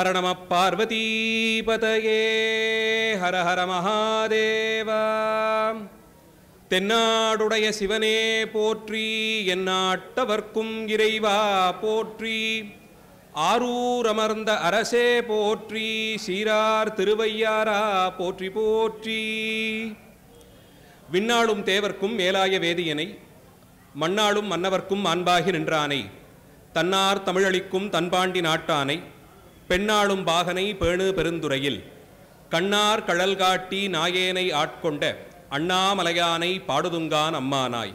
ஹர நம பார்வதீபதயே ஹர ஹர மகாதேவா. தென்னாடுடைய சிவனே போற்றி, எந்நாட்டவர்க்கும் இறைவா போற்றி. ஆரூர் அமர்ந்த அரசே போற்றி, சீரார் திருவையாரா போற்றி போற்றி. விண்ணாளும் தேவர்க்கும் மேலாய வேதியனை, மண்ணாளும் மன்னவர்க்கும் மாண்பாகி நின்றானை, தன்னார் தமிழளிக்கும் தன்பாண்டி நாட்டானை, பெண்ணாளும் பாகனை பேணு பெருந்துறையில், கண்ணார் கழல் காட்டி நாயேனை ஆட்கொண்ட அண்ணாமலையானை பாடுதுங்கான் அம்மானாய்.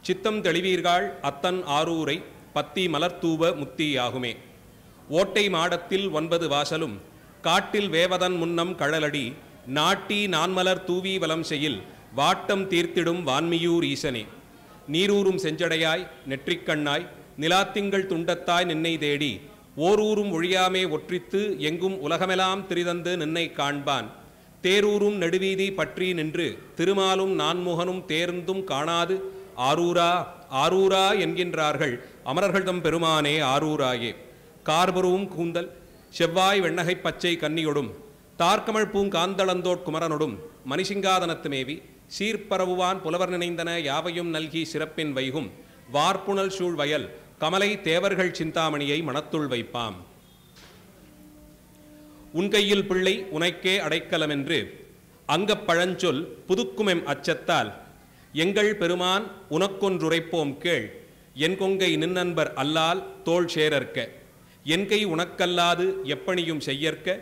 சித்தம் தெளிவீர்கள் அத்தன் ஆரூரை, பத்தி மலர்த்தூவ முத்தியாகுமே. ஓட்டை மாடத்தில் 9 வாசலும், காட்டில் வேவதன் முன்னம் கழலடி, நாட்டி நான்மலர் தூவி வலம் செய்யில், வாட்டம் தீர்த்திடும் வான்மியூர் ஈசனே. நீரூரும் செஞ்சடையாய் நெற்றிக்கண்ணாய், நிலாத்திங்கள் துண்டத்தாய் நின்னை தேடி, ஓரூரும் ஒழியாமே ஒற்றித்து எங்கும் உலகமெல்லாம் திரிதந்து நின்னை காண்பான். தேரூரும் நெடுவீதி பற்றி நின்று, திருமாலும் நான்முகனும் தேர்ந்தும் காணாது, ஆரூரா ஆரூரா என்கின்றார்கள் அமரர்கள் தம் பெருமானே ஆரூராயே. கார்பருவும் கூந்தல் செவ்வாய் வெண்ணகை பச்சை கன்னியொடும், தார்கமழ் பூங்காந்தளந்தோட் குமரனொடும், மணிசிங்காதனத்து மேவி சீர்பரவுவான் புலவர் நினைந்தன யாவையும் நல்கி சிறப்பின் வைகும், வார்ப்புணல் சூழ் வயல் கமலை தேவர்கள் சிந்தாமணியை மனத்துள் வைப்பாம். உன் கையில் பிள்ளை உனக்கே அடைக்கலம் என்று அங்கப் பழஞ்சொல் புதுக்குமெம் அச்சத்தால், எங்கள் பெருமான் உனக்கொன்றுரைப்போம் கேள், என் கொங்கை நின்னன்பர் அல்லால் தோள் சேரற்க, என் கை உனக்கல்லாது எப்பணியும் செய்யற்க,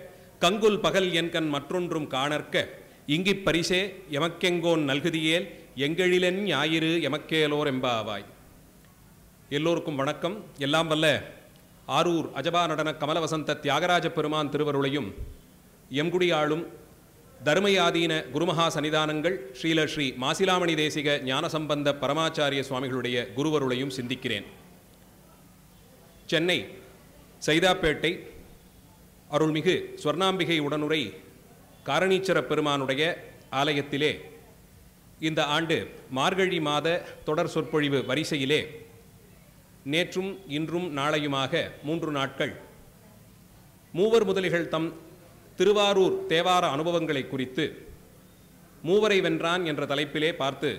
கங்குல் பகல் என்கண் மற்றொன்றும் காணற்க, இங்கிப் பரிசே எமக்கெங்கோன் நல்குதியேல், எங்களிலென் ஞாயிறு எமக்கேலோர் எம்பாவாய். எல்லோருக்கும் வணக்கம். எல்லாம் வல்ல ஆரூர் அஜபா நடன கமலவசந்த தியாகராஜ பெருமான் திருவருளையும், எம்குடி ஆளும் தர்மயாதீன குருமகா சன்னிதானங்கள் ஸ்ரீல ஸ்ரீ மாசிலாமணி தேசிக ஞானசம்பந்த பரமாச்சாரிய சுவாமிகளுடைய குருவருளையும் சிந்திக்கிறேன். சென்னை சைதாப்பேட்டை அருள்மிகு ஸ்வர்ணாம்பிகை உடனுரை காரணீச்சர பெருமானுடைய ஆலயத்திலே இந்த ஆண்டு மார்கழி மாத தொடர் சொற்பொழிவு வரிசையிலே நேற்றும் இன்றும் நாளையுமாக 3 நாட்கள் மூவர் முதலிகள் தம் திருவாரூர் தேவார அனுபவங்களை குறித்து மூவரை வென்றான் என்ற தலைப்பிலே பார்த்து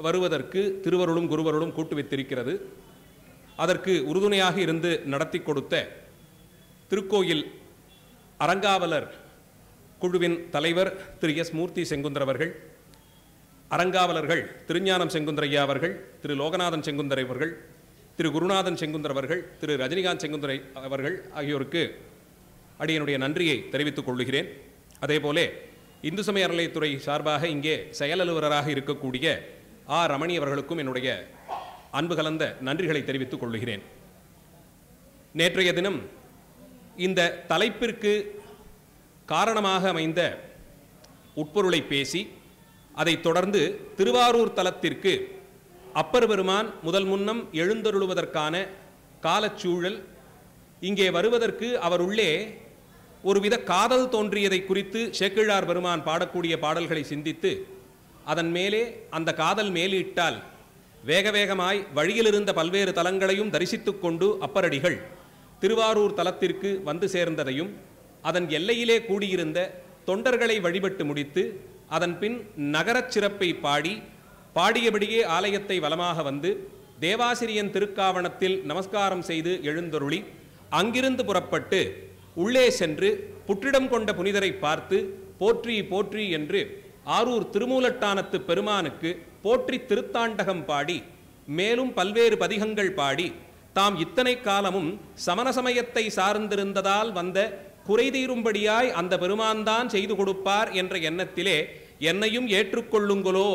வருவதற்கு திருவருளும் குருவருளும் கூட்டுவித்திருக்கிறது. அதற்கு உறுதுணையாக இருந்து நடத்தி கொடுத்த திருக்கோயில் அறங்காவலர் குழுவின் தலைவர் திரு எஸ். மூர்த்தி செங்குந்தர் அவர்கள், அறங்காவலர்கள் திருஞானம் செங்குந்தரையா அவர்கள், திரு லோகநாதன் செங்குந்தர் அவர்கள், திரு குருநாதன் செங்குந்தர் அவர்கள், திரு ரஜினிகாந்த் செங்குந்தரை அவர்கள் ஆகியோருக்கு அடியனுடைய நன்றியை தெரிவித்துக் கொள்கிறேன். அதேபோல இந்து சமய அறநிலையத்துறை சார்பாக இங்கே செயல் அலுவலராக இருக்கக்கூடிய ரமணி அவர்களுக்கும் என்னுடைய அன்பு கலந்த நன்றிகளை தெரிவித்துக் கொள்கிறேன். நேற்றைய தினம் இந்த தலைப்பிற்கு காரணமாக அமைந்த உட்பொருளை பேசி, அதைத் தொடர்ந்து திருவாரூர் தலத்திற்கு அப்பர் பெருமான் முதல் முன்னம் எழுந்தருளுவதற்கான காலச்சூழல், இங்கே வருவதற்கு அவர் உள்ளே ஒருவித காதல் தோன்றியதை குறித்து சேக்கிழார் பெருமான் பாடக்கூடிய பாடல்களை சிந்தித்து, அதன் மேலே அந்த காதல் மேலிட்டால் வேக வேகமாய் வழியிலிருந்த பல்வேறு தலங்களையும் தரிசித்து கொண்டு அப்பரடிகள் திருவாரூர் தலத்திற்கு வந்து சேர்ந்ததையும், அதன் எல்லையிலே கூடியிருந்த தொண்டர்களை வழிபட்டு முடித்து அதன் பின் நகரச் சிறப்பை பாடியபடியே ஆலயத்தை வலமாக வந்து தேவாசிரியன் திருக்காவணத்தில் நமஸ்காரம் செய்து எழுந்தருளி, அங்கிருந்து புறப்பட்டு உள்ளே சென்று புற்றிடம் கொண்ட புனிதரை பார்த்து போற்றி போற்றி என்று ஆரூர் திருமூலட்டானத்து பெருமானுக்கு போற்றி திருத்தாண்டகம் பாடி, மேலும் பல்வேறு பதிகங்கள் பாடி, தாம் இத்தனை காலமும் சமண சமயத்தை சார்ந்திருந்ததால் வந்த குறை தீரும்படியாய் அந்த பெருமான்தான் செய்து கொடுப்பார் என்ற எண்ணத்திலே, என்னையும் ஏற்றுக்கொள்ளுங்களோ,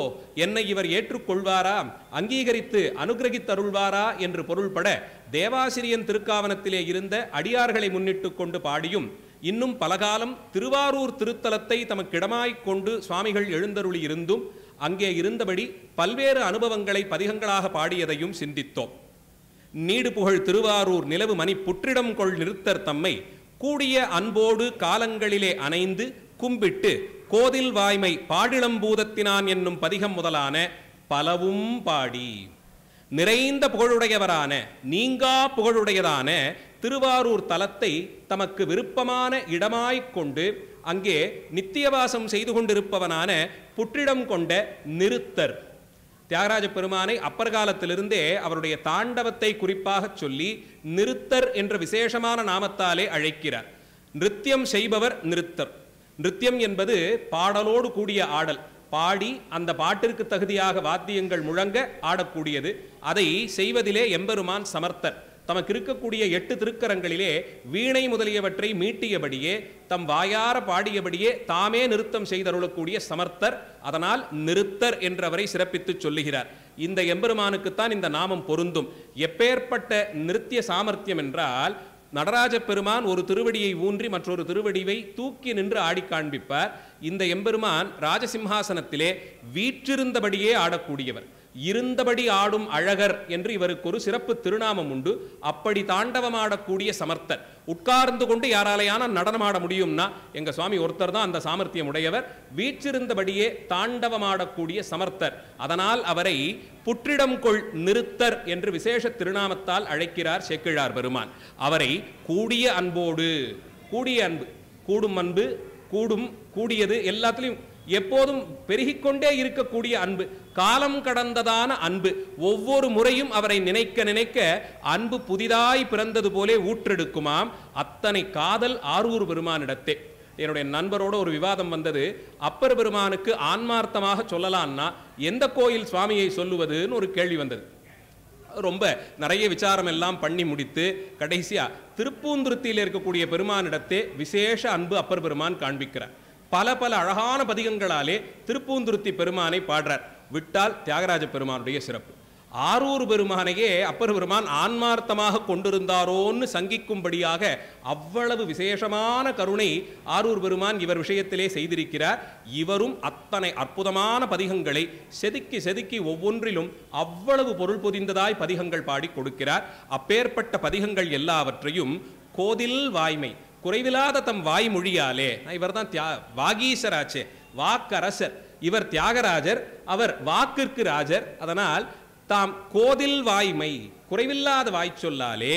என்னை இவர் ஏற்றுக்கொள்வாரா, அங்கீகரித்து அனுகிரகித்தருள்வாரா என்று பொருள்பட தேவாசிரியன் திருக்காவணத்திலே இருந்த அடியார்களை முன்னிட்டு கொண்டு பாடியும், இன்னும் பலகாலம் திருவாரூர் திருத்தலத்தை தமக்கிடமாய்க் கொண்டு சுவாமிகள் எழுந்தருளி இருந்தும் அங்கே இருந்தபடி பல்வேறு அனுபவங்களை பதிகங்களாக பாடியதையும் சிந்தித்தோம். நீடு புகழ் திருவாரூர் நிலவு மணி புற்றிடம் கொள் நிறுத்தர் தம்மை, கூடிய அன்போடு காலங்களிலே அணைந்து கும்பிட்டு கோதில் வாய்மை பாடிளம்பூதத்தினான் என்னும் பதிகம் முதலான பலவும் பாடி நிறைந்த புகழுடையவரான நீங்கா புகழுடையதான திருவாரூர் தலத்தை தமக்கு விருப்பமான இடமாய்க் கொண்டு அங்கே நித்தியவாசம் செய்து கொண்டிருப்பவனான புற்றிடம் கொண்ட நிருத்தர். தியாகராஜ பெருமானை அப்பர் காலத்திலிருந்தே அவருடைய தாண்டவத்தை குறிப்பாக சொல்லி நிருத்தர் என்ற விசேஷமான நாமத்தாலே அழைக்கிறார். நிருத்தியம் செய்பவர் நிருத்தர். நிருத்தியம் என்பது பாடலோடு கூடிய ஆடல். பாடி அந்த பாட்டிற்கு தகுதியாக வாத்தியங்கள் முழங்க ஆடக்கூடியது. அதை செய்வதிலே எம்பெருமான் சமர்த்தர். தமக்கு இருக்கக்கூடிய 8 திருக்கரங்களிலே வீணை முதலியவற்றை மீட்டியபடியே தம் வாயார பாடியபடியே தாமே நிறுத்தம் செய்தருளக்கூடிய சமர்த்தர். அதனால் நிருத்தர் என்றவரை சிறப்பித்து சொல்லுகிறார். இந்த எம்பெருமானுக்குத்தான் இந்த நாமம் பொருந்தும். எப்பேற்பட்ட நிருத்திய சாமர்த்தியம் என்றால், நடராஜ பெருமான் ஒரு திருவடியை ஊன்றி மற்றொரு திருவடியை தூக்கி நின்று ஆடி காண்பிப்பார். இந்த எம்பெருமான் ராஜசிம்ஹாசனத்திலே வீற்றிருந்தபடியே ஆடக்கூடியவர். இருந்தபடி ஆடும் அழகர் என்று இவருக்கு ஒரு சிறப்பு திருநாமம் உண்டு. அப்படி தாண்டவமாடக்கூடிய சமர்த்தர். உட்கார்ந்து கொண்டு யாராலையான நடனமாட முடியும்னா எங்க சுவாமி ஒருத்தர் தான் அந்த சாமர்த்தியம் உடையவர். வீற்றிருந்தபடியே தாண்டவமாடக்கூடிய சமர்த்தர். அதனால் அவரை புற்றிடம் கொள் நிருத்தர் என்று விசேஷ திருநாமத்தால் அழைக்கிறார் சேக்கிழார் பெருமான். அவரை கூடிய அன்போடு, கூடிய அன்பு, கூடும் அன்பு, கூடியது எல்லாத்திலையும் எப்போதும் பெருகிக்கொண்டே இருக்கக்கூடிய அன்பு, காலம் கடந்ததான அன்பு. ஒவ்வொரு முறையும் அவரை நினைக்க நினைக்க அன்பு புதிதாய் பிறந்தது போலே ஊற்றெடுக்குமாம். அத்தனை காதல் ஆரூர் பெருமானிடத்தே. என்னுடைய நண்பரோட ஒரு விவாதம் வந்தது. அப்பர் பெருமானுக்கு ஆன்மார்த்தமாக சொல்லலாம்னா எந்த கோயில் சுவாமியை சொல்லுவதுன்னு ஒரு கேள்வி வந்தது. ரொம்ப நிறைய விசாரம் எல்லாம் பண்ணி முடித்து கடைசியா திருப்பூந்துருத்தியில் இருக்கக்கூடிய பெருமானிடத்தே விசேஷ அன்பு அப்பர் பெருமான் காண்பிக்கிறார். பல பல அழகான பதிகங்களாலே திருப்பூந்துருத்தி பெருமானை பாடுறார். விட்டால் தியாகராஜ பெருமானுடைய சிறப்பு. ஆரூர் பெருமானையே அப்பர் பெருமான் ஆன்மார்த்தமாக கொண்டிருந்தாரோன்னு சங்கிக்கும்படியாக அவ்வளவு விசேஷமான கருணை ஆரூர் பெருமான் இவர் விஷயத்திலே செய்திருக்கிறார். இவரும் அத்தனை அற்புதமான பதிகங்களை செதுக்கி செதுக்கி ஒவ்வொன்றிலும் அவ்வளவு பொருள் பொதிந்ததாய் பதிகங்கள் பாடி கொடுக்கிறார். அப்பேற்பட்ட பதிகங்கள் எல்லாவற்றையும் கோதில் வாய்மை, குறைவில்லாத தம் வாய்மொழியாலே, இவர் தான் வாகீசராச்சே, வாக்கரசர். இவர் தியாகராஜர், அவர் வாக்கிற்கு ராஜர். அதனால் தாம் கோதில் வாய்மை, குறைவில்லாத வாய்ச்சொல்லாலே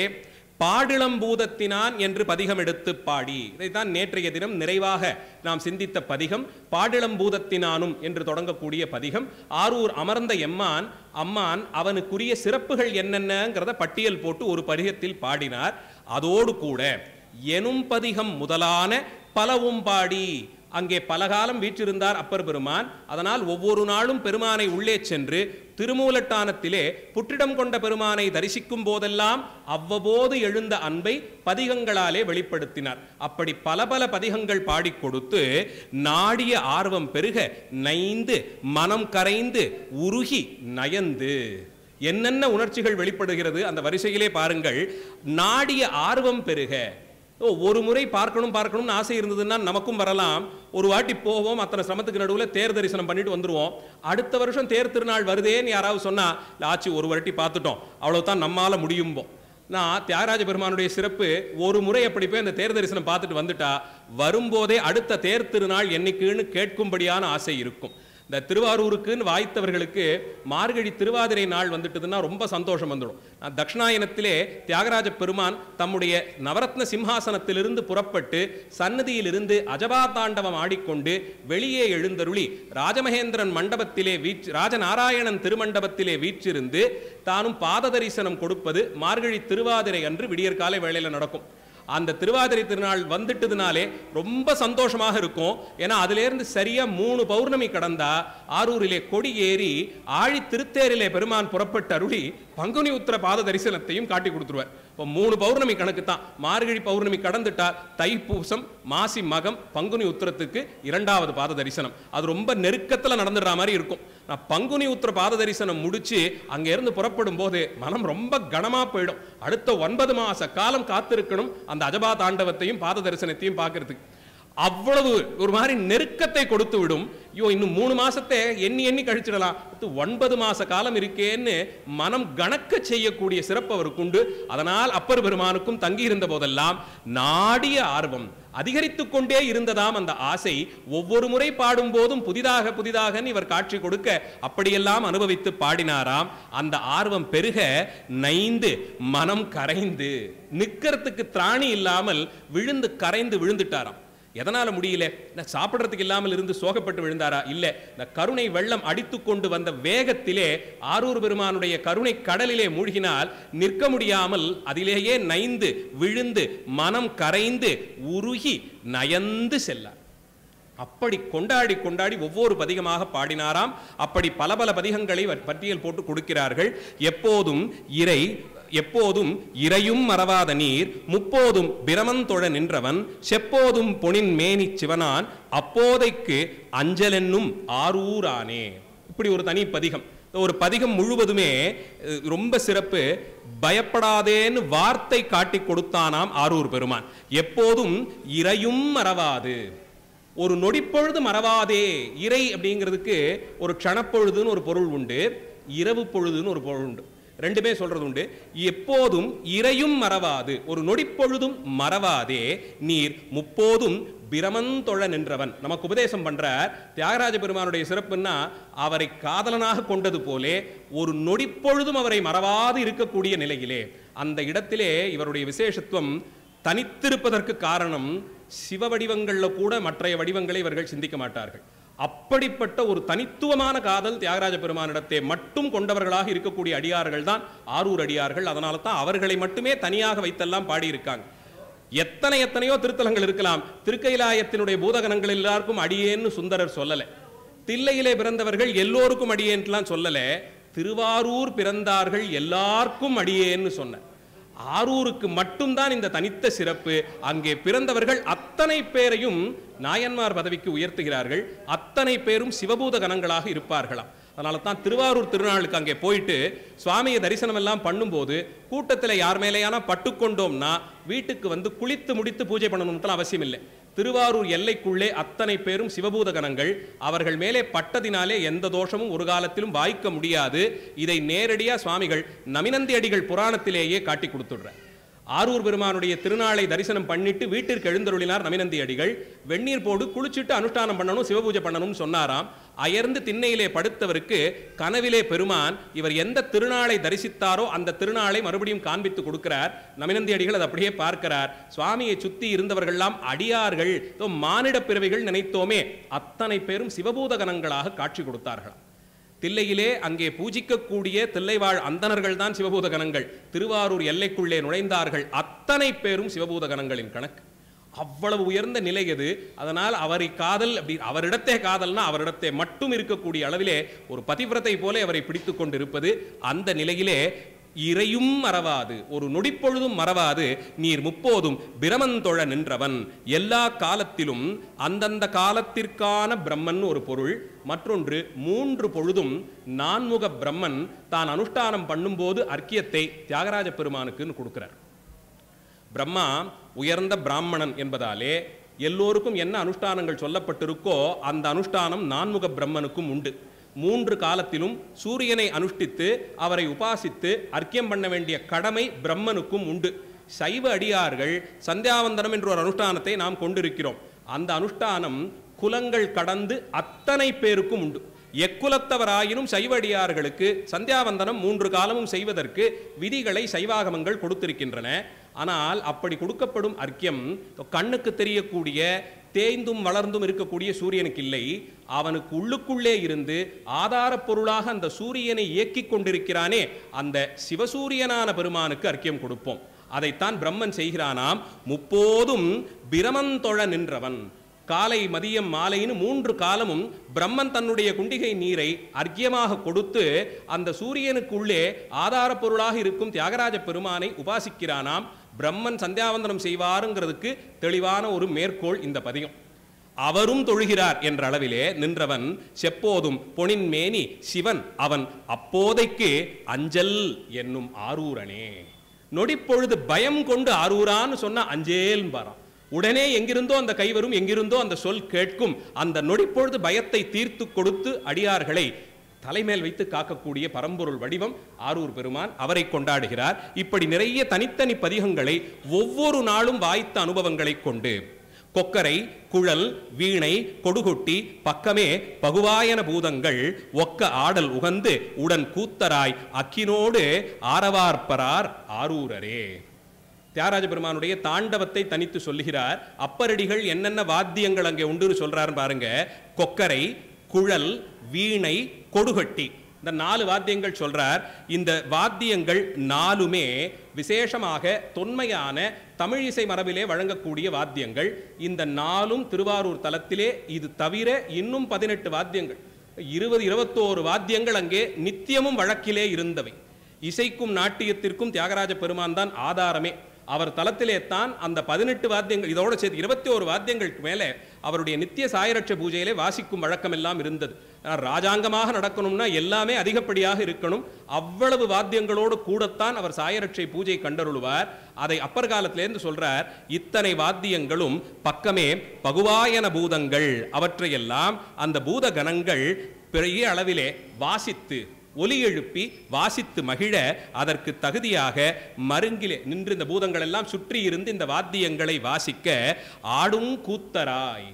பாடிளம்பூதத்தினான் என்று பதிகம் எடுத்து பாடி, இதைத்தான் நேற்றைய தினம் நிறைவாக நாம் சிந்தித்த பதிகம். பாடிளம்பூதத்தினானும் என்று தொடங்கக்கூடிய பதிகம். ஆரூர் அமர்ந்த எம்மான் அம்மான் அவனுக்குரிய சிறப்புகள் என்னென்னங்கிறத பட்டியல் போட்டு ஒரு பதிகத்தில் பாடினார். அதோடு கூட எனும் பதிகம் முதலான பலவும் பாடி, அங்கே பலகாலம் வீற்றிருந்தார் அப்பர் பெருமான். அதனால் ஒவ்வொரு நாளும் பெருமானை உள்ளே சென்று திருமூலட்டானத்திலே புற்றிடம் கொண்ட பெருமானை தரிசிக்கும் போதெல்லாம் அவ்வப்போது எழுந்த அன்பை பதிகங்களாலே வெளிப்படுத்தினார். அப்படி பல பல பதிகங்கள் பாடி கொடுத்து நாடிய ஆர்வம் பெருக நைந்து மனம் கரைந்து உருகி நயந்து, என்னென்ன உணர்ச்சிகள் வெளிப்படுகிறது அந்த வரிசையிலே பாருங்கள். நாடிய ஆர்வம் பெருக, ஒரு முறை பார்க்கணும்னு ஆசை இருந்ததுன்னா நமக்கும் வரலாம். ஒரு வாட்டி போவோம், அத்தனை சிரமத்துக்கு நடுவில் தேர் தரிசனம் பண்ணிட்டு வந்துருவோம். அடுத்த வருஷம் தேர் திருநாள் வருதேன்னு யாராவது சொன்னா, ஆச்சு ஒரு வாட்டி பார்த்துட்டோம், அவ்வளவுதான் நம்மால முடியும்போம். நான் தியாகராஜ பெருமானுடைய சிறப்பு, ஒரு முறை அப்படி போய் அந்த தேர் தரிசனம் பார்த்துட்டு வந்துட்டா வரும்போதே அடுத்த தேர் திருநாள் என்னைக்குன்னு கேட்கும்படியான ஆசை இருக்கும். இந்த திருவாரூருக்குன்னு வாய்த்தவர்களுக்கு மார்கழி திருவாதிரை நாள் வந்துட்டதுன்னா ரொம்ப சந்தோஷம் வந்துடும். தட்சிணாயனத்திலே தியாகராஜ பெருமான் தம்முடைய நவரத்ன சிம்ஹாசனத்திலிருந்து புறப்பட்டு சன்னதியிலிருந்து அஜபா தாண்டவம் ஆடிக்கொண்டு வெளியே எழுந்தருளி ராஜமகேந்திரன் மண்டபத்திலே ராஜநாராயணன் திருமண்டபத்திலே வீற்றிருந்து தானும் பாத தரிசனம் கொடுப்பது மார்கழி திருவாதிரை அன்று விடியற்காலை வேளையில் நடக்கும். அந்த திருவாதிரை திருநாள் வந்துட்டதுனாலே ரொம்ப சந்தோஷமாக இருக்கும். ஏன்னா அதிலிருந்து சரியா 3 பௌர்ணமி கடந்தா ஆரூரிலே கொடி ஏறி ஆழி திருத்தேரிலே பெருமான் புறப்பட்டு அருளி பங்குனி உத்திர பாத தரிசனத்தையும் காட்டி கொடுத்துருவார். இப்போ 3 பௌர்ணமி கணக்கு தான். மார்கழி பௌர்ணமி கடந்துட்டா தைப்பூசம், மாசி மகம், பங்குனி உத்திரத்துக்கு 2வது பாத தரிசனம். அது ரொம்ப நெருக்கத்தில் நடந்துடுற மாதிரி இருக்கும். நான் பங்குனி உத்திர பாத தரிசனம் முடிச்சு அங்க இருந்து புறப்படும் போது மனம் ரொம்ப கனமா போயிடும். அடுத்த 9 மாச காலம் காத்திருக்கணும் அந்த அஜபா தாண்டவத்தையும் பாத தரிசனத்தையும் பார்க்கறதுக்கு. அவ்வளவு ஒரு மாதிரி நெருக்கத்தை கொடுத்து விடும். ஐயோ, இன்னும் 3 மாசத்தை எண்ணி எண்ணி கழிச்சிடலாம், 9 மாச காலம் இருக்கேன்னு மனம் கணக்க செய்யக்கூடிய சிறப்பு அவருக்கு உண்டு. அதனால் அப்பர் பெருமானுக்கும் தங்கியிருந்த போதெல்லாம் நாடிய ஆர்வம் அதிகரித்துக் கொண்டே இருந்ததாம். அந்த ஆசை ஒவ்வொரு முறை பாடும் போதும் புதிதாக புதிதாக இவர் காட்சி கொடுக்க அப்படியெல்லாம் அனுபவித்து பாடினாராம். அந்த ஆர்வம் பெருக நைந்து மனம் கரைந்து நிக்கிறதுக்கு திராணி இல்லாமல் விழுந்து கரைந்து விழுந்துட்டாராம். எதனால முடியல? சாப்பிடறதுக்கு இல்லாமல் இருந்து சோகப்பட்டு விழுந்தாரா? இல்ல, இந்த கருணை வெள்ளம் அடித்து கொண்டு வந்த வேகத்திலே ஆரூர் பெருமானுடைய கருணை கடலிலே மூழ்கினால் நிற்க முடியாமல் அதிலேயே நைந்து விழுந்து மனம் கரைந்து உருகி நயந்து செல்லார். அப்படி கொண்டாடி கொண்டாடி ஒவ்வொரு பதிகமாக பாடினாராம். அப்படி பல பல பதிகங்களை பட்டியல் போட்டு கொடுக்கிறார்கள். எப்போதும் இறையும் மறவாத நீர் முப்போதும் பிரமந்தொழ நின்றவன் செப்போதும் பொனின் மேனி சிவனான் அப்போதைக்கு அஞ்சலென்னும் ஆரூரானே. இப்படி ஒரு தனி பதிகம். ஒரு பதிகம் முழுவதுமே ரொம்ப சிறப்பு. பயப்படாதேன்னு வார்த்தை காட்டி கொடுத்தானாம் ஆரூர் பெருமான். எப்போதும் இறையும் மறவாது, ஒரு நொடிப்பொழுது மறவாதே. இறை அப்படிங்கிறதுக்கு ஒரு க்ஷணப்பொழுதுன்னு ஒரு பொருள் உண்டு, இரவு பொழுதுன்னு ஒரு பொருள் உண்டு. ரெண்டுமே சொல்றது உண்டு. எப்போதும் இறையும் மறவாது, ஒரு நொடிப்பொழுதும் மறவாதே நீர் முப்போதும் பிரமந்தொழ நின்றவன். நமக்கு உபதேசம் பண்றார். தியாகராஜ பெருமானுடைய சிறப்புன்னா அவரை காதலனாக கொண்டது போலே ஒரு நொடிப்பொழுதும் அவரை மறவாது இருக்கக்கூடிய நிலையிலே அந்த இடத்திலே இவருடைய விசேஷத்துவம் தனித்திருப்பதற்கு காரணம் சிவ வடிவங்கள்ல கூட மற்றைய வடிவங்களை இவர்கள் சிந்திக்க மாட்டார்கள். அப்படிப்பட்ட ஒரு தனித்துவமான காதல் தியாகராஜ பெருமானிடத்தை மட்டும் கொண்டவர்களாக இருக்கக்கூடிய அடியார்கள் தான் ஆரூர் அடியார்கள். அதனால தான் அவர்களை மட்டுமே தனியாக வைத்தெல்லாம் பாடியிருக்காங்க. எத்தனையோ திருத்தலங்கள் இருக்கலாம். திருக்கைலாயத்தினுடைய பூதகணங்கள் எல்லாருக்கும் அடியேன்னு சுந்தரர் சொல்லல. தில்லையிலே பிறந்தவர்கள் எல்லோருக்கும் அடியேன்லாம் சொல்லல. திருவாரூர் பிறந்தார்கள் எல்லாருக்கும் அடியேன்னு சொன்ன. ஆரூருக்கு மட்டும்தான் இந்த தனித்த சிறப்பு. அங்கே பிறந்தவர்கள் அத்தனை பேரையும் நாயன்மார் பதவிக்கு உயர்த்துகிறார்கள். அத்தனை பேரும் சிவபூத கணங்களாக இருப்பார்களாம். அதனால தான் திருவாரூர் திருநாளுக்கு அங்கே போயிட்டு சுவாமியை தரிசனம் எல்லாம் பண்ணும்போது கூட்டத்தில் யார் மேலேயான பட்டுக்கொண்டோம்னா வீட்டுக்கு வந்து குளித்து முடித்து பூஜை பண்ணணும்னு அவசியம் இல்லை. திருவாரூர் எல்லைக்குள்ளே அத்தனை பேரும் சிவபூத கணங்கள். அவர்கள் மேலே பட்டதினாலே எந்த தோஷமும் ஒரு காலத்திலும் வாய்க்க முடியாது. இதை நேரடியா சுவாமிகள் நமினந்தி அடிகள் புராணத்திலேயே காட்டி கொடுத்துடுறார். ஆரூர் பெருமானுடைய திருநாளை தரிசனம் பண்ணிட்டு வீட்டிற்கு எழுந்தருளினார் நமினந்தி அடிகள். வெந்நீர் போடு குளிச்சுட்டு அனுஷ்டானம் பண்ணணும், சிவபூஜை பண்ணணும்னு சொன்னாராம். அயர்ந்து திண்ணையிலே படுத்தவருக்கு கனவிலே பெருமான் இவர் எந்த திருநாளை தரிசித்தாரோ அந்த திருநாளை மறுபடியும் காண்பித்து கொடுக்கிறார். நமினந்தி அடிகள் அதை அப்படியே பார்க்கிறார். சுவாமியை சுத்தி இருந்தவர்கள்லாம் அடியார்கள், மானிட பிறவிகள் நினைத்தோமே, அத்தனை பேரும் சிவபூத கணங்களாக காட்சி கொடுத்தார்கள். தில்லையிலே அங்கே பூஜிக்கக்கூடிய தில்லைவாழ் அந்தணர்கள் தான் சிவபூத கணங்கள். திருவாரூர் எல்லைக்குள்ளே நுழைந்தார்கள் அத்தனை பேரும் சிவபூத கணங்களின் கணக்கு. அவ்வளவு உயர்ந்த நிலை அது. அதனால் அவரை காதல் அப்படி அவரிடத்தே காதல்னா அவரிடத்தே மட்டும் இருக்கக்கூடிய அளவிலே ஒரு பதிவிரத்தை போல அவரை பிடித்து கொண்டிருப்பது. அந்த நிலையிலே இறையும் மறவாது, ஒரு நொடிப்பொழுதும் மறவாது நீர் முப்போதும் பிரமந்தொழ நின்றவன். எல்லா காலத்திலும் அந்தந்த காலத்திற்கான பிரம்மன் ஒரு பொருள். மற்றொன்று 3 பொழுதும் நான்முக பிரம்மன் தான் அனுஷ்டானம் பண்ணும்போது அர்க்கியத்தை தியாகராஜ பெருமானுக்குன்னு கொடுக்கிறார். பிரம்மா உயர்ந்த பிராமணன் என்பதாலே எல்லோருக்கும் என்ன அனுஷ்டானங்கள் சொல்லப்பட்டிருக்கோ அந்த அனுஷ்டானம் நான்முக பிரம்மனுக்கும் உண்டு. 3 காலத்திலும் சூரியனை அனுஷ்டித்து அவரை உபாசித்து அர்க்கியம் பண்ண வேண்டிய கடமை பிரம்மனுக்கும் உண்டு. சைவ அடியார்கள் சந்தியாவந்தனம் என்ற ஒரு அனுஷ்டானத்தை நாம் கொண்டிருக்கிறோம். அந்த அனுஷ்டானம் குலங்கள் கடந்து அத்தனை பேருக்கும் உண்டு. எக்குலத்தவராயினும் சைவ அடியார்களுக்கு சந்தியாவந்தனம் 3 காலமும் செய்வதற்கு விதிகளை சைவாகமங்கள் கொடுத்திருக்கின்றன. ஆனால் அப்படி கொடுக்கப்படும் அர்க்கியம் கண்ணுக்கு தெரியக்கூடிய தேய்ந்தும் வளர்ந்தும் இருக்கக்கூடிய சூரியனுக்கு இல்லை. அவனுக்கு உள்ளுக்குள்ளே இருந்து ஆதார பொருளாக அந்த சூரியனை இயக்கிக் கொண்டிருக்கிறானே அந்த சிவசூரியனான பெருமானுக்கு அர்க்கியம் கொடுப்போம். அதைத்தான் பிரம்மன் செய்கிறானாம். முப்போதும் பிரமந்தொழ நின்றவன். காலை மதியம் மாலைன்னு 3 காலமும் பிரம்மன் தன்னுடைய குண்டிகை நீரை அர்க்கியமாக கொடுத்து அந்த சூரியனுக்குள்ளே ஆதார பொருளாக இருக்கும் தியாகராஜ பெருமானை உபாசிக்கிறானாம். பிரம்மன் சந்தியாவந்தனம் செய்வாருங்கிறதுக்கு தெளிவான ஒரு மேற்கோள் இந்த பதிகம். அவரும் தொழுகிறார் என்ற அளவிலே நின்றவன் செப்போதும் பொனின் மேனி சிவன் அவன் அப்போதைக்கு அஞ்சல் என்னும் ஆரூரனே. நொடிப்பொழுது பயம் கொண்டு ஆரூரான்னு சொன்ன அஞ்சேல் பாராம். உடனே எங்கிருந்தோ அந்த கை வரும், எங்கிருந்தோ அந்த சொல் கேட்கும். அந்த நொடிப்பொழுது பயத்தை தீர்த்து கொடுத்து அடியார்களை தலைமேல் வைத்து காக்கக்கூடிய பரம்பொருள் வடிவம் ஆரூர் பெருமான். அவரை கொண்டாடுகிறார். இப்படி நிறைய தனித்தனி பதிகங்களை ஒவ்வொரு நாளும் வாய்த்த அனுபவங்களை கொண்டு கொக்கரை, குழல், வீணை, கொடுகொட்டி பக்கமே பகுவாயன பூதங்கள் ஒக்க ஆடல் உகந்து உடன் கூத்தராய் அக்கினோடு ஆரவார்ப்பரார் ஆரூரரே. தியாகராஜ பெருமானுடைய தாண்டவத்தை தனித்து சொல்லுகிறார். அப்பரடிகள் என்னென்ன வாத்தியங்கள் அங்கே உண்டு சொல்றாரு பாருங்க. கொக்கரை, குழல், வீணை, கொடுகட்டி, இந்த 4 வாத்தியங்கள் சொல்றார். இந்த வாத்தியங்கள் 4மே விசேஷமாக தொன்மையான தமிழ் இசை மரபிலே வழங்கக்கூடிய வாத்தியங்கள். இந்த 4ம் திருவாரூர் தலத்திலே இது தவிர இன்னும் 18 வாத்தியங்கள், 20-21 வாத்தியங்கள் அங்கே நித்தியமும் வழக்கிலே இருந்தவை. இசைக்கும் நாட்டியத்திற்கும் தியாகராஜ பெருமான் தான் ஆதாரமே. அவர் தலத்திலே தான் அந்த 18 வாத்தியங்கள், இதோடு சேர்த்து 21 வாத்தியங்களுக்கு மேலே அவருடைய நித்திய சாயரட்ச பூஜையிலே வாசிக்கும் வழக்கம் எல்லாம் இருந்தது. ராஜாங்கமாக நடக்கணும்னா எல்லாமே அதிகப்படியாக இருக்கணும். அவ்வளவு வாத்தியங்களோடு கூடத்தான் அவர் சாயரட்சை பூஜை கண்டருளுவார். அதை அப்பர் காலத்திலேருந்து சொல்றார். இத்தனை வாத்தியங்களும் பக்கமே பகுவாயன பூதங்கள், அவற்றையெல்லாம் அந்த பூத கணங்கள் பெரிய அளவிலே வாசித்து ஒலி எழுப்பி வாசித்து மகிழ அதற்கு தகுதியாக மருங்கிலே நின்று இந்த பூதங்கள் எல்லாம் சுற்றி இருந்து இந்த வாத்தியங்களை வாசிக்க ஆடும் கூத்தராய்.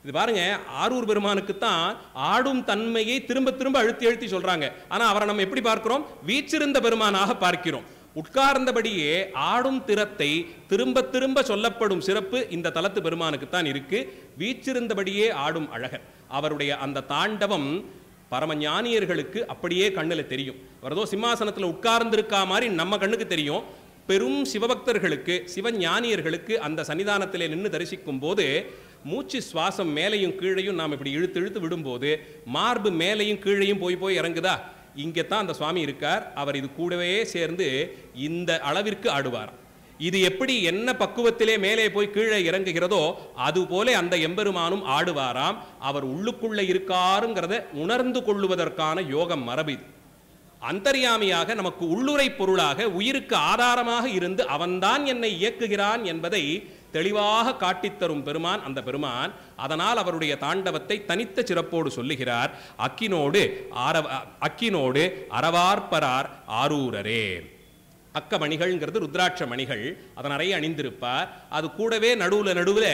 இது பாருங்க, ஆரூர் பெருமானுக்குத்தான் ஆடும் தன்மையை திரும்ப திரும்ப அழுத்தி சொல்றாங்க. ஆனா அவரை நம்ம எப்படி பார்க்கிறோம்? வீற்றிருந்த பெருமானாக பார்க்கிறோம். உட்கார்ந்தபடியே ஆடும் திறத்தை திரும்ப திரும்ப சொல்லப்படும் சிறப்பு இந்த தலத்து பெருமானுக்குத்தான் இருக்கு. வீற்றிருந்தபடியே ஆடும் அழகர். அவருடைய அந்த தாண்டவம் பரமஞானியர்களுக்கு அப்படியே கண்ணில் தெரியும். வரதோ சிம்மாசனத்தில் உட்கார்ந்திருக்கா மாதிரி நம்ம கண்ணுக்கு தெரியும். பெரும் சிவபக்தர்களுக்கு, சிவஞானியர்களுக்கு அந்த சன்னிதானத்திலே நின்று தரிசிக்கும் போது மூச்சு சுவாசம் மேலையும் கீழையும் நாம் இப்படி இழுத்து இழுத்து விடும்போது மார்பு மேலையும் கீழையும் போய் போய் இறங்குதா? இங்கே தான் அந்த சுவாமி இருக்கார். அவர் இது கூடவே சேர்ந்து இந்த அளவிற்கு ஆடுவார். இது எப்படி என்ன பக்குவத்திலே மேலே போய் கீழே இறங்குகிறதோ அதுபோல அந்த எம்பெருமானும் ஆடுவாராம். அவர் உள்ளுக்குள்ள இருக்காருங்கிறத உணர்ந்து கொள்ளுவதற்கான யோகம் மரபு இது. அந்தர்யாமியாக நமக்கு உள்ளுரை பொருளாக உயிருக்கு ஆதாரமாக இருந்து அவன்தான் என்னை இயக்குகிறான் என்பதை தெளிவாக காட்டித்தரும் பெருமான் அந்த பெருமான். அதனால் அவருடைய தாண்டவத்தை தனித்த சிறப்போடு சொல்லுகிறார். அக்கினோடு அரவார்ப்பரார் ஆரூரரே. அக்கமணிகள்ங்கிறது ருத்ராட்ச மணிகள். அதை நிறைய அணிந்திருப்பார். அது கூடவே நடுவில்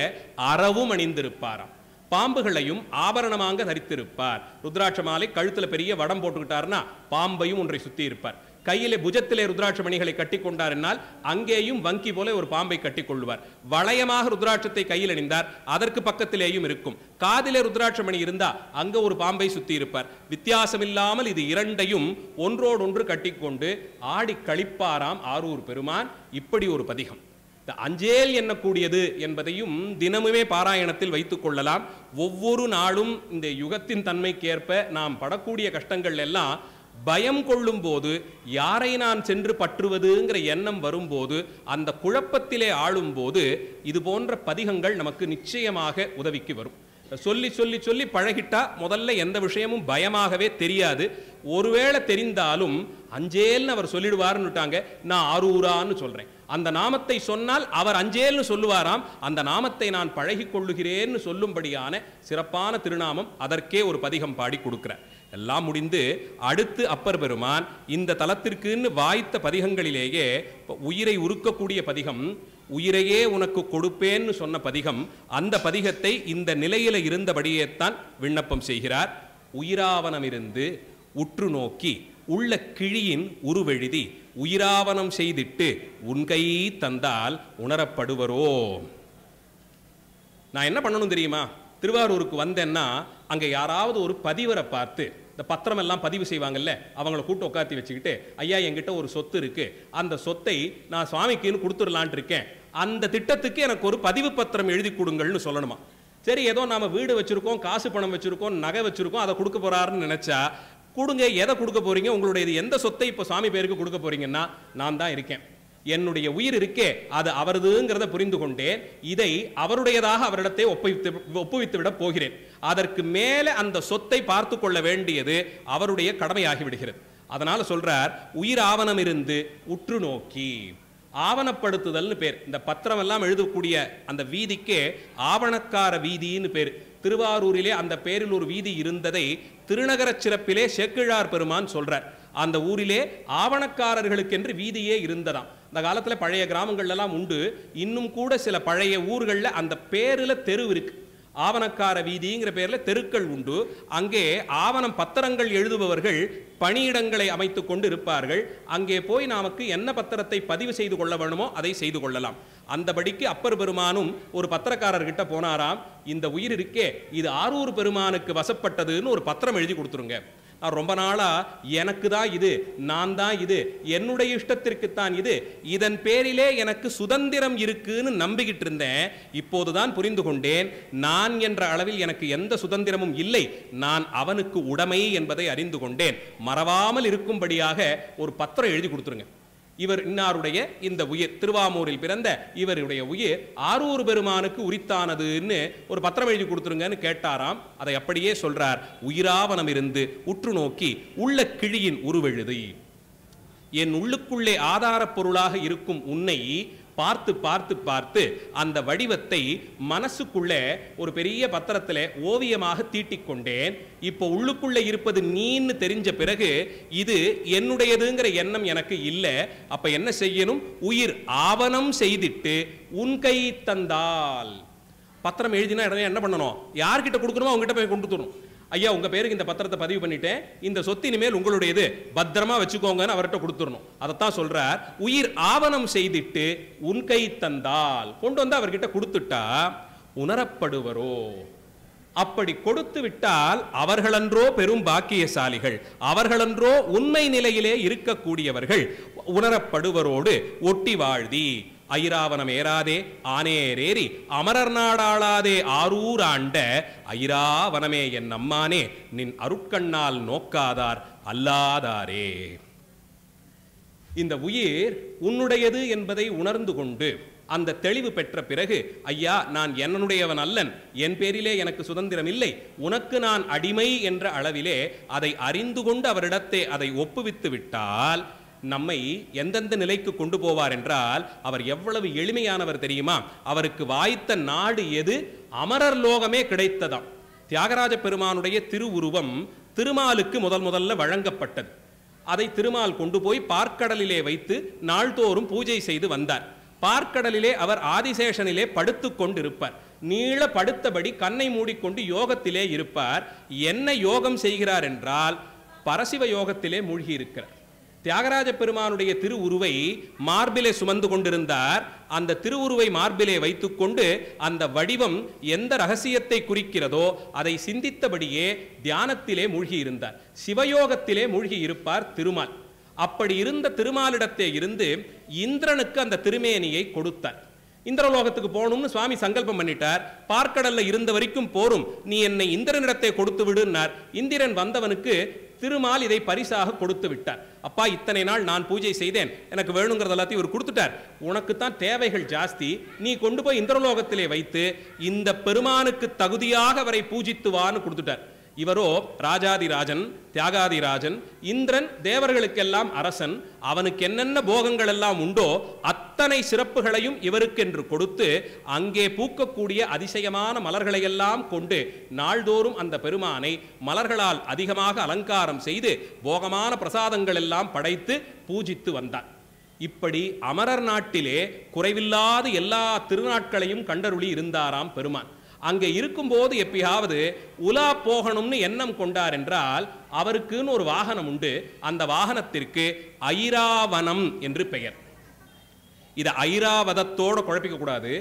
அறவும் அணிந்திருப்பாராம். பாம்புகளையும் ஆபரணமாக தரித்திருப்பார். ருத்ராட்ச மாலை கழுத்துல பெரிய வடம் போட்டுக்கிட்டார்னா பாம்பையும் ஒன்றை சுத்தி இருப்பார். கையிலே புஜத்திலே ருத்ராட்ச மணிகளை கட்டி கொண்டார் என்னால் அங்கேயும் வங்கி போல ஒரு பாம்பை கட்டி கொள்வார். வளையமாக ருத்ராட்சத்தை கையில் அணிந்தார், அதற்கு பக்கத்திலேயும் இருக்கும். காதிலே ருத்ராட்ச மணி இருந்தா அங்க ஒரு பாம்பை சுத்தி இருப்பார். வித்தியாசமில்லாமல் இது இரண்டையும் ஒன்றோடொன்று கட்டிக்கொண்டு ஆடி கழிப்பாராம் ஆரூர் பெருமான். இப்படி ஒரு பதிகம். இந்த அஞ்சேல் எண்ணக்கூடியது என்பதையும் தினமுமே பாராயணத்தில் வைத்துக் கொள்ளலாம். ஒவ்வொரு நாளும் இந்த யுகத்தின் தன்மைக்கேற்ப நாம் படக்கூடிய கஷ்டங்கள் எல்லாம் பயம் கொள்ளும் போது, யாரை நான் சென்று பற்றுவதுங்கிற எண்ணம் வரும்போது, அந்த குழப்பத்திலே ஆளும் போது இது போன்ற பதிகங்கள் நமக்கு நிச்சயமாக உதவிக்கு வரும். சொல்லி சொல்லி சொல்லி பழகிட்டா முதல்ல எந்த விஷயமும் பயமாகவே தெரியாது. ஒருவேளை தெரிந்தாலும் அஞ்சேல்னு அவர் சொல்லிடுவாருன்னுட்டாங்க, நான் ஆரூரான்னு சொல்றேன். அந்த நாமத்தை சொன்னால் அவர் அஞ்சேல்னு சொல்லுவாராம். அந்த நாமத்தை நான் பழகி கொள்ளுகிறேன்னு சொல்லும்படியான சிறப்பான திருநாமம். அதற்கே ஒரு பதிகம் பாடி கொடுக்கிறார். எல்லாம் முடிந்து அடுத்து அப்பர் பெருமான் இந்த தலத்திற்குன்னு வாய்த்த பதிகங்களிலேயே உயிரை உருக்கக்கூடிய பதிகம், உயிரையே உனக்கு கொடுப்பேன்னு சொன்ன பதிகம். அந்த பதிகத்தை இந்த நிலையில இருந்தபடியே தான் விண்ணப்பம் செய்கிறார். உயிராவனமிருந்து உற்று நோக்கி உள்ள கிழியின் உருவெழுதி உயிராவனம் செய்திட்டு உன்கை தந்தால் உணரப்படுவரோ. நான் என்ன பண்ணணும் தெரியுமா? திருவாரூருக்கு வந்தேன்னா அங்கே யாராவது ஒரு பதிவரை பார்த்து, இந்த பத்திரம் எல்லாம் பதிவு செய்வாங்கல்ல, அவங்கள கூட்டு உட்காத்தி வச்சுக்கிட்டு, ஐயா என்கிட்ட ஒரு சொத்து இருக்கு, அந்த சொத்தை நான் சுவாமிக்குன்னு கொடுத்துடலான் இருக்கேன், அந்த திட்டத்துக்கு எனக்கு ஒரு பதிவு பத்திரம் எழுதி கொடுங்கள்னு சொல்லணுமா. சரி, ஏதோ நாம வீடு வச்சிருக்கோம், காசு பணம் வச்சிருக்கோம், நகை வச்சிருக்கோம், அதை கொடுக்க போறாருன்னு நினைச்சா கொடுங்க. எதை கொடுக்க போறீங்க? உங்களுடைய எந்த சொத்தை இப்போ சுவாமி பேருக்கு கொடுக்க போறீங்கன்னா, நான் தான் இருக்கேன், என்னுடைய உயிர் இருக்கே அது அவரதுங்கிறத புரிந்து கொண்டேன். இதை அவருடையதாக அவரிடத்தை ஒப்புவித்து விட போகிறேன். அதற்கு மேலே அந்த சொத்தை பார்த்து கொள்ள வேண்டியது அவருடைய கடமையாகி விடுகிறது. அதனால சொல்றார், உயிர் ஆவணம் இருந்து உற்று நோக்கி. ஆவணப்படுத்துதல்னு பேர். இந்த பத்திரம் எல்லாம் எழுதக்கூடிய அந்த வீதிக்கே ஆவணக்கார வீதின்னு பேர். திருவாரூரிலே அந்த பேரில் ஒரு வீதி இருந்ததை திருநகர சிறப்பிலே சேக்கிழார் பெருமான் சொல்றார். அந்த ஊரிலே ஆவணக்காரர்களுக்கென்று வீதியே இருந்ததாம். அந்த காலத்தில் பழைய கிராமங்கள்லாம் உண்டு. இன்னும் கூட சில பழைய ஊர்களில் அந்த பேரில் தெரு இருக்கு. ஆவணக்கார வீதிங்கிற பேரில் தெருக்கள் உண்டு. அங்கே ஆவணம் பத்திரங்கள் எழுதுபவர்கள் பணியிடங்களை அமைத்து கொண்டு இருப்பார்கள். அங்கே போய் நமக்கு என்ன பத்திரத்தை பதிவு செய்து கொள்ள வேணுமோ அதை செய்து கொள்ளலாம். அந்தபடிக்கு அப்பர் பெருமானும் ஒரு பத்திரக்காரர்கிட்ட போனாராம். இந்த உயிர் இருக்கே இது ஆரூர் பெருமானுக்கு வசப்பட்டதுன்னு ஒரு பத்திரம் எழுதி கொடுத்துருங்க. நான் ரொம்ப நாளா எனக்கு தான் இது, நான் தான் இது, என்னுடைய இஷ்டத்திற்குத்தான் இது, இதன் பேரிலே எனக்கு சுதந்திரம் இருக்குன்னு நம்பிக்கிட்டு இருந்தேன். இப்போதுதான் புரிந்து கொண்டேன், நான் என்ற அளவில் எனக்கு எந்த சுதந்திரமும் இல்லை, நான் அவனுக்கு உடைமை என்பதை அறிந்து கொண்டேன். மறவாமல் இருக்கும்படியாக ஒரு பத்திரம் எழுதி கொடுத்துருங்க. இவர் இன்னாருடைய இந்த உயிர், திருவாமூரில் பிறந்த இவருடைய உயிர் ஆரூர் பெருமானுக்கு உரித்தானதுன்னு ஒரு பத்திரம் எழுதி கொடுத்துருங்கன்னு கேட்டாராம். அதை அப்படியே சொல்றார். உயிராவனம் இருந்து உற்று நோக்கி உள்ள கிழியின் உருவெழுதி, என் உள்ளுக்குள்ளே ஆதாரப் பொருளாக இருக்கும் உன்னை பார்த்து பார்த்து பார்த்து அந்த வடிவத்தை மனசுக்குள்ளே ஒரு பெரிய பத்திரத்தில் ஓவியமாக தீட்டிக் கொண்டேன். இப்போ உள்ளுக்குள்ளே இருப்பது நீன்னு தெரிஞ்ச பிறகு இது என்னுடையதுங்கிற எண்ணம் எனக்கு இல்லை. அப்ப என்ன செய்யணும்? உயிர் ஆவணம் செய்திட்டு உன் கை தந்தால். பத்திரம் எழுதினா என்ன பண்ணணும்? யார்கிட்ட கொடுக்கணுமோ அவங்ககிட்ட போய் கொண்டு வரணும். ஐயா உங்க பேருக்கு இந்த பத்திரத்தை பதிவு பண்ணிட்டேன், இந்த சொத்து இனிமேல் உங்களுடையது, பத்திரமா வச்சுக்கோங்கன்னு அவர்கிட்ட கொடுத்துடணும். அதைத்தான் சொல்றார். உயிர் ஆவணம் செய்திட்டு உன் கை தந்தால், கொண்டு வந்து அவர்கிட்ட கொடுத்துட்டா உணரப்படுவரோ. அப்படி கொடுத்து விட்டால் அவர்களன்றோ பெரும் பாக்கியசாலிகள், அவர்களன்றோ உண்மை நிலையிலே இருக்கக்கூடியவர்கள். உணரப்படுவரோடு ஒட்டி வாழ்தி ஐராவனம் ஏறாதே ஆனேரேறி அமரர் நாடாளாதே ஆரூர் ஆண்ட ஐராவனமே என் அம்மானே நின் அருட்கண்ணால் நோக்காதார் அல்லாதாரே. இந்த உயிர் உன்னுடையது என்பதை உணர்ந்து கொண்டு அந்த தெளிவு பெற்ற பிறகு, ஐயா நான் என்னுடையவன் அல்லன், என் பேரிலே எனக்கு சுதந்திரம் இல்லை, உனக்கு நான் அடிமை என்ற அளவிலே அதை அறிந்து கொண்டு அவரிடத்தை அதை ஒப்புவித்து விட்டால் நம்மை எந்தெந்த நிலைக்கு கொண்டு போவார் என்றால், அவர் எவ்வளவு எளிமையானவர் தெரியுமா? அவருக்கு வாய்த்த நாடு எது? அமரர் லோகமே கிடைத்ததாம். தியாகராஜ பெருமானுடைய திருவுருவம் திருமாலுக்கு முதல்ல வழங்கப்பட்டது. அதை திருமால் கொண்டு போய் பார்க்கடலிலே வைத்து நாள்தோறும் பூஜை செய்து வந்தார். பார்க்கடலிலே அவர் ஆதிசேஷனிலே படுத்து கொண்டிருப்பார். நீள படுத்தபடி கண்ணை மூடிக்கொண்டு யோகத்திலே இருப்பார். என்ன யோகம் செய்கிறார் என்றால் பரசிவ யோகத்திலே மூழ்கி இருக்கிறார். தியாகராஜ பெருமானுடைய திருவுருவை மார்பிலே சுமந்து கொண்டிருந்தார். அந்த திருவுருவை மார்பிலே வைத்துக்கொண்டு அந்த வடிவம் எந்த ரகசியத்தை குறிக்கிறதோ அதை சிந்தித்தபடியே தியானத்திலே மூழ்கி இருந்தார். சிவயோகத்திலே மூழ்கி இருப்பார் திருமால். அப்படி இருந்த திருமாலிடத்தே இருந்து இந்திரனுக்கு அந்த திருமேனியை கொடுத்தார். இந்திரலோகத்துக்கு போகணும்னு சுவாமி சங்கல்பம் பண்ணிட்டார். பார்க்கடல்ல இருந்த வரைக்கும் போரும், நீ என்னை இந்திரனிடத்தை கொடுத்து விடுனார். இந்திரன் வந்தவனுக்கு திருமால் இதை பரிசாக கொடுத்து விட்டார். அப்பா இத்தனை நாள் நான் பூஜை செய்தேன், எனக்கு வேணுங்கிறது எல்லாத்தையும் இவர் கொடுத்துட்டார், உனக்குத்தான் தேவைகள் ஜாஸ்தி, நீ கொண்டு போய் இந்திரலோகத்திலே வைத்து இந்த பெருமானுக்கு தகுதியாக அவரை பூஜித்துவான்னு கொடுத்துட்டார். இவரோ ராஜாதிராஜன், தியாகாதிராஜன், இந்திரன் தேவர்களுக்கெல்லாம் அரசன், அவனுக்கு என்னென்ன போகங்கள் எல்லாம் உண்டோ அத்தனை சிறப்புகளையும் இவருக்கென்று கொடுத்து அங்கே பூக்கக்கூடிய அதிசயமான மலர்களை எல்லாம் கொண்டு நாள்தோறும் அந்த பெருமானை மலர்களால் அதிகமாக அலங்காரம் செய்து போகமான பிரசாதங்கள் எல்லாம் படைத்து பூஜித்து வந்தார். இப்படி அமரர் நாட்டிலே குறைவில்லாத எல்லா திருநாட்களையும் கண்டருளி இருந்தாராம் பெருமான். அங்கே இருக்கும்போது எப்பயாவது உலா போகணும்னு எண்ணம் கொண்டார் என்றால் அவருக்குன்னு ஒரு வாகனம் உண்டு. அந்த வாகனத்திற்கு ஐராவனம் என்று பெயர். இதை ஐராவதத்தோடு குழப்பிக்க கூடாது.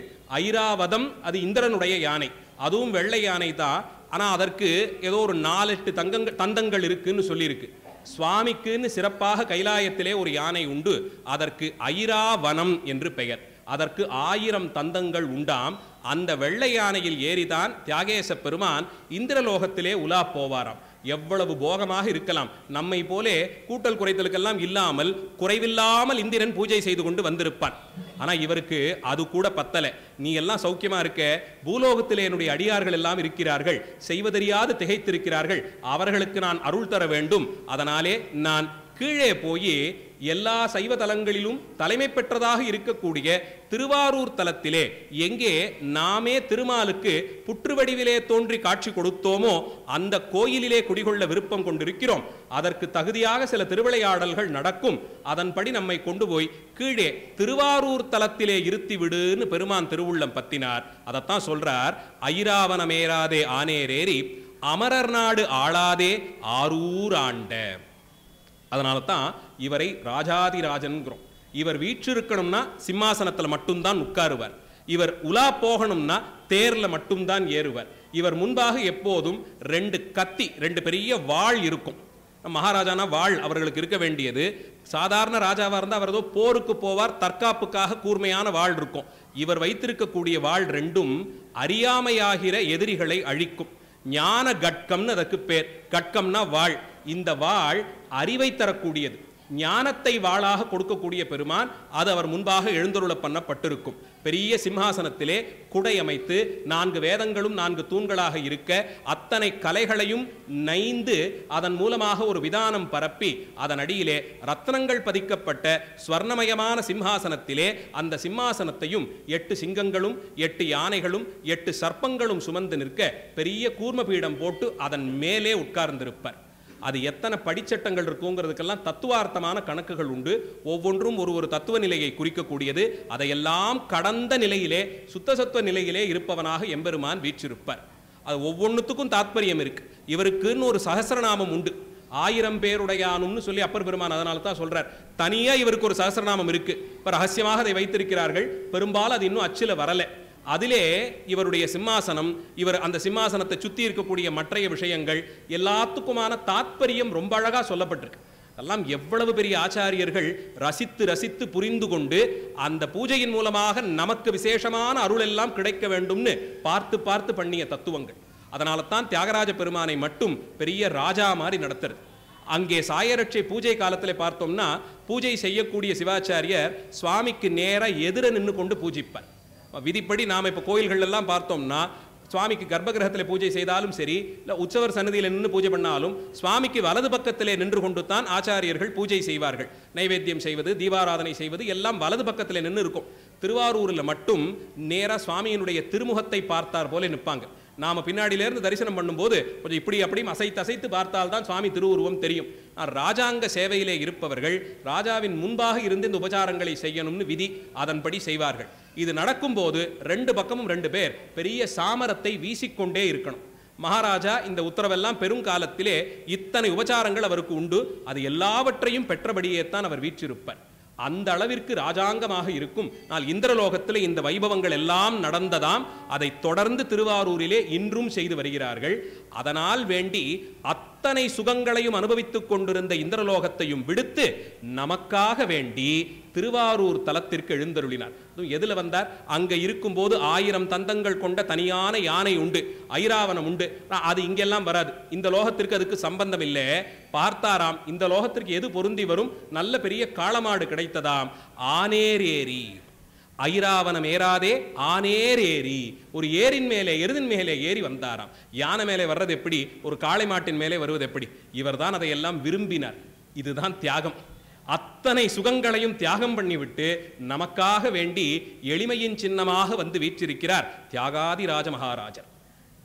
ஐராவதம் அது இந்திரனுடைய யானை, அதுவும் வெள்ளை யானை தான். ஆனால் அதற்கு ஏதோ ஒரு 4-8 தந்தங்கள் இருக்குன்னு சொல்லியிருக்கு. சுவாமிக்குன்னு சிறப்பாக கைலாயத்திலே ஒரு யானை உண்டு, அதற்கு ஐராவனம் என்று பெயர். அதற்கு 1000 தந்தங்கள் உண்டாம். அந்த வெள்ளை யானையில் ஏறிதான் தியாகேச பெருமான் இந்திரலோகத்திலே உலா போவாராம். எவ்வளவு போகமாக இருக்கலாம். நம்மை போலே கூட்டல் குறைத்தலுக்கெல்லாம் இல்லாமல் குறைவில்லாமல் இந்திரன் பூஜை செய்து கொண்டு வந்திருப்பான். ஆனா இவருக்கு அது கூட பத்தல. நீ எல்லாம் சௌக்கியமா இருக்க, பூலோகத்திலே என்னுடைய அடியார்கள் எல்லாம் இருக்கிறார்கள், செய்வதறியாது திகைத்திருக்கிறார்கள், அவர்களுக்கு நான் அருள் தர வேண்டும், அதனாலே நான் கீழே போய் எல்லா சைவ தலங்களிலும் தலைமை பெற்றதாக இருக்கக்கூடிய திருவாரூர் தலத்திலே எங்கே நாமே திருமாலுக்கு புற்று வடிவிலே தோன்றி காட்சி கொடுத்தோமோ அந்த கோயிலிலே குடிகொள்ள விருப்பம் கொண்டிருக்கிறோம். அதற்கு தகுதியாக சில திருவிளையாடல்கள் நடக்கும். அதன்படி நம்மை கொண்டு போய் கீழே திருவாரூர் தலத்திலே இருத்தி விடுன்னு பெருமான் திருவுள்ளம் பத்தினார். அதைத்தான் சொல்றார், ஐராவனமேராதே ஆனேரேரி அமரர் நாடு ஆளாதே ஆரூர் ஆண்ட. அதனால தான் இவரை ராஜாதிராஜன்கிறோம். இவர் வீற்றிருக்கணும்னா சிம்மாசனத்தில் மட்டும்தான் உட்காருவார். இவர் உலா போகணும்னா தேர்ல மட்டும்தான் ஏறுவார். இவர் முன்பாக எப்போதும் 2 கத்தி, 2 பெரிய வாள் இருக்கும். மகாராஜானா வாள் அவர்களுக்கு இருக்க வேண்டியது. சாதாரண ராஜாவா இருந்தால் அவர் ஏதோ போருக்கு போவார், தற்காப்புக்காக கூர்மையான வாள் இருக்கும். இவர் வைத்திருக்கக்கூடிய வாள் 2ம் அறியாமையாகிற எதிரிகளை அழிக்கும். ஞான கட்கம்னு அதற்கு பேர். கட்கம்னா வாள். இந்த வாள் அறிவை தரக்கூடியது, ஞானத்தை வாளாக கொடுக்கக்கூடிய பெருமான். அது அவர் முன்பாக எழுந்தருள பண்ணப்பட்டிருக்கும். பெரிய சிம்ஹாசனத்திலே குடை அமைத்து 4 வேதங்களும் 4 தூண்களாக இருக்க அத்தனை கலைகளையும் நைந்து அதன் மூலமாக ஒரு விதானம் பரப்பி அதன் அடியிலே ரத்னங்கள் பதிக்கப்பட்ட ஸ்வர்ணமயமான சிம்ஹாசனத்திலே அந்த சிம்மாசனத்தையும் 8 சிங்கங்களும் 8 யானைகளும் 8 சர்ப்பங்களும் சுமந்து நிற்க பெரிய கூர்ம பீடம் போட்டு அதன் மேலே உட்கார்ந்திருப்பார். அது எத்தனை படிச்சட்டங்கள் இருக்குங்கிறதுக்கெல்லாம் தத்துவார்த்தமான கணக்குகள் உண்டு. ஒவ்வொன்றும் ஒரு தத்துவ நிலையை குறிக்கக்கூடியது. அதையெல்லாம் கடந்த நிலையிலே சுத்த சத்துவ நிலையிலே இருப்பவனாக எம்பெருமான் வீற்றிருப்பார். அது ஒவ்வொன்றுத்துக்கும் தாத்பரியம் இருக்கு. இவருக்குன்னு ஒரு சகசிரநாமம் உண்டு. 1000 பேருடையானும்னு சொல்லி அப்பர் பெருமான் அதனால தான் சொல்றார். தனியா இவருக்கு ஒரு சகசிரநாமம் இருக்கு. இப்ப ரகசியமாக அதை வைத்திருக்கிறார்கள். பெரும்பாலும் அது இன்னும் அச்சில வரல. அதிலே இவருடைய சிம்மாசனம், இவர் அந்த சிம்மாசனத்தை சுத்தி இருக்கக்கூடிய மற்றைய விஷயங்கள் எல்லாத்துக்குமான தாத்பரியம் ரொம்ப அழகா சொல்லப்பட்டிருக்கு. எல்லாம் எவ்வளவு பெரிய ஆச்சாரியர்கள் ரசித்து ரசித்து புரிந்து கொண்டு அந்த பூஜையின் மூலமாக நமக்கு விசேஷமான அருள் எல்லாம் கிடைக்க வேண்டும்னு பார்த்து பார்த்து பண்ணிய தத்துவங்கள். அதனால தான் தியாகராஜ பெருமானை மட்டும் பெரிய ராஜா மாதிரி நடத்துறது. அங்கே சாயரட்சை பூஜை காலத்தில் பார்த்தோம்னா பூஜை செய்யக்கூடிய சிவாச்சாரியர் சுவாமிக்கு நேர எதிர நின்று கொண்டு பூஜிப்பார். விதிப்படி நாம் இப்போ கோயில்கள் எல்லாம் பார்த்தோம்னா சுவாமிக்கு கர்ப்பகிரகத்தில் பூஜை செய்தாலும் சரி, இல்லை உற்சவர் சன்னதியில் நின்று பூஜை பண்ணாலும் சுவாமிக்கு வலது பக்கத்திலே நின்று கொண்டு தான் ஆச்சாரியர்கள் பூஜை செய்வார்கள். நைவேத்தியம் செய்வது, தீபாராதனை செய்வது எல்லாம் வலது பக்கத்தில் நின்று இருக்கும். திருவாரூரில் மட்டும் நேராக சுவாமியினுடைய திருமுகத்தை பார்த்தார் போல நிற்பாங்க. நாம பின்னாடியிலேருந்து தரிசனம் பண்ணும்போது கொஞ்சம் இப்படி அப்படியும் அசைத்து அசைத்து பார்த்தால்தான் சுவாமி திருவுருவம் தெரியும். ராஜாங்க சேவையிலே இருப்பவர்கள் ராஜாவின் முன்பாக இருந்து இந்த உபச்சாரங்களை செய்யணும்னு விதி. அதன்படி செய்வார்கள். இது நடக்கும்போது 2 பக்கமும் 2 பேர் பெரிய சாமரத்தை வீசிக்கொண்டே இருக்கணும். மகாராஜா இந்த உத்தரவெல்லாம் பெருங்காலத்திலே இத்தனை உபச்சாரங்கள் அவருக்கு உண்டு. அது எல்லாவற்றையும் பெற்றபடியே தான் அவர் வீற்றிருப்பார். அந்த அளவிற்கு ராஜாங்கமாக இருக்கும். நான் இந்திரலோகத்தில் இந்த வைபவங்கள் எல்லாம் நடந்ததாம். அதை தொடர்ந்து திருவாரூரிலே இன்றும் செய்து வருகிறார்கள். அதனால் வேண்டி அத்தனை சுகங்களையும் அனுபவித்துக் கொண்டிருந்த இந்திரலோகத்தையும் விடுத்து நமக்காக வேண்டி திருவாரூர் தலத்திற்கு எழுந்தருளினார். எதுல வந்தார்? அங்க இருக்கும்போது 1000 தந்தங்கள் கொண்ட தனியான யானை உண்டு, ஐராவனம் உண்டு. அது இங்கெல்லாம் வராது. இந்த லோகத்திற்கு அதுக்கு சம்பந்தம் இல்லை. பார்த்தாராம், இந்த லோகத்திற்கு எது பொருந்தி வரும்? நல்ல பெரிய காளமாடு கிடைத்ததாம். ஆனேரேரி, ஐராவனம் ஏறாதே ஆனேரேரி, ஒரு ஏரின் மேலே எருதின் மேலே ஏறி வந்தாராம். யானை மேலே வர்றது எப்படி? ஒரு காளை மாட்டின் மேலே வருவது எப்படி? இவர்தான் அதையெல்லாம் விரும்பினார். இதுதான் தியாகம். அத்தனை சுகங்களையும் தியாகம் பண்ணிவிட்டு நமக்காக வேண்டி எளிமையின் சின்னமாக வந்து வீற்றிருக்கிறார் தியாகாதிராஜ மகாராஜர்.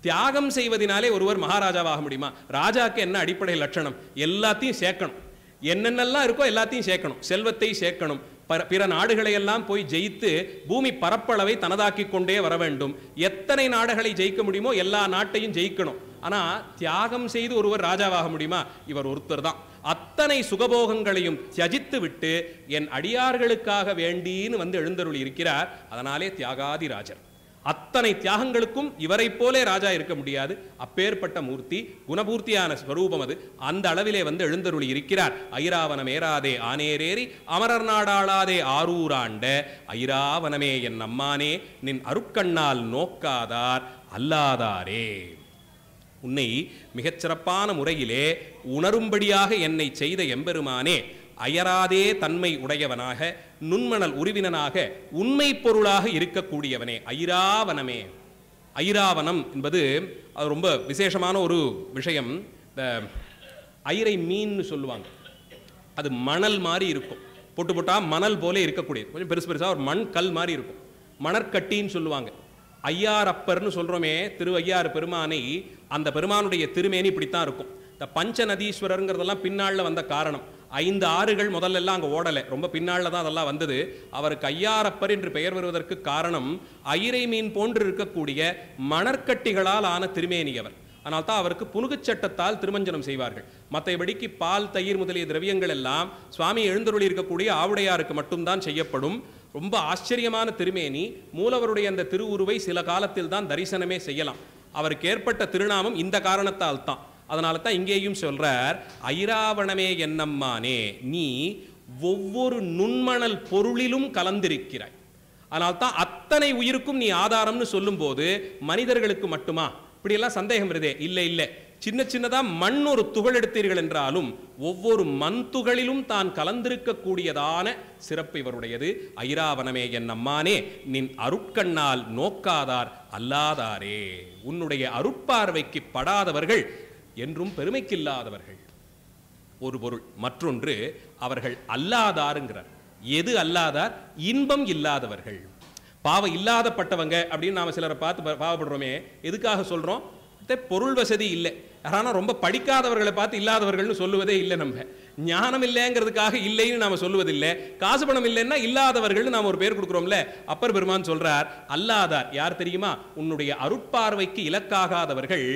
தியாகம் செய்வதனாலே ஒருவர் மகாராஜாவாக முடியுமா? ராஜாக்கு என்ன அடிப்படை லட்சணம்? எல்லாத்தையும் சேர்க்கணும். என்னென்னலாம் இருக்கோ எல்லாத்தையும் சேர்க்கணும். செல்வத்தை சேர்க்கணும். பிற நாடுகளை எல்லாம் போய் ஜெயித்து பூமி பரப்பளவை தனதாக்கி கொண்டே வர வேண்டும். எத்தனை நாடுகளை ஜெயிக்க முடியுமோ எல்லா நாட்டையும் ஜெயிக்கணும். ஆனா தியாகம் செய்து ஒருவர் ராஜாவாக முடியுமா? இவர் ஒருத்தர் தான். அத்தனை சுகபோகங்களையும் தியஜித்து விட்டு என் அடியார்களுக்காக வேண்டின்னு வந்து எழுந்தருளி இருக்கிறார். அதனாலே தியாகாதிராஜர். அத்தனை தியாகங்களுக்கும் இவரை போலே ராஜா இருக்க முடியாது. அப்பேற்பட்ட மூர்த்தி, குணபூர்த்தியான ஸ்வரூபம் அது. அந்த அளவிலே வந்து எழுந்தருளி இருக்கிறார். ஐராவனம் ஏறாதே ஆனேரேரி அமரர் நாடாளாதே ஆரூராண்ட ஐராவனமே என் அம்மானே நின் அருட்கண்ணால் நோக்காதார் அல்லாதாரே. உன்னை மிகச்சிறப்பான முறையிலே உணரும்படியாக என்னை செய்த எம்பெருமானே, அயராதே தன்மை உடையவனாக நுண்மணல் உருவினனாக உண்மை பொருளாக இருக்கக்கூடியவனே ஐராவனமே. ஐராவனம் என்பது அது ரொம்ப விசேஷமான ஒரு விஷயம். இந்த ஐரை மீன் சொல்லுவாங்க. அது மணல் மாதிரி இருக்கும், பொட்டு பொட்டா மணல் போல இருக்கக்கூடியது, கொஞ்சம் பெருசு பெருசாக ஒரு மண் கல் மாதிரி இருக்கும், மணற்கட்டின்னு சொல்லுவாங்க. ஐயாரப்பர்னு சொல்கிறோமே திருவையாறு பெருமானை, அந்த பெருமானுடைய திருமேனி இப்படித்தான் இருக்கும். இந்த பஞ்ச நதீஸ்வரருங்கிறதெல்லாம் பின்னாளில் வந்த காரணம். 5 ஆறுகள் முதல்ல எல்லாம் அங்கே ஓடலை, ரொம்ப பின்னாளில் தான் அதெல்லாம் வந்தது. அவருக்கு ஐயாரப்பர் என்று பெயர் வருவதற்கு காரணம் ஐரை மீன் போன்று இருக்கக்கூடிய மணற்கட்டிகளால் ஆன திருமேனி அவர். ஆனால் தான் அவருக்கு புனுகுச்சட்டத்தால் திருமஞ்சனம் செய்வார்கள். மற்றபடிக்கு பால் தயிர் முதலிய திரவியங்கள் எல்லாம் சுவாமி எழுந்தருளி இருக்கக்கூடிய ஆவுடையாருக்கு மட்டும்தான் செய்யப்படும். ரொம்ப ஆச்சரியமான திருமேனி. மூலவருடைய அந்த திருவுருவை சில காலத்தில் தான் தரிசனமே செய்யலாம். அவருக்கு ஏற்பட்ட திருநாமம் இந்த காரணத்தால் தான். அதனால தான் இங்கேயும் சொல்றார், ஐராவணமே என்னம்மானே, நீ ஒவ்வொரு நுண்மணல் பொருளிலும் கலந்திருக்கிறாய். அதனால் தான் அத்தனை உயிருக்கும் நீ ஆதாரம்னு சொல்லும் போது மனிதர்களுக்கு மட்டுமா இப்படியெல்லாம் சந்தேகம் வருதே? இல்லை இல்லை, சின்ன சின்னதா மண் ஒரு துகள் எடுத்தீர்கள் என்றாலும் ஒவ்வொரு மண் துகளிலும் தான் கலந்திருக்கக்கூடியதான சிறப்பு இவருடையது. ஐராவணமே என்னம்மானே, நின் அருட்கண்ணால் நோக்காதார் அல்லாதாரே, உன்னுடைய அருட்பார்வைக்கு படாதவர்கள் என்றும் பெருமைக்கில்லாதவர்கள் ஒரு பொருள். மற்றொன்று, அவர்கள் அல்லாதாருங்கிறார். எது அல்லாதார்? இன்பம் இல்லாதவர்கள். பாவம் இல்லாதப்பட்டவங்க அப்படின்னு நாம சிலரை பார்த்து பாவப்படுறோமே, எதுக்காக சொல்றோம்? பொருள் வசதி இல்லை. யாரானா ரொம்ப படிக்காதவர்களை பார்த்து இல்லாதவர்கள்னு சொல்லுவதே இல்லை. நம்ம ஞானம் இல்லைங்கிறதுக்காக இல்லைன்னு நாம சொல்லுவதில்லை. காசு பணம் இல்லைன்னா இல்லாதவர்கள்னு நாம ஒரு பேர் கொடுக்குறோம்ல. அப்பர் பெருமான் சொல்றார், அல்லாதார் யார் தெரியுமா? உன்னுடைய அருட்பார்வைக்கு இலக்காகாதவர்கள்.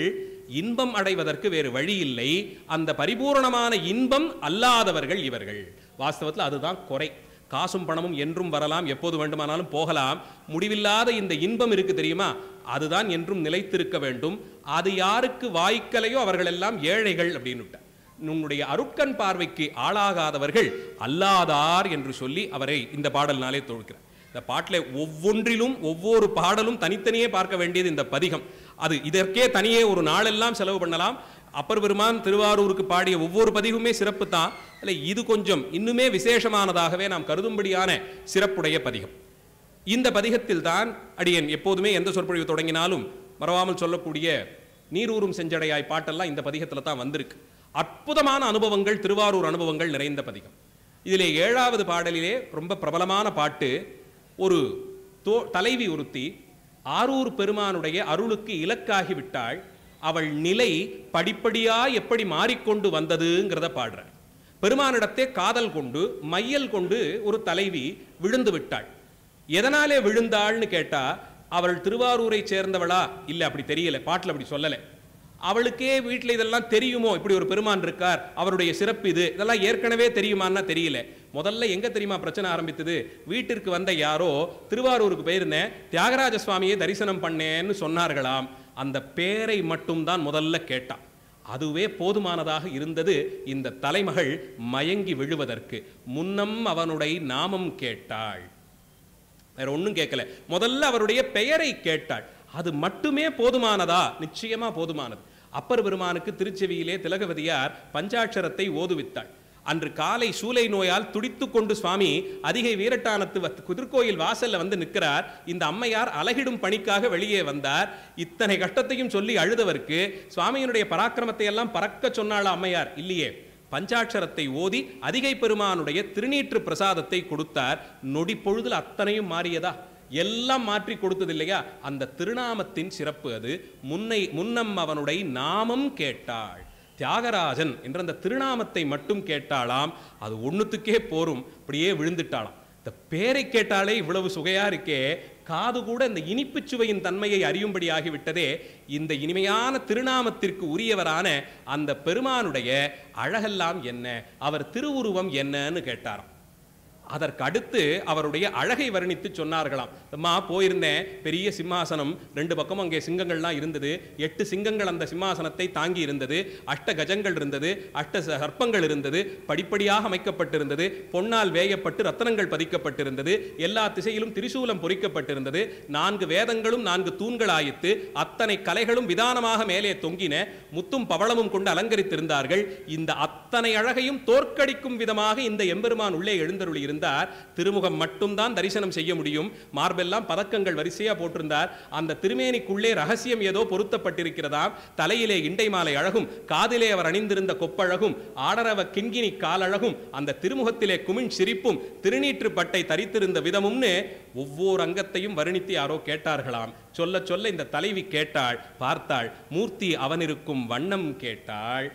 இன்பம் அடைவதற்கு வேறு வழி இல்லை. அந்த பரிபூரணமான இன்பம் அல்லாதவர்கள் இவர்கள். வாஸ்தவத்தில் அதுதான் குறை. காசும் பணமும் என்றும் வரலாம், எப்போது வேண்டுமானாலும் போகலாம். முடிவில்லாத இந்த இன்பம் இருக்கு தெரியுமா, அதுதான் என்றும் நிலைத்திருக்க வேண்டும். அது யாருக்கு வாய்க்கலையோ அவர்கள் எல்லாம் ஏழைகள் அப்படின்னு. உன்னுடைய அருட்கண் பார்வைக்கு ஆளாகாதவர்கள் அல்லாதார் என்று சொல்லி அவரை இந்த பாடல்னாலே தொழுக்கிறார். இந்த பாட்டில் ஒவ்வொன்றிலும் ஒவ்வொரு பாடலும் தனித்தனியே பார்க்க வேண்டியது இந்த பதிகம். அது இதற்கே தனியே ஒரு நாளெல்லாம் செலவு பண்ணலாம். அப்பர் பெருமான் திருவாரூருக்கு பாடிய ஒவ்வொரு பதிவுமே சிறப்பு தான். இல்லை, இது கொஞ்சம் இன்னுமே விசேஷமானதாகவே நாம் கருதும்படியான சிறப்புடைய பதிகம். இந்த பதிகத்தில் தான் அடியேன் எப்போதுமே எந்த சொற்பொழிவு தொடங்கினாலும் மறவாமல் சொல்லக்கூடிய நீரூரும் செஞ்சடையாய் பாட்டெல்லாம் இந்த பதிகத்தில் தான் வந்திருக்கு. அற்புதமான அனுபவங்கள், திருவாரூர் அனுபவங்கள் நிறைந்த பதிகம். இதிலே 7வது பாடலிலே ரொம்ப பிரபலமான பாட்டு. ஒரு தலைவி ஒருத்தி ஆரூர் பெருமானுடைய அருளுக்கு இலக்காகி விட்டாள். அவள் நிலை படிப்படியா எப்படி மாறிக்கொண்டு வந்ததுங்கிறத பாடுறார். பெருமானிடத்தே காதல் கொண்டு மையல் கொண்டு ஒரு தலைவி விழுந்து விட்டாள். எதனாலே விழுந்தாள்னு கேட்டா, அவள் திருவாரூரை சேர்ந்தவளா? இல்லை, அப்படி தெரியல, பாட்டில் அப்படி சொல்லலை. அவளுக்கே வீட்டில் இதெல்லாம் தெரியுமோ, இப்படி ஒரு பெருமான் இருக்கார், அவருடைய சிறப்பு இது, இதெல்லாம் ஏற்கனவே தெரியுமான்னா தெரியல. முதல்ல எங்க தெரியுமா பிரச்சனை ஆரம்பித்தது? வீட்டிற்கு வந்த யாரோ திருவாரூருக்கு போயிருந்தேன், தியாகராஜ சுவாமியை தரிசனம் பண்ணேன்னு சொன்னார்களாம். அந்த பேரை மட்டும்தான் முதல்ல கேட்டான். அதுவே போதுமானதாக இருந்தது இந்த தலைமகள் மயங்கி விழுவதற்கு. முன்னம் அவனுடைய நாமம் கேட்டாள், வேற ஒன்றும் கேட்கல. முதல்ல அவருடைய பெயரை கேட்டாள். அது மட்டுமே போதுமானதா? நிச்சயமா போதுமானது. அப்பர் பெருமானுக்கு திருச்செவியிலே திலகவதியார் பஞ்சாட்சரத்தை ஓதுவித்தாள். அன்று காலை சூலை நோயால் துடித்து கொண்டு சுவாமி அதிகை வீரட்டானத்து குதிர்கோயில் வாசல்ல வந்து நிற்கிறார். இந்த அம்மையார் அலகிடும் பணிக்காக வெளியே வந்தார். இத்தனை கஷ்டத்தையும் சொல்லி அழுதவருக்கு சுவாமியினுடைய பராக்கிரமத்தை எல்லாம் பறக்க சொன்னாள் அம்மையார்? இல்லையே, பஞ்சாட்சரத்தை ஓதி அதிகை பெருமானுடைய திருநீற்று பிரசாதத்தை கொடுத்தார். நொடி பொழுதில் அத்தனையும் மாறியதா? எல்லாம் மாற்றி கொடுத்தது இல்லையா? அந்த திருநாமத்தின் சிறப்பு அது. முன்னம் அவனுடைய நாமம் கேட்டாள். தியாகராஜன் என்ற அந்த திருநாமத்தை மட்டும் கேட்டாளாம். அது ஒண்ணுத்துக்கே போரும், அப்படியே விழுந்துட்டாளாம். இந்த பேரை கேட்டாலே இவ்வளவு சுவையா இருக்கே, காது கூட இந்த இனிப்பு சுவையின் தன்மையை அறியும்படி ஆகிவிட்டதே. இந்த இனிமையான திருநாமத்திற்கு உரியவரான அந்த பெருமானுடைய அழகெல்லாம் என்ன, அவர் திருவுருவம் என்னன்னு கேட்டாராம். அதற்கு அடுத்து அவருடைய அழகை வர்ணித்து சொன்னார்களாம். அம்மா போயிருந்தேன், பெரிய சிம்மாசனம், 2 பக்கமும் அங்கே சிங்கங்கள்லாம் இருந்தது. 8 சிங்கங்கள் அந்த சிம்மாசனத்தை தாங்கி இருந்தது. 8 கஜங்கள் இருந்தது, 8 சர்ப்பங்கள் இருந்தது, படிப்படியாக அமைக்கப்பட்டிருந்தது. பொன்னால் வேயப்பட்டு ரத்தனங்கள் பதிக்கப்பட்டிருந்தது. எல்லா திசையிலும் திரிசூலம் பொறிக்கப்பட்டிருந்தது. 4 வேதங்களும் 4 தூண்கள் ஆயித்து. அத்தனை கலைகளும் விதானமாக மேலே தொங்கின. முத்தும் பவளமும் கொண்டு அலங்கரித்திருந்தார்கள். இந்த அத்தனை அழகையும் தோற்கடிக்கும் விதமாக இந்த எம்பெருமான் உள்ளே எழுந்தருளி இருந்தார். திருமுகம் மட்டும்தான் தரிசனம் செய்ய முடியும். மார்பெல்லாம் பதக்கங்கள் வரிசையா போட்டிருந்தார். அந்த திருமேனிக்குள்ளே ரகசியம் ஏதோ பொருத்தப்பட்டிருக்கிறதாம். தலையிலே இண்டை மாலை அழகும், காதிலே அவர் அணிந்திருந்த கொப்பழகும், ஆடரவ கிண்கிணி காலழகும், அந்த திருமுகத்திலே குமிழ் சிரிப்பும், திருநீற்று பட்டை தரித்திருந்த விதமும்னு ஒவ்வொரு அங்கத்தையும் வர்ணித்து யாரோ கேட்டார்களாம். சொல்ல சொல்ல இந்த தலைவி கேட்டாள், பார்த்தாள், மூர்த்தி அவனிருக்கும் வண்ணம் கேட்டாள்.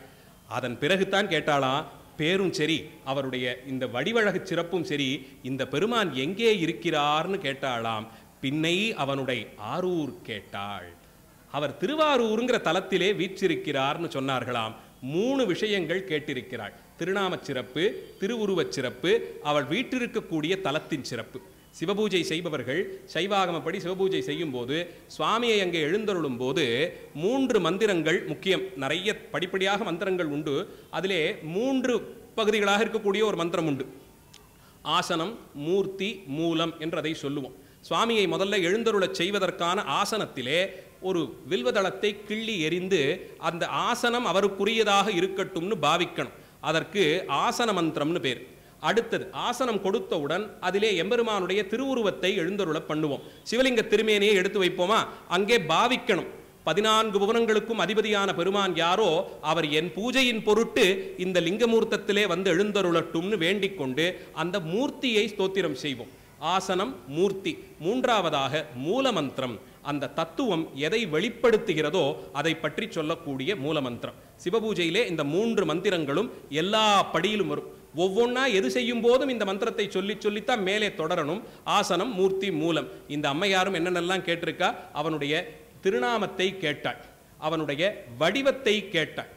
அதன் பிறகுதான் கேட்டாளாம், பேரும் சரி, அவருடைய இந்த வடிவழகு சிறப்பும் சரி, இந்த பெருமான் எங்கே இருக்கிறார்னு கேட்டாளாம். பின்னை அவனுடைய ஆரூர் கேட்டாள். அவர் திருவாரூருங்கிற தலத்திலே வீற்றிருக்கிறார்னு சொன்னார்களாம். 3 விஷயங்கள் கேட்டிருக்கிறாள். திருநாமச் சிறப்பு, திருவுருவச் சிறப்பு, அவள் வீற்றிருக்கக்கூடிய தலத்தின் சிறப்பு. சிவபூஜை செய்பவர்கள் சைவாகமப்படி சிவபூஜை செய்யும் போது சுவாமியை அங்கே எழுந்தருளும் போது 3 மந்திரங்கள் முக்கியம். நிறைய படிப்படியாக மந்திரங்கள் உண்டு. அதிலே 3 பகுதிகளாக இருக்கக்கூடிய ஒரு மந்திரம் உண்டு. ஆசனம், மூர்த்தி, மூலம் என்று அதை சொல்லுவோம். சுவாமியை முதல்ல எழுந்தருளச் செய்வதற்கான ஆசனத்திலே ஒரு வில்வதளத்தை கிள்ளி எறிந்து அந்த ஆசனம் அவருக்குரியதாக இருக்கட்டும்னு பாவிக்கணும். அதற்கு ஆசன மந்திரம்னு பேர். அடுத்தது ஆசனம் கொடுத்தவுடன் அதிலே எம்பெருமானுடைய திருவுருவத்தை எழுந்தருள பண்ணுவோம். சிவலிங்க திருமேனியை எடுத்து வைப்போமா, அங்கே பாவிக்கணும். 14 புவனங்களுக்கும் அதிபதியான பெருமான் யாரோ அவர் என் பூஜையின் பொருட்டு இந்த லிங்கமூர்த்தத்திலே வந்து எழுந்தருளட்டும்னு வேண்டிக் கொண்டு அந்த மூர்த்தியை ஸ்தோத்திரம் செய்வோம். ஆசனம், மூர்த்தி. 3வதாக மூலமந்திரம். அந்த தத்துவம் எதை வெளிப்படுத்துகிறதோ அதை பற்றி சொல்லக்கூடிய மூலமந்திரம். சிவபூஜையிலே இந்த 3 மந்திரங்களும் எல்லா படியிலும் வரும். ஒவ்வொன்றா எது செய்யும் போதும் இந்த மந்திரத்தை சொல்லித்தான் மேலே தொடரணும். ஆசனம், மூர்த்தி, மூலம். இந்த அம்மையாரும் என்னென்னலாம் கேட்டிருக்கா, அவனுடைய திருநாமத்தை கேட்டாள், அவனுடைய வடிவத்தை கேட்டாள்,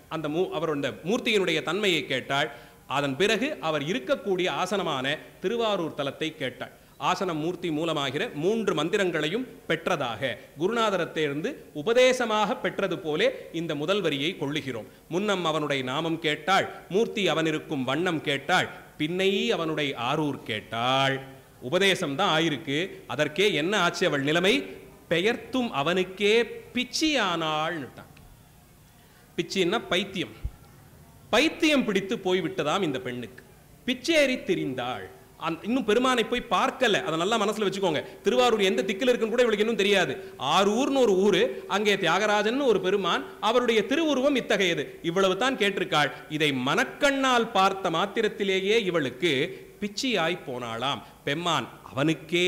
அவருடைய மூர்த்தியினுடைய தன்மையை கேட்டாள். அதன் பிறகு அவர் இருக்கக்கூடிய ஆசனமான திருவாரூர் தலத்தை கேட்டாள். ஆசனம், மூர்த்தி, மூலமாகிற 3 மந்திரங்களையும் பெற்றதாக குருநாதரத்திலிருந்து உபதேசமாக பெற்றது போலே இந்த முதல் வரியை கொள்ளுகிறோம். முன்னம் அவனுடைய நாமம் கேட்டாள், மூர்த்தி அவனிருக்கும் வண்ணம் கேட்டாள், பின்னை அவனுடைய ஆரூர் கேட்டாள். உபதேசம் தான் ஆயிருக்கு. அதற்கே என்ன ஆச்சு அவள் நிலைமை? பெயர்த்தும் அவனுக்கே பிச்சியானாள். பிச்சின்னா பைத்தியம். பைத்தியம் பிடித்து போய்விட்டதாம் இந்த பெண்ணுக்கு. பிச்சேறி திரிந்தாள். இன்னும் பெருமானை போய் பார்க்கல. அதை நல்லா மனசுல வச்சுக்கோங்க. திருவாரூர் எந்த திக்கில் இருக்குன்னு கூட இவளுக்கு இன்னும் தெரியாது. ஆரூர்னு ஒரு ஊரு, அங்கே தியாகராஜன் ஒரு பெருமான், அவருடைய திருவுருவம் இத்தகையது. இவ்வளவு தான் கேட்டிருக்காள். இதை மனக்கண்ணால் பார்த்த மாத்திரத்திலேயே இவளுக்கு பிச்சியாய் போனாளாம். பெம்மான் அவனுக்கே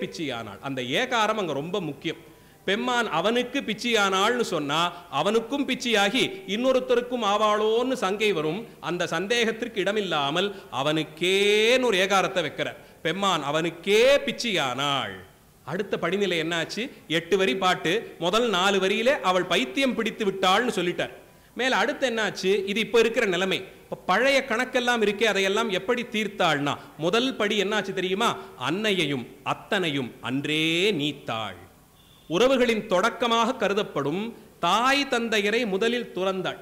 பிச்சியானாள். அந்த ஏகாரம் அங்க ரொம்ப முக்கியம். பெம்மான் அவனுக்கு பிச்சியானாள்னு சொன்னா அவனுக்கும் பிச்சியாகி இன்னொருத்தருக்கும் ஆவாளோன்னு சங்கை வரும். அந்த சந்தேகத்திற்கு இடமில்லாமல் அவனுக்கேன்னு ஒரு ஏகாரத்தை வைக்கிறார். பெம்மான் அவனுக்கே பிச்சியானாள். அடுத்த படிநிலை என்னாச்சு? 8 வரி பாட்டு. முதல் 4 வரியிலே அவள் பைத்தியம் பிடித்து விட்டாள்னு சொல்லிட்டார். மேல அடுத்து என்னாச்சு? இது இப்ப இருக்கிற நிலைமை. பழைய கணக்கெல்லாம் இருக்கே, அதையெல்லாம் எப்படி தீர்த்தாள்னா முதல் படி என்னாச்சு தெரியுமா? அன்னையையும் அத்தனையும் அன்றே நீத்தாள். உறவுகளின் தொடக்கமாக கருதப்படும் தாய் தந்தையரை முதலில் துறந்தாள்.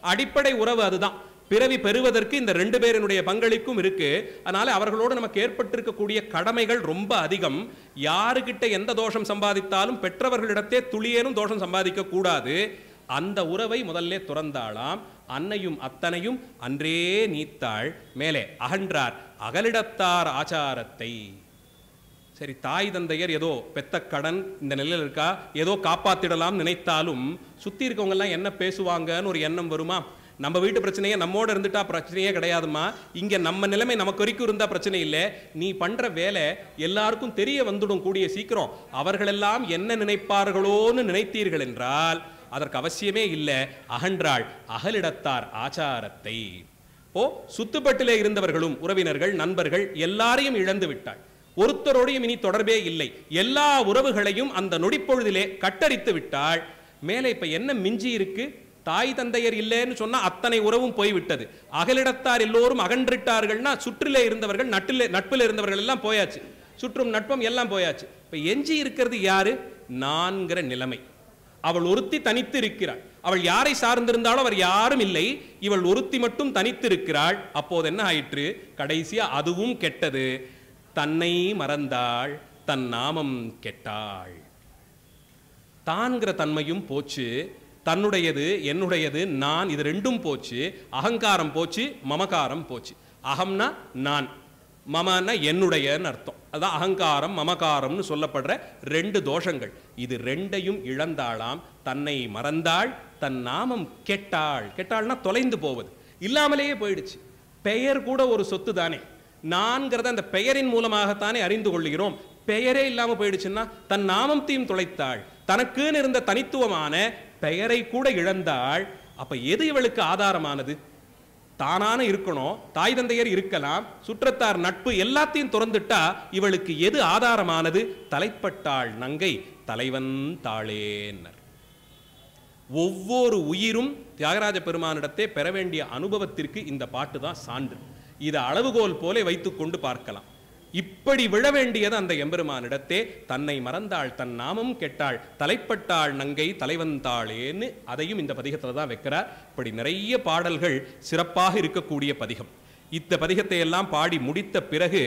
அடிப்படை உறவு அதுதான். பிறவி பெறுவதற்கு இந்த 2 பேரினுடைய பங்களிப்பும் இருக்கு. அதனால அவர்களோடு நமக்கு ஏற்பட்டிருக்கக்கூடிய கடமைகள் ரொம்ப அதிகம். யாருக்கிட்ட எந்த தோஷம் சம்பாதித்தாலும் பெற்றவர்களிடத்தே துளியேனும் தோஷம் சம்பாதிக்க கூடாது. அந்த உறவை முதல்ல துறந்தாளாம். அன்னையும் அத்தனையும் அன்றே நீத்தாள். மேலே அகன்றார் அகலிடத்தார் ஆச்சாரத்தை. சரி, தாய் தந்தையர் ஏதோ பெத்த கடன் இந்த நிலையில் இருக்கா, ஏதோ காப்பாத்திடலாம் நினைத்தாலும் சுத்தி இருக்கவங்க எல்லாம் என்ன பேசுவாங்கன்னு ஒரு எண்ணம் வருமா? நம்ம வீட்டு பிரச்சனையே நம்மோட இருந்துட்டா பிரச்சனையே கிடையாதுமா. இங்க நம்ம நிலைமை நமக்கு வரைக்கும் இருந்தா பிரச்சனை இல்லை. நீ பண்ற வேலை எல்லாருக்கும் தெரிய வந்துடும் கூடிய சீக்கிரம். அவர்களெல்லாம் என்ன நினைப்பார்களோன்னு நினைத்தீர்கள் என்றால் அதற்கு அவசியமே இல்லை. அகன்றாள் அகலிடத்தார் ஆச்சாரத்தை. சுத்துப்பட்டிலே இருந்தவர்களும் உறவினர்கள் நண்பர்கள் எல்லாரையும் இழந்து விட்டாள். ஒருத்தரோடையும் இனி தொடர்பே இல்லை. எல்லா உறவுகளையும் அந்த நொடிப்பொழுதிலே கட்டரித்து விட்டாள். மேலே இப்ப என்ன மிஞ்சி இருக்கு? தாய் தந்தையர் இல்லைன்னு சொன்னா அத்தனை உறவும் போய்விட்டது. அகலிடத்தார் எல்லோரும் அகன்றிட்டார்கள்னா சுற்றிலே இருந்தவர்கள் நட்பில் இருந்தவர்கள் எல்லாம் போயாச்சு. சுற்றும் நட்பம் எல்லாம் போயாச்சு. இப்ப எஞ்சி இருக்கிறது யாரு? நான்கிற நிலைமை. அவள் ஒருத்தி தனித்து இருக்கிறாள். அவள் யாரை சார்ந்திருந்தாலும் அவர் யாரும் இல்லை. இவள் ஒருத்தி மட்டும் தனித்து இருக்கிறாள். அப்போது என்ன ஆயிற்று? கடைசியா அதுவும் கெட்டது. தன்னை மறந்தாள், தன் நாமம் கெட்டாள். தான்கிற தன்மையும் போச்சு. தன்னுடையது என்னுடையது நான் இது ரெண்டும் போச்சு. அகங்காரம் போச்சு, மமகாரம் போச்சு. அகம்னா நான், மமன்னா என்னுடையன்னு அர்த்தம். அதான் அகங்காரம் மமகாரம்னு சொல்லப்படுற ரெண்டு தோஷங்கள். இது ரெண்டையும் இழந்தாளாம், தன்னை மறந்தாள், தன் நாமம் கெட்டாள். கெட்டாள்னா தொலைந்து போவது, இல்லாமலேயே போயிடுச்சு. பெயர் கூட ஒரு சொத்து தானே, நான்கிறத அந்த பெயரின் மூலமாகத்தானே அறிந்து கொள்கிறோம். பெயரே இல்லாம போயிடுச்சுன்னா தன் நாமத்தையும் தொலைத்தாள், தனக்குன்னு இருந்த தனித்துவமான பெயரை கூட இழந்தாள். அப்ப எது இவளுக்கு ஆதாரமானது? தானான இருக்கணும், தாய் தந்தையர் இருக்கலாம், சுற்றத்தார் நட்பு எல்லாத்தையும் துறந்துட்டா இவளுக்கு எது ஆதாரமானது? தலைப்பட்டாள் நங்கை தலைவன் தாளேன்னர். ஒவ்வொரு உயிரும் தியாகராஜ பெருமானிடத்தே பெற வேண்டிய அனுபவத்திற்கு இந்த பாட்டு தான் சான்று. இதை அளவுகோல் போல வைத்துக்கொண்டு பார்க்கலாம். இப்படி விழ வேண்டியது அந்த எம்பெருமானிடத்தே. தன்னை மறந்தாள், தன் நாமம் கெட்டாள், தலைப்பட்டாள் நங்கை தலைவன் தாளேன்னு அதையும் இந்த பதிகத்தில் தான் வைக்கிறார். இப்படி நிறைய பாடல்கள் சிறப்பாக இருக்கக்கூடிய பதிகம். இந்த பதிகத்தை எல்லாம் பாடி முடித்த பிறகு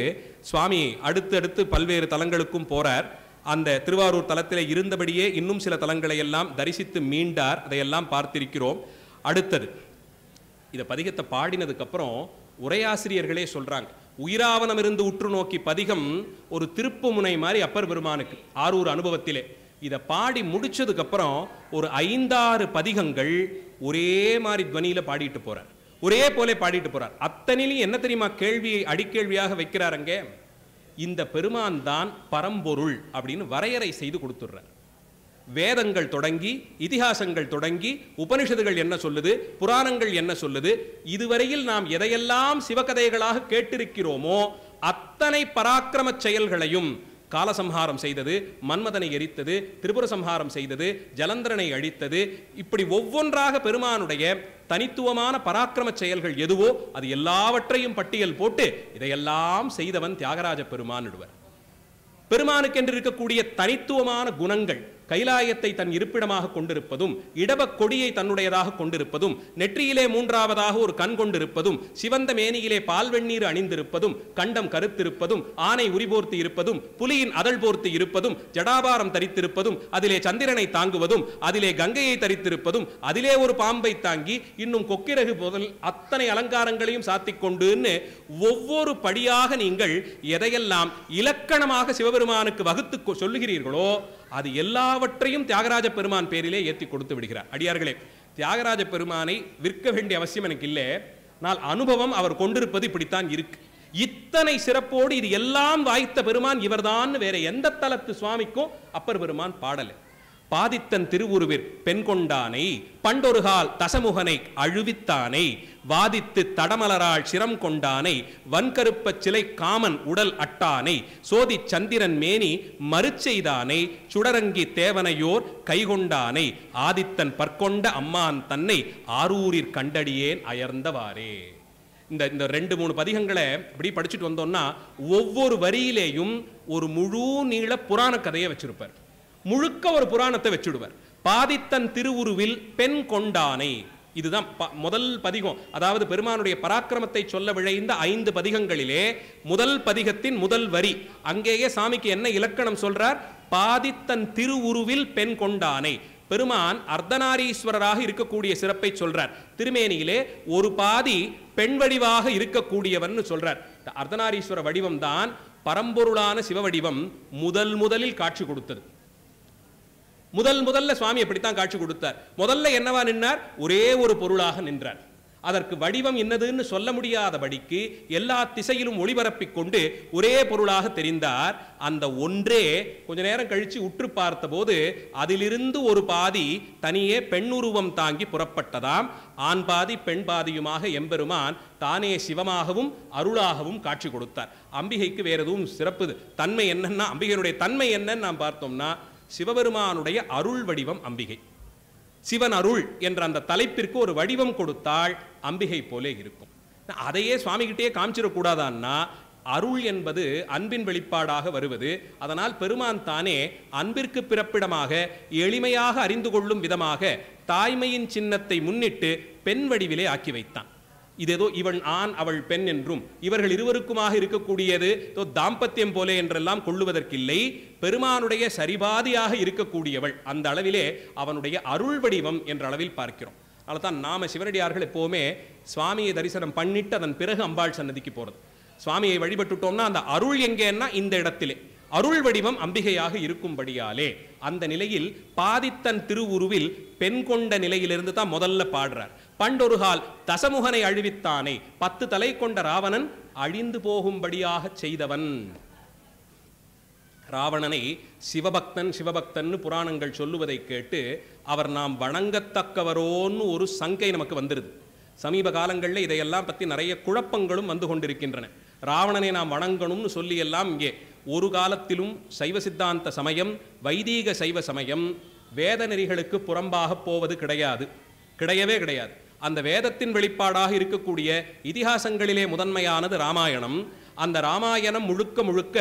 சுவாமி அடுத்தடுத்து பல்வேறு தலங்களுக்கும் போறார். அந்த திருவாரூர் தலத்திலே இருந்தபடியே இன்னும் சில தலங்களை எல்லாம் தரிசித்து மீண்டார். அதையெல்லாம் பார்த்திருக்கிறோம். அடுத்தது இந்த பதிகத்தை பாடினதுக்கு அப்புறம் உரையாசிரியர்களே சொல்றாங்க, உயிராவனம் இருந்து உற்று நோக்கி பதிகம் ஒரு திருப்பு முனை மாதிரி அப்பர் பெருமானுக்கு ஆரூர் அனுபவத்திலே. இதை பாடி முடிச்சதுக்கு அப்புறம் ஒரு 5-6 பதிகங்கள் ஒரே மாதிரி துவனியில பாடிட்டு போறார், ஒரே போல பாடிட்டு போறார். அத்தனையிலும் என்ன தெரியுமா கேள்வியை அடிக்கேள்வியாக வைக்கிறாருங்க, இந்த பெருமான் தான் பரம்பொருள் அப்படின்னு வரையறை செய்து கொடுத்துடுறார். வேதங்கள் தொடங்கி இதிகாசங்கள் தொடங்கி உபனிஷதுகள் என்ன சொல்லுது, புராணங்கள் என்ன சொல்லுது, இதுவரையில் நாம் எதையெல்லாம் சிவகதைகளாக கேட்டிருக்கிறோமோ அத்தனை பராக்கிரம செயல்களையும், காலசம்ஹாரம் செய்தது, மன்மதனை எரித்தது, திரிபுர சம்ஹாரம் செய்தது, ஜலந்திரனை அழித்தது, இப்படி ஒவ்வொன்றாக பெருமானுடைய தனித்துவமான பராக்கிரம செயல்கள் எதுவோ அது எல்லாவற்றையும் பட்டியல் போட்டு இதையெல்லாம் செய்தவன் தியாகராஜ பெருமான் இடுவர். பெருமானுக்கென்று இருக்கக்கூடிய தனித்துவமான குணங்கள், கைலாயத்தை தன் இருப்பிடமாக கொண்டிருப்பதும், இடபக் கொடியை தன்னுடையதாக கொண்டிருப்பதும், நெற்றியிலே 3ஆவதாக ஒரு கண் கொண்டிருப்பதும், சிவந்த மேனியிலே பால் வெந்நீர் அணிந்திருப்பதும், கண்டம் கருத்திருப்பதும், ஆனை உரிபோர்த்து இருப்பதும், புலியின் அதழ் போர்த்து இருப்பதும், ஜடாபாரம் தரித்திருப்பதும், அதிலே சந்திரனை தாங்குவதும், அதிலே கங்கையை தரித்திருப்பதும், அதிலே ஒரு பாம்பை தாங்கி இன்னும் கொக்கிரகு முதல் அத்தனை அலங்காரங்களையும் சாத்திக் கொண்டுன்னு ஒவ்வொரு படியாக நீங்கள் எதையெல்லாம் இலக்கணமாக சிவபெருமானுக்கு வகுத்து சொல்லுகிறீர்களோ அது எல்லாவற்றையும் தியாகராஜ பெருமான் பேரிலே ஏற்றி கொடுத்து விடுகிறார். அடியார்களே, தியாகராஜ பெருமானை விற்க வேண்டிய அவசியம் எனக்கு இல்லை. நான் அனுபவம் அவர் கொண்டிருப்பது இப்படித்தான் இருக்கு. இத்தனை சிறப்போடு இது எல்லாம் வாய்த்த பெருமான் இவர்தான் வேற எந்த தலத்து சுவாமிக்கும் அப்பர் பெருமான் பாடல. பாதித்தன் திருவுருவிற் பெண் கொண்டானை, பண்டொருகால் தசமுகனை அழுவித்தானை, வாதித்து தடமலரால் சிரம் கொண்டானை, வன்கருப்ப சிலை காமன் உடல் அட்டானை, சோதி சந்திரன் மேனி மறுச்செய்தானை, சுடரங்கி தேவனையோர் கைகொண்டானை, ஆதித்தன் பற்கொண்ட அம்மான் தன்னை ஆரூரிற் கண்டடியேன் அயர்ந்தவாறே. இந்த 2-3 பதிகங்களை இப்படி படிச்சுட்டு வந்தோம்னா ஒவ்வொரு வரியிலேயும் ஒரு முழு நீள புராண கதையை வச்சிருப்பார். முழுக்க ஒரு புராணத்தை வச்சுடுவார். பாதித்தன் திருவுருவில் பெண் கொண்டானை, இதுதான் முதல் பதிகம். அதாவது பெருமானுடைய பராக்கிரமத்தை சொல்ல விழைந்த 5 பதிகங்களிலே முதல் பதிகத்தின் முதல் வரி. அங்கேயே சாமிக்கு என்ன இலக்கணம் சொல்றார்? பாதித்தன் திருவுருவில் பெண் கொண்டானை. பெருமான் அர்த்தநாரீஸ்வரராக இருக்கக்கூடிய சிறப்பை சொல்றார். திருமேனியிலே ஒரு பாதி பெண் வடிவாக இருக்கக்கூடியவன் சொல்றார். அர்த்தநாரீஸ்வர வடிவம் தான் பரம்பொருளான சிவ வடிவம் முதலில் காட்சி கொடுத்தது. முதல்ல சுவாமி எப்படித்தான் காட்சி கொடுத்தார். முதல்ல என்னவா நின்றார்? ஒரே ஒரு பொருளாக நின்றார். அதற்கு வடிவம் என்னதுன்னு சொல்ல முடியாதபடிக்கு எல்லா திசையிலும் ஒளிபரப்பிக் கொண்டு ஒரே பொருளாக தெரிந்தார். அந்த ஒன்றே கொஞ்ச நேரம் கழிச்சு உற்று பார்த்த போது அதிலிருந்து ஒரு பாதி தனியே பெண்ணுருவம் தாங்கி புறப்பட்டதாம். ஆண் பாதி பெண் பாதியுமாக எம்பெருமான் தானே சிவமாகவும் அருளாகவும் காட்சி கொடுத்தார். அம்பிகைக்கு வேற எதுவும் சிறப்பு தன்மை என்னன்னா, அம்பிகையினுடைய தன்மை என்னன்னு நாம் பார்த்தோம்னா, சிவபெருமானுடைய அருள் வடிவம் அம்பிகை. சிவன் அருள் என்ற அந்த தலைப்பிற்கு ஒரு வடிவம் கொடுத்தால் அம்பிகை போலே இருக்கும். அதையே சுவாமி கிட்டே காமிச்சிடக்கூடாதான்னா, அருள் என்பது அன்பின் வெளிப்பாடாக வருவது. அதனால் பெருமான் தானே அன்பிற்கு பிறப்பிடமாக எளிமையாக அறிந்து கொள்ளும் விதமாக தாய்மையின் சின்னத்தை முன்னிட்டு பெண் வடிவிலே ஆக்கி வைத்தான். இதேதோ இவன் ஆண் அவள் பெண் என்றும் இவர்கள் இருவருக்குமாக இருக்கக்கூடியது தாம்பத்தியம் போலே என்றெல்லாம் கொள்ளுவதற்கில்லை. பெருமானுடைய சரிபாதியாக இருக்கக்கூடியவள் அந்த அளவிலே அவனுடைய அருள் வடிவம் என்ற அளவில் பார்க்கிறோம். அதனால தான் நாம சிவனடியார்கள் எப்போவுமே சுவாமியை தரிசனம் பண்ணிட்டு அதன் பிறகு அம்பாள் சன்னதிக்கு போறது. சுவாமியை வழிபட்டுட்டோம்னா அந்த அருள் எங்கேன்னா இந்த இடத்திலே அருள் வடிவம் அம்பிகையாக இருக்கும்படியாலே அந்த நிலையில் பாதித்தன் திருவுருவில் பெண் கொண்ட நிலையிலிருந்து தான் முதல்ல பாடுறார். பண்டொருகால் தசமுகனை அழிவித்தானே, 10 தலை கொண்ட ராவணன் அழிந்து போகும்படியாக செய்தவன். ராவணனை சிவபக்தன் சிவபக்தன் புராணங்கள் சொல்லுவதை கேட்டு அவர் நாம் வணங்கத்தக்கவரோன்னு ஒரு சங்கை நமக்கு வந்துருது. சமீப காலங்களில் இதையெல்லாம் பற்றி நிறைய குழப்பங்களும் வந்து கொண்டிருக்கின்றன. ராவணனை நாம் வணங்கணும்னு சொல்லி எல்லாம் இங்கே ஒரு காலத்திலும் சைவ சித்தாந்த சமயம் வைதீக சைவ சமயம் வேத நெறிகளுக்கு புறம்பாக போவது கிடையாது, கிடையவே கிடையாது. அந்த வேதத்தின் வெளிப்பாடாக இருக்கக்கூடிய இதிகாசங்களிலே முதன்மையானது ராமாயணம். அந்த ராமாயணம் முழுக்க முழுக்க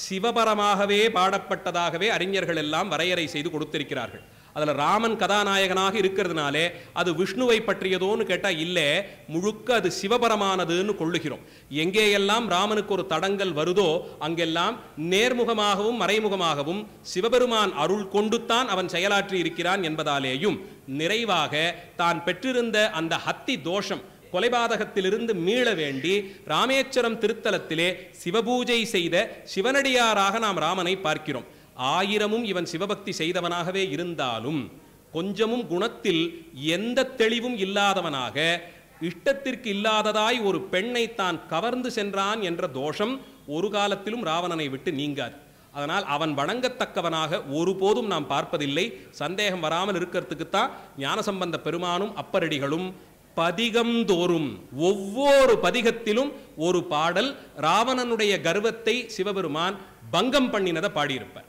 சிவபரமாகவே பாடப்பட்டதாகவே அறிஞர்கள் எல்லாம் வரையறை செய்து கொடுத்திருக்கிறார்கள். அதில் ராமன் கதாநாயகனாக இருக்கிறதுனாலே அது விஷ்ணுவை பற்றியதோன்னு கேட்டால் இல்லை, முழுக்க அது சிவபரமானதுன்னு கொள்ளுகிறோம். எங்கேயெல்லாம் ராமனுக்கு ஒரு தடங்கல் வருதோ அங்கெல்லாம் நேர்முகமாகவும் மறைமுகமாகவும் சிவபெருமான் அருள் கொண்டுத்தான் அவன் செயலாற்றி இருக்கிறான் என்பதாலேயும் நிறைவாக தான் பெற்றிருந்த அந்த ஹத்தி தோஷம் கொலைபாதகத்திலிருந்து மீள வேண்டி ராமேஸ்வரம் திருத்தலத்திலே சிவபூஜை செய்த சிவனடியாராக நாம் ராமனை பார்க்கிறோம். ஆயிரமும் இவன் சிவபக்தி செய்தவனாகவே இருந்தாலும் கொஞ்சமும் குணத்தில் எந்த தெளிவும் இல்லாதவனாக இஷ்டத்திற்கு இல்லாததாய் ஒரு பெண்ணை தான் கவர்ந்து சென்றான் என்ற தோஷம் ஒரு காலத்திலும் ராவணனை விட்டு நீங்காது. அதனால் அவன் வணங்கத்தக்கவனாக ஒருபோதும் நாம் பார்ப்பதில்லை. சந்தேகம் வராமல் இருக்கிறதுக்குத்தான் ஞானசம்பந்த பெருமானும் அப்பரடிகளும் பதிகம் தோறும் ஒவ்வொரு பதிகத்திலும் ஒரு பாடல் ராவணனுடைய கர்வத்தை சிவபெருமான் பங்கம் பண்ணினதை பாடியிருப்பார்.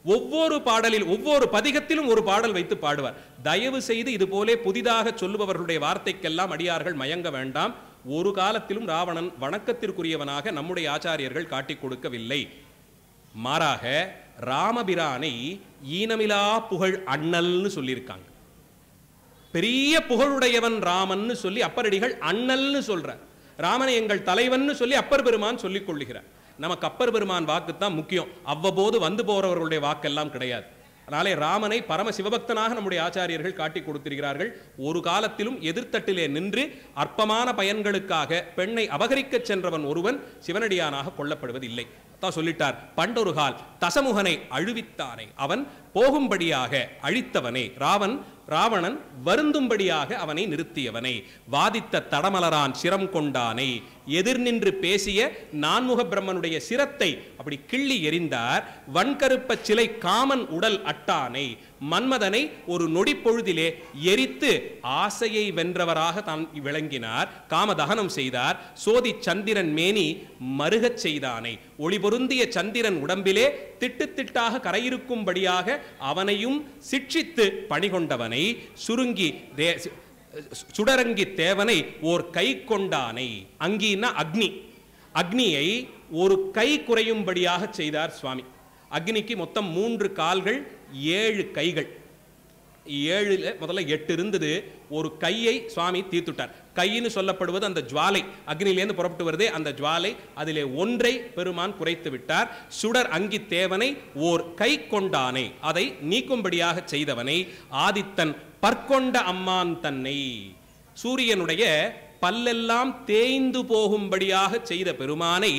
ஒவ்வொரு பாடலில் ஒவ்வொரு பதிகத்திலும் ஒரு பாடல் வைத்து பாடுவார். தயவு செய்து இது போலே புதிதாக சொல்லுபவர்களுடைய வார்த்தைக்கெல்லாம் அடியார்கள் மயங்க வேண்டாம். ஒரு காலத்திலும் ராவணன் வணக்கத்திற்குரியவனாக நம்முடைய ஆச்சாரியர்கள் காட்டிக் கொடுக்கவில்லை. மாறாக ராமபிரானை ஈனமிலா புகழ் அண்ணல்னு சொல்லியிருக்காங்க. பெரிய புகழுடையவன் ராமன்னு சொல்லி அப்பரடிகள் அண்ணல்னு சொல்றார். ராமனை எங்கள் தலைவன் சொல்லி அப்பர் பெருமான் சொல்லிக் கொள்ளுகிறார். நமக்கு அப்பர் பெருமான் வாக்குத்தான் முக்கியம், அவ்வப்போது வந்து போறவர்களுடைய வாக்கெல்லாம் கிடையாது. அதனாலே ராமனை பரம சிவபக்தனாக நம்முடைய ஆச்சாரியர்கள் காட்டி கொடுத்திருக்கிறார்கள். ஒரு காலத்திலும் எதிர்த்தட்டிலே நின்று அற்பமான பயன்களுக்காக பெண்ணை அபகரிக்க சென்றவன் ஒருவன் சிவனடியானாக கொள்ளப்படுவதில்லை. தான் சொல்லிட்டார், பண்டொருகால் தசமுகனை அழிவித்தானே, அவன் போகும்படியாக அழித்தவனே, ராவணன் வருந்தும்படியாக அவனை நிறுத்தியவனை, வாதித்த தடமலரான் சிரம் கொண்டானை, எதிர் நின்று பேசிய நான்முக பிரம்மனுடைய சிரத்தை அப்படி கிள்ளி எறிந்தார். வன்கருப்ப சிலை காமன் உடல் அட்டானை, மன்மதனை ஒரு நொடி பொழுதிலே எரித்து ஆசையை வென்றவராக தான் விளங்கினார். காமதகனம் செய்தார். சோதி சந்திரன் மேனி மருகச் செய்தானை, ஒளி பொருந்திய சந்திரன் உடம்பிலே திட்டு திட்டாக கரையிருக்கும்படியாக அவனையும் சிட்சித்து பணிகொண்டவனை, சுடரங்கி தேவனை ஓர் கை கொண்டானை, அங்கின்னா அக்னி, அக்னியை ஒரு கை குறையும்படியாக செய்தார் சுவாமி. அக்னிக்கு மொத்தம் 3 கால்கள் 7 கைகள், 7ல் முதல்ல 8 இருந்தது. ஒரு கையை சுவாமி தீர்த்துட்டார். கைன்னு சொல்லப்படுவது அந்த ஜுவாலை, அக்னியிலேருந்து புறப்பட்டு வருதே அந்த ஜுவாலை, அதிலே ஒன்றை பெருமான் குறைத்து விட்டார். சுடர் அங்கி தேவனை ஓர் கை கொண்டானை, அதை நீக்கும்படியாக செய்தவனை, ஆதித்தன் பற்கொண்ட அம்மான் தன்னை, சூரியனுடைய பல்லெல்லாம் தேய்ந்து போகும்படியாக செய்த பெருமானை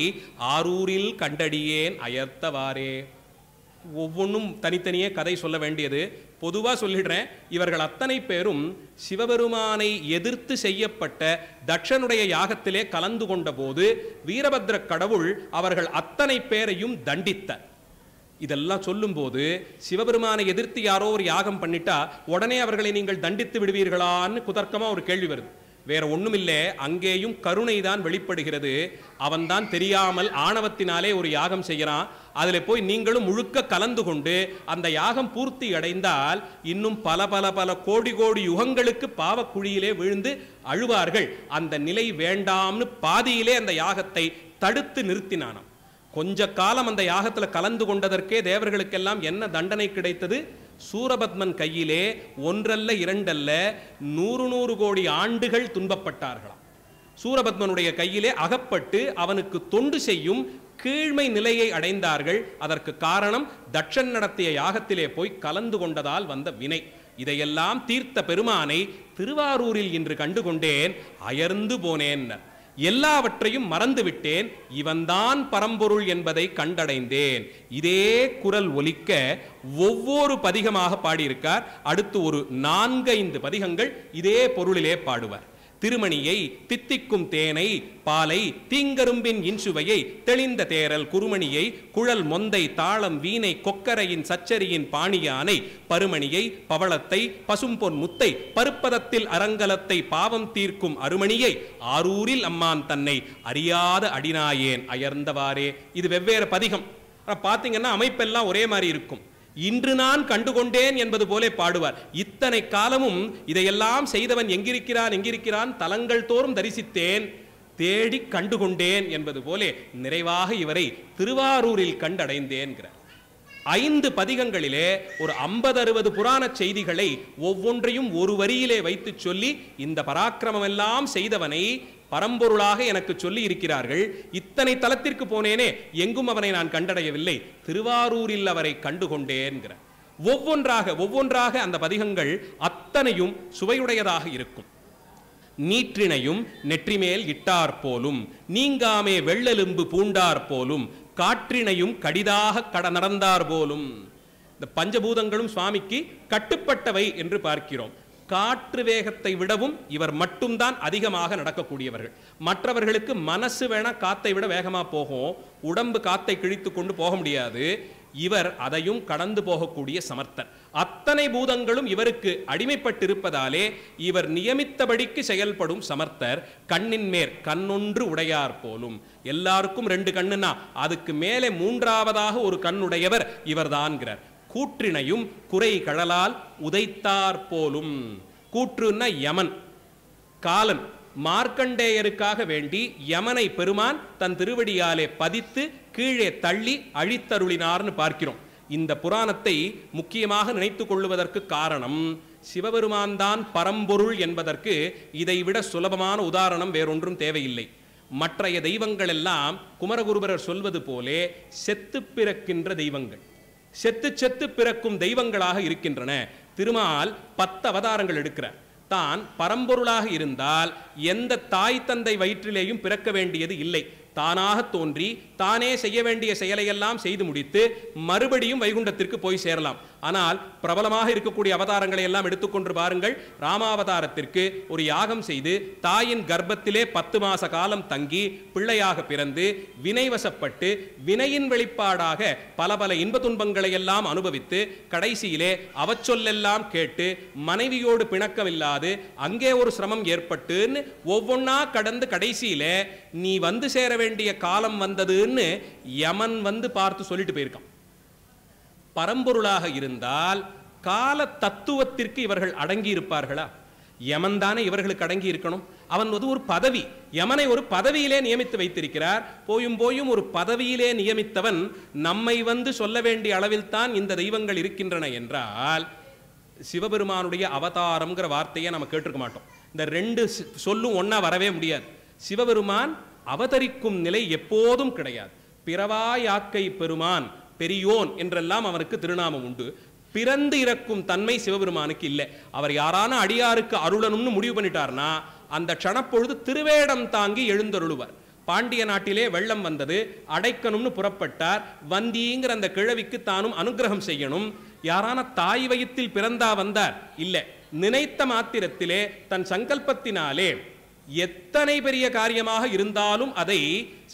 ஆரூரில் கண்டடியேன் அயர்த்தவாறே. ஒவ்வொன்றும் தனித்தனியே கதை சொல்ல வேண்டியது. பொதுவாக சொல்லிடுறேன், இவர்கள் அத்தனை பேரும் சிவபெருமானை எதிர்த்து செய்யப்பட்ட தட்சனுடைய யாகத்திலே கலந்து கொண்ட போது வீரபத்ர கடவுள் அவர்கள் அத்தனை பேரையும் தண்டித்தார். இதெல்லாம் சொல்லும் போது சிவபெருமானை எதிர்த்து யாரோ ஒரு யாகம் பண்ணிட்டா உடனே அவர்களை நீங்கள் தண்டித்து விடுவீர்களான்னு குதர்க்கமா ஒரு கேள்வி வருது. வேற ஒண்ணுமில்லை, அங்கேயும் கருணை தான் வெளிப்படுகிறது. அவன் தான் தெரியாமல் ஆணவத்தினாலே ஒரு யாகம் செய்யறான். அதுல போய் நீங்களும் முழுக்க கலந்து கொண்டு அந்த யாகம் பூர்த்தி அடைந்தால் இன்னும் பல பல பல கோடி கோடி யுகங்களுக்கு பாவக்குழியிலே விழுந்து அழுவார்கள். அந்த நிலை வேண்டாம்னு பாதியிலே அந்த யாகத்தை தடுத்து நிறுத்தினானாம். கொஞ்ச காலம் அந்த யாகத்துல கலந்து கொண்டதற்கே தேவர்களுக்கெல்லாம் என்ன தண்டனை கிடைத்தது? சூரபத்மன் கையிலே 1 அல்ல 2 அல்ல 100 கோடி ஆண்டுகள் துன்பப்பட்டார்களாம். சூரபத்மனுடைய கையிலே அகப்பட்டு அவனுக்கு தொண்டு செய்யும் கீழ்மை நிலையை அடைந்தார்கள். அதற்கு காரணம் தட்சன் நடத்திய யாகத்திலே போய் கலந்து கொண்டதால் வந்த வினை. இதையெல்லாம் தீர்த்த பெருமானை திருவாரூரில் இன்று கண்டுகொண்டேன், அயர்ந்து போனேன். எல்லாவற்றையும் மறந்துவிட்டேன், இவன்தான் பரம்பொருள் என்பதை கண்டடைந்தேன். இதே குரல் ஒலிக்க ஒவ்வொரு பதிகமாக பாடியிருக்கார். அடுத்து ஒரு 4-5 பதிகங்கள் இதே பொருளிலே பாடுவார். திருமணியை, தித்திக்கும் தேனை, பாலை, தீங்கரும்பின் இன்சுவையை, தெளிந்த தேரல் குருமணியை, குழல் மொந்தை, தாளம், வீணை, கொக்கரையின் சச்சரியின் பாணியானை, பருமணியை, பவளத்தை, பசும்பொன் முத்தை, பருப்பதத்தில் அரங்கலத்தை, பாவம் தீர்க்கும் அருமணியை, ஆரூரில் அம்மான் தன்னை அறியாத அடிநாயேன் அயர்ந்தவாறே. இது வெவ்வேறு பதிகம். பார்த்தீங்கன்னா அமைப்பெல்லாம் ஒரே மாதிரி இருக்கும். இன்று நான் கண்டுகொண்டேன் என்பது போல பாடுவார். இத்தனை காலமும் இதையெல்லாம் செய்தவன் எங்கிருக்கிறான் தலங்கள் தோறும் தரிசித்தேன், தேடி கண்டுகொண்டேன் என்பது போல நிறைவாக இவரை திருவாரூரில் கண்டடைந்தேன்கிறார். 5 பதிகங்களிலே ஒரு 50-60 புராண செய்திகளை ஒவ்வொன்றையும் ஒரு வரியிலே வைத்து சொல்லி இந்த பராக்கிரமம் எல்லாம் செய்தவனை பரம்பொருளாக எனக்கு சொல்லி இருக்கிறார்கள். இத்தனை தலத்திற்கு போனேனே, எங்கும் அவனை நான் கண்டடையவில்லை, திருவாரூரில் அவரை கண்டுகொண்டேன்கிறார். ஒவ்வொன்றாக அந்த பதிகங்கள் அத்தனையும் சுவையுடையதாக இருக்கும். நீற்றினையும் நெற்றிமேல் இட்டார் போலும், நீங்காமே வெள்ளெலும்பு பூண்டார் போலும், காற்றினையும் கடிதாக நடந்தார் போலும். இந்த பஞ்சபூதங்களும் சுவாமிக்கு கட்டுப்பட்டவை என்று பார்க்கிறோம். காற்று வேகத்தை விடவும் இவர் மட்டும்தான் அதிகமாக நடக்கக்கூடியவர்கள். மற்றவர்களுக்கு மனசு வேணா காத்தை விட வேகமா போகும், உடம்பு காத்தை கிழித்து கொண்டு போக முடியாது. இவர் அதையும் கடந்து போகக்கூடிய சமர்த்தர். அத்தனை பூதங்களும் இவருக்கு அடிமைப்பட்டிருப்பதாலே இவர் நியமித்தபடிக்கு செயல்படும் சமர்த்தர். கண்ணின் மேற் கண்ணொன்று உடையார் போலும். எல்லாருக்கும் 2 கண்ணுனா அதுக்கு மேலே 3ஆவதாக ஒரு கண்ணுடையவர் இவர்தான்கிறார். கூற்றினையும் குறை கழலால் உதைத்தார் போலும். கூற்றுன்னா யமன், காலன். மார்க்கண்டேயருக்காக வேண்டி யமனை பெருமான் தன் திருவடியாலே பதித்து கீழே தள்ளி அழித்தருளினார்னு பார்க்கிறோம். இந்த புராணத்தை முக்கியமாக நினைத்துக் கொள்வதற்கு காரணம், சிவபெருமான் தான் பரம்பொருள் என்பதற்கு இதைவிட சுலபமான உதாரணம் வேறொன்றும் தேவையில்லை. மற்றைய தெய்வங்கள் எல்லாம் குமரகுருபரர் சொல்வது போலே செத்து பிறக்கின்ற தெய்வங்கள், செத்து பிறக்கும் தெய்வங்களாக இருக்கின்றன. திருமால் 10 அவதாரங்கள் எடுக்கிறார். தான் பரம்பொருளாக இருந்தால் எந்த தாய் தந்தை வயிற்றிலேயும் பிறக்க வேண்டியது இல்லை. தானாக தோன்றி தானே செய்ய வேண்டிய செயலையெல்லாம் செய்து முடித்து மறுபடியும் வைகுண்டத்திற்கு போய் சேரலாம். ஆனால் பிரபலமாக இருக்கக்கூடிய அவதாரங்களை எல்லாம் எடுத்துக்கொண்டு பாருங்கள். ராமாவதாரத்திற்கு ஒரு யாகம் செய்து தாயின் கர்ப்பத்திலே 10 மாச காலம் தங்கி பிள்ளையாக பிறந்து வினைவசப்பட்டு வினையின் வெளிப்பாடாக பல இன்ப துன்பங்களை எல்லாம் அனுபவித்து கடைசியிலே அவச்சொல்லெல்லாம் கேட்டு மனைவியோடு பிணக்கமில்லாது அங்கே ஒரு சிரமம் ஏற்பட்டுன்னு ஒவ்வொன்னா கடந்து கடைசியிலே நீ வந்து சேர வேண்டிய காலம் வந்ததுன்னு யமன் வந்து பார்த்து சொல்லிட்டு போயிருக்கான். பரம்பொருளாக இருந்தால் கால தத்துவத்திற்கு இவர்கள் அடங்கி இருப்பார்களா? யமன் தானே இவர்களுக்கு அடங்கி இருக்கணும். அவன் ஒரு பதவி, யமனை ஒரு பதவியிலே நியமித்து வைத்திருக்கிறார். போயும் ஒரு பதவியிலே நியமித்தவன் நம்மை வந்து சொல்ல வேண்டிய அளவில் தான் இந்த தெய்வங்கள் இருக்கின்றன என்றால் சிவபெருமானுடைய அவதாரம்ங்கிற வார்த்தையை நம்ம கேட்டிருக்க மாட்டோம். இந்த 2 சொல்லும் ஒன்னா வரவே முடியாது. சிவபெருமான் அவதரிக்கும் நிலை எப்போதும் கிடையாது. பிறவாயாக்கை பெருமான், பெரியோன் என்றெல்லாம் அவருக்கு திருநாமம் உண்டு. பிறந்து இறக்கும் தன்மை சிவபெருமானுக்கு இல்லை. அவர் யாரான அடியாருக்கு அருளனும்னு முடிவு பண்ணிட்டார்னா அந்த க்ஷணப்பொழுது திருவேடம் தாங்கி எழுந்தருளுவார். பாண்டிய நாட்டிலே வெள்ளம் வந்தது, அடைக்கணும்னு புறப்பட்டார். வந்திங்கிற அந்த கிழவிக்கு தானும் அனுகிரகம் செய்யணும். யாரான தாய் வயிற்றில் பிறந்தா வந்தார்? இல்லை. நினைத்த மாத்திரத்திலே தன் சங்கல்பத்தினாலே எத்தனை பெரிய காரியமாக இருந்தாலும் அதை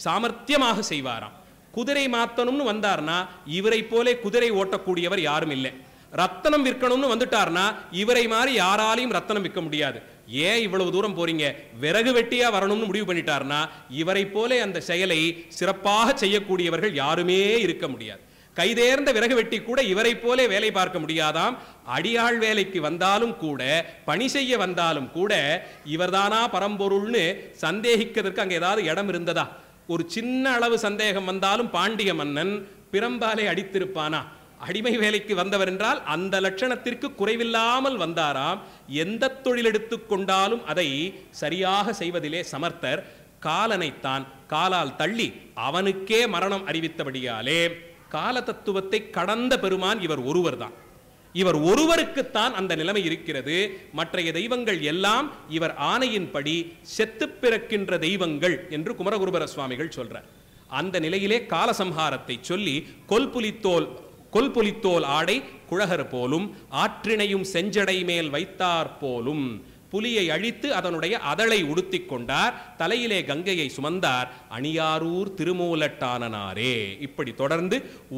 சாமர்த்தியமாக செய்வாராம். குதிரை மாத்தணும்னு வந்தார்னா இவரை போலே குதிரை ஓட்டக்கூடியவர் யாரும் இல்லை. ரத்தனம் விற்கணும்னு வந்துட்டார்னா இவரை மாதிரி யாராலையும் ரத்தனம் விற்க முடியாது. ஏன் இவ்வளவு தூரம் போறீங்க, விறகு வெட்டியா வரணும்னு முடிவு பண்ணிட்டார்னா இவரை போலே அந்த செயலை சிறப்பாக செய்யக்கூடியவர்கள் யாருமே இருக்க முடியாது. கைதேர்ந்த விறகு வெட்டி கூட இவரை போலே வேலை பார்க்க முடியாதாம். அடியாள் வேலைக்கு வந்தாலும் கூட, பணி செய்ய வந்தாலும் கூட இவர்தானா பரம்பொருள்னு சந்தேகிக்கிறதுக்கு அங்கே ஏதாவது இடம் இருந்ததா? ஒரு சின்ன அளவு சந்தேகம் வந்தாலும் பாண்டிய மன்னன் பிரம்பாலை அடித்திருப்பானா? அடிமை வேலைக்கு வந்தவர் என்றால் அந்த லட்சணத்திற்கு குறைவில்லாமல் வந்தாராம். எந்த தொழில் எடுத்துக்கொண்டாலும் அதை சரியாக செய்வதிலே சமர்த்தர். காலனைத்தான் காலால் தள்ளி அவனுக்கே மரணம் அறிவித்தபடியாலே கால தத்துவத்தை கடந்த பெருமான் இவர் ஒருவர் தான். இவர் ஒருவருக்குத்தான் அந்த நிலைமை இருக்கிறது. மற்றைய தெய்வங்கள் எல்லாம் இவர் ஆணையின்படி செத்து பிறக்கின்ற தெய்வங்கள் என்று குமரகுருபர சுவாமிகள் சொல்றார். அந்த நிலையிலே காலசம்ஹாரத்தை சொல்லி கொல்புலித்தோல் ஆடை குழகர் போலும் ஆற்றினையும் செஞ்சடை மேல் வைத்தார் போலும் புலியை அழித்து அதனுடைய அதளை உடுத்தி கொண்டார், தலையிலே கங்கையை சுமந்தார், அணியாரூர் திருமூலட்டானனாரே. இப்படி தொடர்ந்து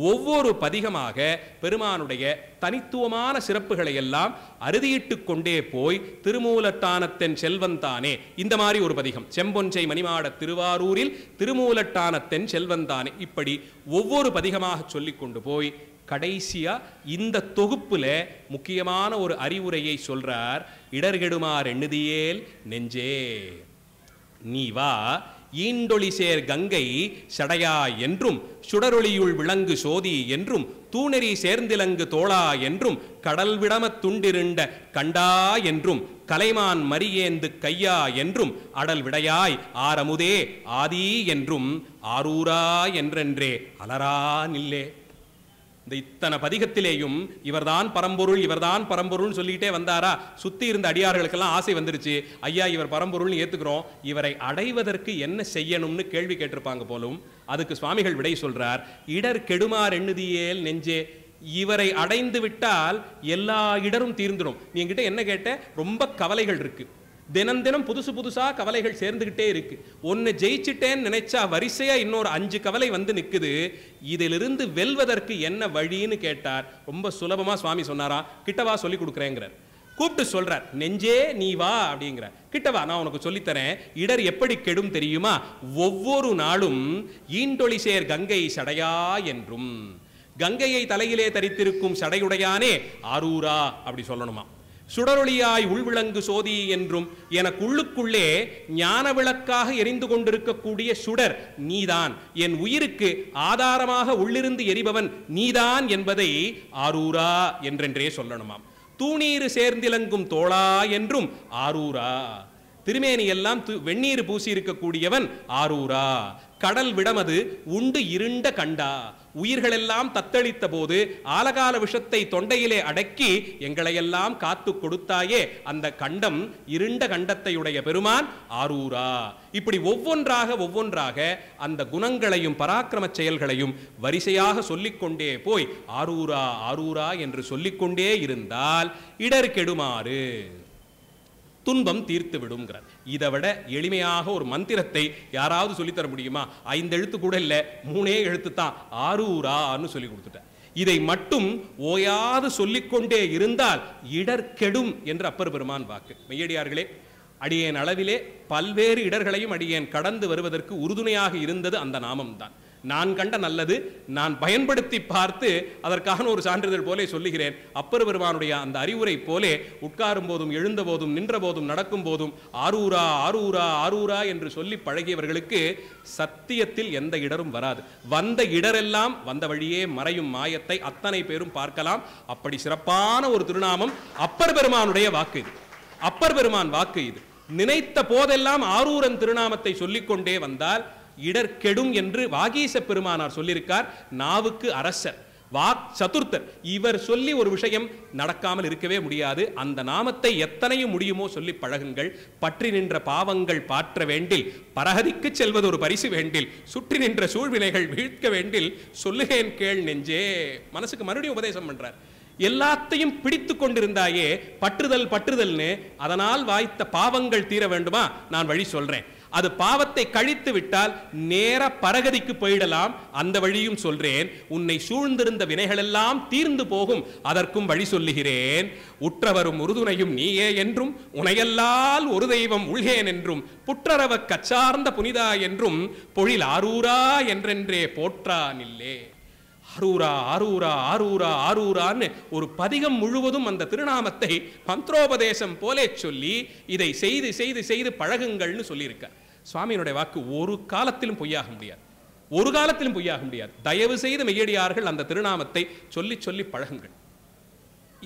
ஒவ்வொரு பதிகமாக பெருமானுடைய தனித்துவமான சிறப்புகளை எல்லாம் அறுதியிட்டு கொண்டே போய் திருமூலட்டானத்தென் செல்வந்தானே, இந்த மாதிரி ஒரு பதிகம், செம்பொன்சை மணிமாட திருவாரூரில் திருமூலட்டானத்தென் செல்வந்தானே, இப்படி ஒவ்வொரு பதிகமாக சொல்லிக் கொண்டு போய் கடைசியா இந்த தொகுப்புல முக்கியமான ஒரு அறிவுரையை சொல்றார். இடர்கெடுமார் எண்ணுதியேல் நெஞ்சே நீ வா, ஈண்டொளி சேர் கங்கை சடையா என்றும் சுடரொளியுள் விளங்கு சோதி என்றும் தூணெறி சேர்ந்திலங்கு தோளா என்றும் கடல் விடம துண்டிருண்ட கண்டா என்றும் கலைமான் மரியேந்து கையா என்றும் அடல் விடையாய் ஆரமுதே ஆதி என்றும் ஆரூரா என்றென்றே அலரா நில்லே. இந்த இத்தனை பதிகத்திலேயும் இவர்தான் பரம்பொருள் இவர்தான் பரம்பொருள் சொல்லிட்டே வந்தாரா, சுத்தி இருந்த அடியார்களுக்கெல்லாம் ஆசை வந்துருச்சு, ஐயா இவர் பரம்பொருள் ஏத்துக்கிறோம், இவரை அடைவதற்கு என்ன செய்யணும்னு கேள்வி கேட்டிருப்பாங்க போலும். அதுக்கு சுவாமிகள் விடை சொல்றார். இடர் கெடுமார் எண்ணுதியேல் நெஞ்சே, இவரை அடைந்து விட்டால் எல்லா இடரும் தீர்ந்துடும். நீ என்கிட்ட என்ன கேட்ட, ரொம்ப கவலைகள் இருக்கு, தினம் தினம் புதுசு புதுசா கவலைகள் சேர்ந்துகிட்டே இருக்கு, ஒன்னு ஜெயிச்சிட்டேன்னு நினைச்சா வரிசையா இன்னொரு 5 கவலை வந்து நிக்குது, இதிலிருந்து வெல்வதற்கு என்ன வழின்னு கேட்டார். ரொம்ப சுலபமா சுவாமி சொன்னாரா, கிட்டவா சொல்லி கொடுக்குறேங்கிறார். கூப்பிட்டு சொல்றார், நெஞ்சே நீ வா அப்படிங்கிற, கிட்டவா நான் உனக்கு சொல்லித்தரேன். இடர் எப்படி கெடும் தெரியுமா, ஒவ்வொரு நாளும் ஈண்டொளி சேர் கங்கை சடையா என்றும், கங்கையை தலையிலே தரித்திருக்கும் சடையுடையானே ஆரூரா அப்படி சொல்லணுமா, சுடரொளியாய் உள்விளங்கு சோதி என்றும் எனக்குள்ளுக்குள்ளே ஞான விளக்காக எரிந்து கொண்டிருக்கக்கூடிய சுடர் நீதான், என் உயிருக்கு ஆதாரமாக உள்ளிருந்து எரிபவன் நீதான் என்பதை ஆரூரா என்றென்றே சொல்லணுமாம். தூணீறு சேர்ந்திலங்கும் தோளா என்றும் ஆரூரா, திருமேனி எல்லாம் வெந்நீர் பூசி இருக்கக்கூடியவன் ஆரூரா, கடல் விடமது உண்டு இருண்ட கண்டா, உயிர்களெல்லாம் தத்தளித்த போது ஆலகால விஷத்தை தொண்டையிலே அடக்கி எங்களையெல்லாம் காத்து கொடுத்தாயே அந்த கண்டம், இருண்ட கண்டத்தையுடைய பெருமான் ஆரூரா. இப்படி ஒவ்வொன்றாக அந்த குணங்களையும் பராக்கிரம செயல்களையும் வரிசையாக சொல்லிக்கொண்டே போய் ஆரூரா ஆரூரா என்று சொல்லிக்கொண்டே இருந்தால் இடர் கெடுமாறு, துன்பம் தீர்த்து விடுங்கிறார். இதை விட எளிமையாக ஒரு மந்திரத்தை யாராவது சொல்லித்தர முடியுமா? 5 எழுத்து கூட இல்லை, 3 எழுத்து தான், ஆரூரான்னு சொல்லி கொடுத்துட்டார். இதை மட்டும் ஓயாது சொல்லிக்கொண்டே இருந்தால் இடர் கெடும் என்று அப்பர் பெருமான் வாக்கு. மெய்யடியார்களே, அடியேன் அளவிலே பல்வேறு இடர்களையும் அடியேன் கடந்து வருவதற்கு உறுதுணையாக இருந்தது அந்த நாமம் தான். நான் கண்ட நல்லது நான் பயன்படுத்தி பார்த்து அதற்கான ஒரு சான்றிதழ் போலே சொல்லுகிறேன். அப்பர் பெருமானுடைய அந்த அறிவுரை போலே உட்காரும் போதும் எழுந்த போதும் நின்ற போதும் நடக்கும் போதும் ஆரூரா ஆரூரா ஆரூரா என்று சொல்லி பழகியவர்களுக்கு சத்தியத்தில் எந்த இடரும் வராது. வந்த இடரெல்லாம் வந்த வழியே மறையும் மாயத்தை அத்தனை பேரும் பார்க்கலாம். அப்படி சிறப்பான ஒரு திருநாமம் அப்பர் பெருமானுடைய வாக்கு இது. அப்பர் பெருமான் வாக்கு இது. நினைத்த போதெல்லாம் ஆரூரன் திருநாமத்தை சொல்லிக்கொண்டே வந்தால் இடர் கெடும் என்று வாகீச பெருமானார் சொல்லியிருக்கார். நாவுக்கு அரசர், வாக் சதுர்த்தர், இவர் சொல்லி ஒரு விஷயம் நடக்காமல் இருக்கவே முடியாது. அந்த நாமத்தை எத்தனையும் முடியுமோ சொல்லி பழகுங்கள். பற்றி நின்ற பாவங்கள் பாற்ற வேண்டில், பரகதிக்கு செல்வது ஒரு பரிசு வேண்டில், சுற்றி நின்ற சூழ்வினைகள் வீழ்க்க வேண்டில், சொல்லுகேன் கேள் நெஞ்சே. மனசுக்கு மறுபடியும் உபதேசம் பண்றார். எல்லாத்தையும் பிடித்து கொண்டிருந்தாயே பற்றுதல் பற்றுதல்னு, அதனால் வாய்த்த பாவங்கள் தீர வேண்டுமா? நான் வழி சொல்றேன். அது பாவத்தை கழித்து விட்டால் நேர பரகதிக்கு போயிடலாம். அந்த வழியும் சொல்றேன். உன்னை சூழ்ந்திருந்த வினைகளெல்லாம் தீர்ந்து போகும், அதற்கும் வழி சொல்லுகிறேன். உற்றவரும் உறுதுணையும் நீயே என்றும், உனையல்லால் ஒரு தெய்வம் உள்கேன் என்றும், புற்றரவ கச்சார்ந்த புனிதா என்றும், பொழில் ஆரூரா என்றென்றே போற்றான் இல்லே. ஆரூரா ஆரூரா ஆரூரா ஆரூரான்னு ஒரு பதிகம் முழுவதும் அந்த திருநாமத்தை மந்திரோபதேசம் போலே சொல்லி இதை செய்து செய்து செய்து பழகுங்கள்னு சொல்லியிருக்கார். சுவாமியினுடைய வாக்கு ஒரு காலத்திலும் பொய்யாக முடியாது, ஒரு காலத்திலும் பொய்யாக முடியாது. தயவு செய்து மெய்யடியார்கள் அந்த திருநாமத்தை சொல்லி சொல்லி பழகுங்கள்.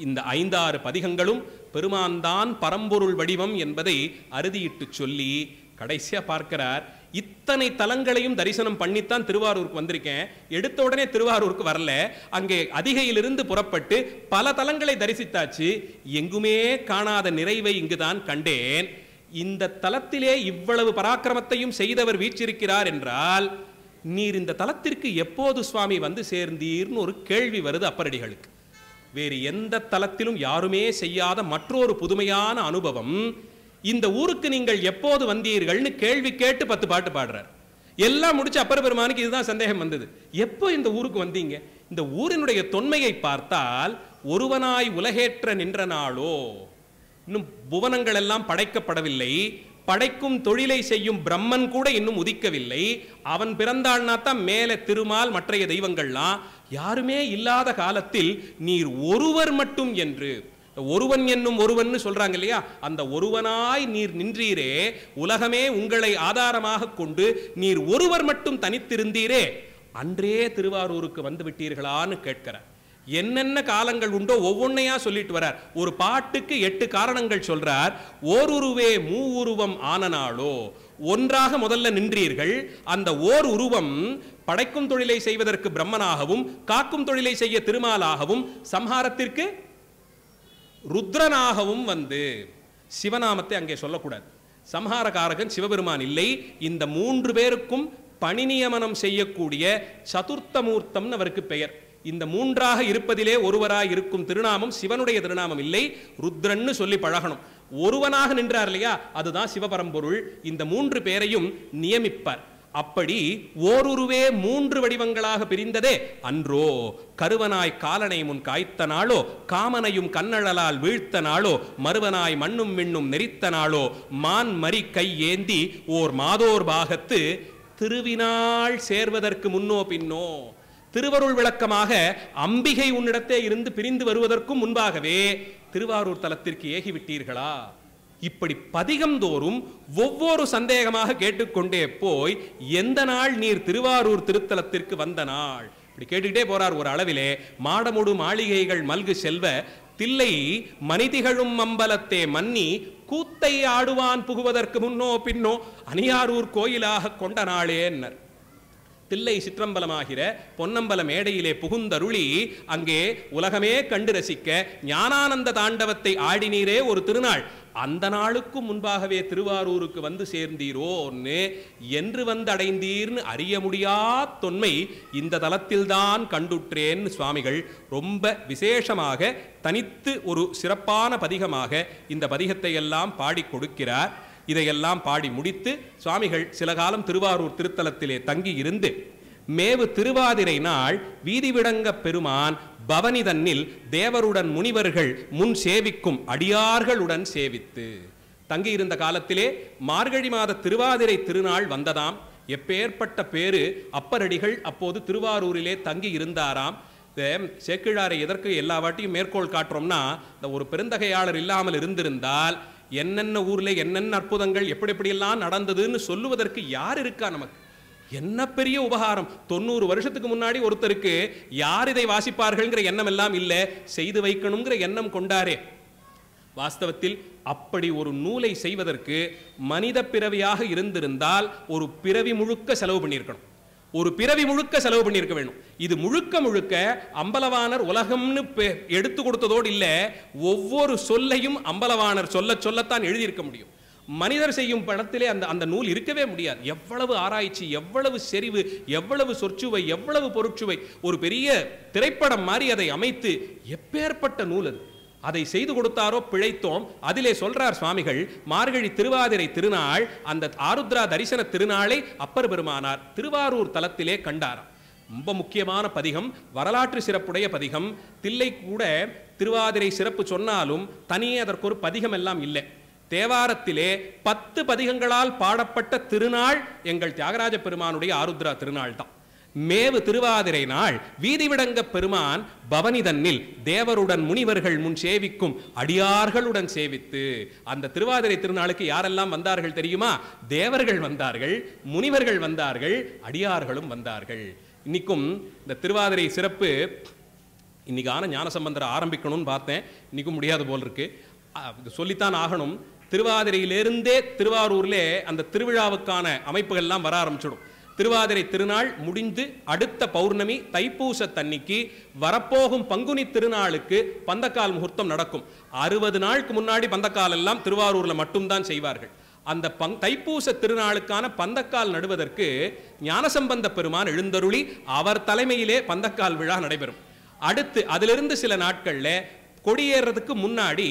இந்த 5-6 பதிகங்களும் பெருமான் தான் பரம்பொருள் வடிவம் என்பதை அறுதியிட்டு சொல்லி கடைசியா பார்க்கிறார். இத்தனை தலங்களையும் தரிசனம் பண்ணித்தான் திருவாரூருக்கு வந்திருக்கேன். எடுத்த உடனே திருவாரூருக்கு வரல. அங்கே அதிகையிலிருந்து புறப்பட்டு பல தலங்களை தரிசித்தாச்சு. எங்குமே காணாத நிறைவை இங்குதான் கண்டேன். இந்த தலத்திலே இவ்வளவு பராக்கிரமத்தையும் செய்தவர் வீற்றிருக்கிறார் என்றால், நீர் இந்த தலத்திற்கு எப்போது சுவாமி வந்து சேர்ந்தீர்னு ஒரு கேள்வி வருது அப்பரடிகளுக்கு. வேறு எந்த தலத்திலும் யாருமே செய்யாத மற்றொரு புதுமையான அனுபவம். இந்த ஊருக்கு நீங்கள் எப்போது வந்தீர்கள்னு கேள்வி கேட்டு 10 பாட்டு பாடுறார். எல்லாம் முடிச்சு அப்பர் பெருமானுக்கு இதுதான் சந்தேகம் வந்தது. எப்போ இந்த ஊருக்கு வந்தீங்க? இந்த ஊரினுடைய தொன்மையை பார்த்தால், ஒருவனாய் உலகேற்ற நின்ற நாளோ, இன்னும் புவனங்கள் எல்லாம் படைக்கப்படவில்லை, படைக்கும் தொழிலை செய்யும் பிரம்மன் கூட இன்னும் உதிக்கவில்லை. அவன் பிறந்தாள்னா தான் மேலே திருமால் மற்றைய தெய்வங்கள்லாம். யாருமே இல்லாத காலத்தில் நீர் ஒருவர் மட்டும் என்று, ஒருவன் என்னும் ஒருவன் சொல்றாங்க இல்லையா, அந்த ஒருவனாய் நீர் நின்றீரே, உலகமே உங்களை ஆதாரமாக கொண்டு நீர் ஒருவர் மட்டும் தனித்திருந்தீரே, அன்றே திருவாரூருக்கு வந்து விட்டீர்களான்னு கேட்கிறார். என்னென்ன காலங்கள் உண்டோ ஒவ்வொன்னையா சொல்லிட்டு வரார். ஒரு பாட்டுக்கு 8 காரணங்கள் சொல்றார். ஓருருவே மூவுருவம் ஆனனாளோ, ஒன்றாக முதல்ல நின்றீர்கள். அந்த ஓர் உருவம் படைக்கும் தொழிலை செய்வதற்கு பிரம்மனாகவும், காக்கும் தொழிலை செய்ய திருமாலாகவும், சம்ஹாரத்திற்கு ருத்ரனாகவும் வந்து, சிவநாமத்தை அங்கே சொல்லக்கூடாது. சம்ஹாரகாரகன் சிவபெருமான் இல்லை. இந்த 3 பேருக்கும் பணி நியமனம் செய்யக்கூடிய சதுர்த்தமூர்த்தம்னு அவருக்கு பெயர். இந்த 3ஆக இருப்பதிலே ஒருவராய் இருக்கும் திருநாமம் சிவனுடைய திருநாமம் இல்லை, ருத்ரன்னு சொல்லி பழகணும். ஒருவனாக நின்றார் இல்லையா, அதுதான் சிவபரம்பொருள். இந்த 3 பேரையும் நியமிப்பார். அப்படி ஓருருவே 3 வடிவங்களாக பிரிந்ததே அன்றோ, கருவனாய் காலனை முன் காய்த்த நாளோ, காமனையும் கண்ணழலால் வீழ்த்த நாளோ, மறுவனாய் மண்ணும் விண்ணும் நெறித்த நாளோ, மான் மரி கை ஏந்தி ஓர் மாதோர் பாகத்து திருவினாள் சேர்வதற்கு முன்னோ பின்னோ. திருவருள் விளக்கமாக அம்பிகை உன்னிடத்தே இருந்து பிரிந்து வருவதற்கும் முன்பாகவே திருவாரூர் தலத்திற்கு ஏகிவிட்டீர்களா? இப்படி பதிகம் தோறும் ஒவ்வொரு சந்தேகமாக கேட்டுக்கொண்டே போய், எந்த நாள் நீர் திருவாரூர் திருத்தலத்திற்கு வந்த நாள், இப்படி கேட்டுக்கிட்டே போறார். ஒரு அளவிலே மாடமுடு மாளிகைகள் மல்கு செல்வ தில்லை மனிதிகளும் அம்பலத்தே மன்னி கூத்தை ஆடுவான் புகுவதற்கு முன்னோ பின்னோ அணியாரூர் கோயிலாக கொண்ட நாளேன்னர். தில்லை சிற்றம்பலமாகிற பொன்னம்பல மேடையிலே புகுந்தருளி அங்கே உலகமே கண்டு ரசிக்க ஞானானந்த தாண்டவத்தை ஆடினீரே ஒரு திருநாள், அந்த நாளுக்கும் முன்பாகவே திருவாரூருக்கு வந்து சேர்ந்தீரோன்னு, என்று வந்து அடைந்தீர்னு அறிய முடியா தொன்மை இந்த தலத்தில்தான் கண்டுற்றேன்னு சுவாமிகள் ரொம்ப விசேஷமாக தனித்து ஒரு சிறப்பான பதிகமாக இந்த பதிகத்தை எல்லாம் பாடி கொடுக்கிறார். இதையெல்லாம் பாடி முடித்து சுவாமிகள் சில காலம் திருவாரூர் திருத்தலத்திலே தங்கி இருந்து, மேவு திருவாதிரை நாள் வீதி விடங்க பெருமான் பவனி தன்னில் தேவருடன் முனிவர்கள் முன் சேவிக்கும் அடியார்களுடன் சேவித்து தங்கியிருந்த காலத்திலே மார்கழி மாத திருவாதிரை திருநாள் வந்ததாம். எப்பேற்பட்ட பேரு! அப்பரடிகள் அப்போது திருவாரூரிலே தங்கி இருந்தாராம். சேக்கிழாரை எதற்கு எல்லா வாட்டியும் மேற்கோள் காட்டுறோம்னா, இந்த ஒரு பெருந்தகையாளர் இல்லாமல் இருந்திருந்தால் என்னென்ன ஊர்ல என்னென்ன அற்புதங்கள் எப்படி எப்படியெல்லாம் நடந்ததுன்னு சொல்லுவதற்கு யார் இருக்கா? நமக்கு என்ன பெரிய உபகாரம்! 90 வருஷத்துக்கு முன்னாடி ஒருத்தருக்கு யார் இதை வாசிப்பார்கள்ங்கிற எண்ணம் எல்லாம் இல்லை, செய்து வைக்கணுங்கிற எண்ணம் கொண்டாரே. வாஸ்தவத்தில் அப்படி ஒரு நூலை செய்வதற்கு மனித பிறவியாக இருந்திருந்தால் ஒரு பிறவி முழுக்க செலவு பண்ணியிருக்கணும், ஒரு பிறவி முழுக்க செலவு பண்ணியிருக்க வேண்டும். இது முழுக்க முழுக்க அம்பலவாணர் உலகம்னு எடுத்து கொடுத்ததோடு இல்லை, ஒவ்வொரு சொல்லையும் அம்பலவாணர் சொல்லத்தான் எழுதியிருக்க முடியும். மனிதர் செய்யும் படத்திலே அந்த நூல் இருக்கவே முடியாது. எவ்வளவு ஆராய்ச்சி, எவ்வளவு செறிவு, எவ்வளவு சொற்சுவை, எவ்வளவு பொருட்சுவை, ஒரு பெரிய திரைப்படம் மாதிரி அதை அமைத்து எப்பேற்பட்ட நூல் அது. அதை செய்து கொடுத்தாரோ பிழைத்தோம். அதிலே சொல்றார் சுவாமிகள், மார்கழி திருவாதிரை திருநாள், அந்த ஆருத்ரா தரிசன திருநாளை அப்பர் பெருமானார் திருவாரூர் தலத்திலே கண்டாராம். ரொம்ப முக்கியமான பதிகம், வரலாற்று சிறப்புடைய பதிகம். தில்லை கூட திருவாதிரை சிறப்பு சொன்னாலும் தனியே அதற்கு ஒரு பதிகம் எல்லாம் இல்லை. தேவாரத்திலே 10 பதிகங்களால் பாடப்பட்ட திருநாள் எங்கள் தியாகராஜ பெருமானுடைய ஆருத்ரா திருநாள் தான். மேவு திருவாதிரை நாள் வீதி விடங்க பெருமான் பவனி தன்னில் தேவருடன் முனிவர்கள் முன் சேவிக்கும் அடியார்களுடன் சேவித்து. அந்த திருவாதிரை திருநாளுக்கு யாரெல்லாம் வந்தார்கள் தெரியுமா? தேவர்கள் வந்தார்கள், முனிவர்கள் வந்தார்கள், அடியார்களும் வந்தார்கள். இன்னைக்கும் இந்த திருவாதிரை சிறப்பு, இன்னைக்கான ஞானசம்பந்தரை ஆரம்பிக்கணும்னு பார்த்தேன், இன்னைக்கும் முடியாது போல் இருக்கு, சொல்லித்தான் ஆகணும். திருவாதிரையிலிருந்தே திருவாரூர்ல அந்த திருவிழாவுக்கான அமைப்புகள் எல்லாம் வர ஆரம்பிச்சிடும். திருவாதிரை திருநாள் முடிந்து அடுத்த பௌர்ணமி தைப்பூச தன்னிக்கு வரப்போகும் பங்குனி திருநாளுக்கு பந்தக்கால் முகூர்த்தம் நடக்கும். 60 நாளுக்கு முன்னாடி பந்தக்கால் எல்லாம் திருவாரூர்ல மட்டும்தான் செய்வார்கள். அந்த தைப்பூச திருநாளுக்கான பந்தக்கால் நடுவதற்கு ஞானசம்பந்த பெருமான் எழுந்தருளி அவர் தலைமையிலே பந்தக்கால் விழா நடைபெறும். அடுத்து அதிலிருந்து சில நாட்கள்ல கொடியேறதுக்கு முன்னாடி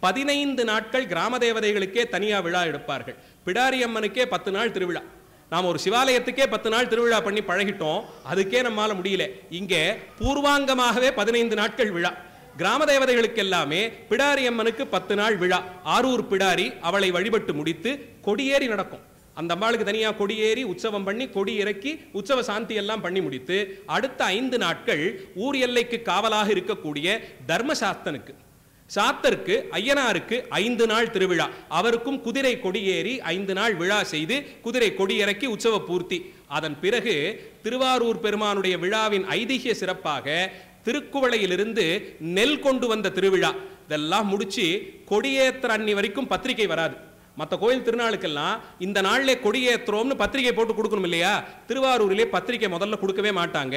15 நாட்கள் கிராம தேவதைகளுக்கே தனியா விழா எடுப்பார்கள். பிடாரி அம்மனுக்கே 10 நாள் திருவிழா. நாம் ஒரு சிவாலயத்துக்கே 10 நாள் திருவிழா பண்ணி பழகிட்டோம், அதுக்கே நம்மால முடியல. இங்கே பூர்வாங்கமாகவே 15 நாட்கள் விழா. கிராம தேவதைகளுக்கு எல்லாமே பிடாரி அம்மனுக்கு 10 நாள் விழா. ஆரூர் பிடாரி அவளை வழிபட்டு முடித்து கொடியேறி நடக்கும். அந்த அம்பாளுக்கு தனியா கொடியேறி உற்சவம் பண்ணி கொடி இறக்கி உற்சவ சாந்தி எல்லாம் பண்ணி முடித்து அடுத்த 5 நாட்கள் ஊர் எல்லைக்கு காவலாக இருக்கக்கூடிய தர்மசாஸ்தனுக்கு சாத்தருக்கு ஐயனாருக்கு 5 நாள் திருவிழா. அவருக்கும் குதிரை கொடியேறி 5 நாள் விழா செய்து குதிரை கொடியிறக்கி உற்சவ பூர்த்தி. அதன் பிறகு திருவாரூர் பெருமானுடைய விழாவின் ஐதிஹ்ய சிறப்பாக திருக்குவளையிலிருந்து நெல் கொண்டு வந்த திருவிழா. இதெல்லாம் முடிச்சு கொடியேற்ற அன்னி வரைக்கும் பத்திரிகை வராது. மற்ற கோயில் திருநாளுக்கெல்லாம் இந்த நாளிலே கொடியேற்றோம்னு பத்திரிகை போட்டு கொடுக்கணும் இல்லையா? திருவாரூரிலே பத்திரிகை முதல்ல கொடுக்கவே மாட்டாங்க.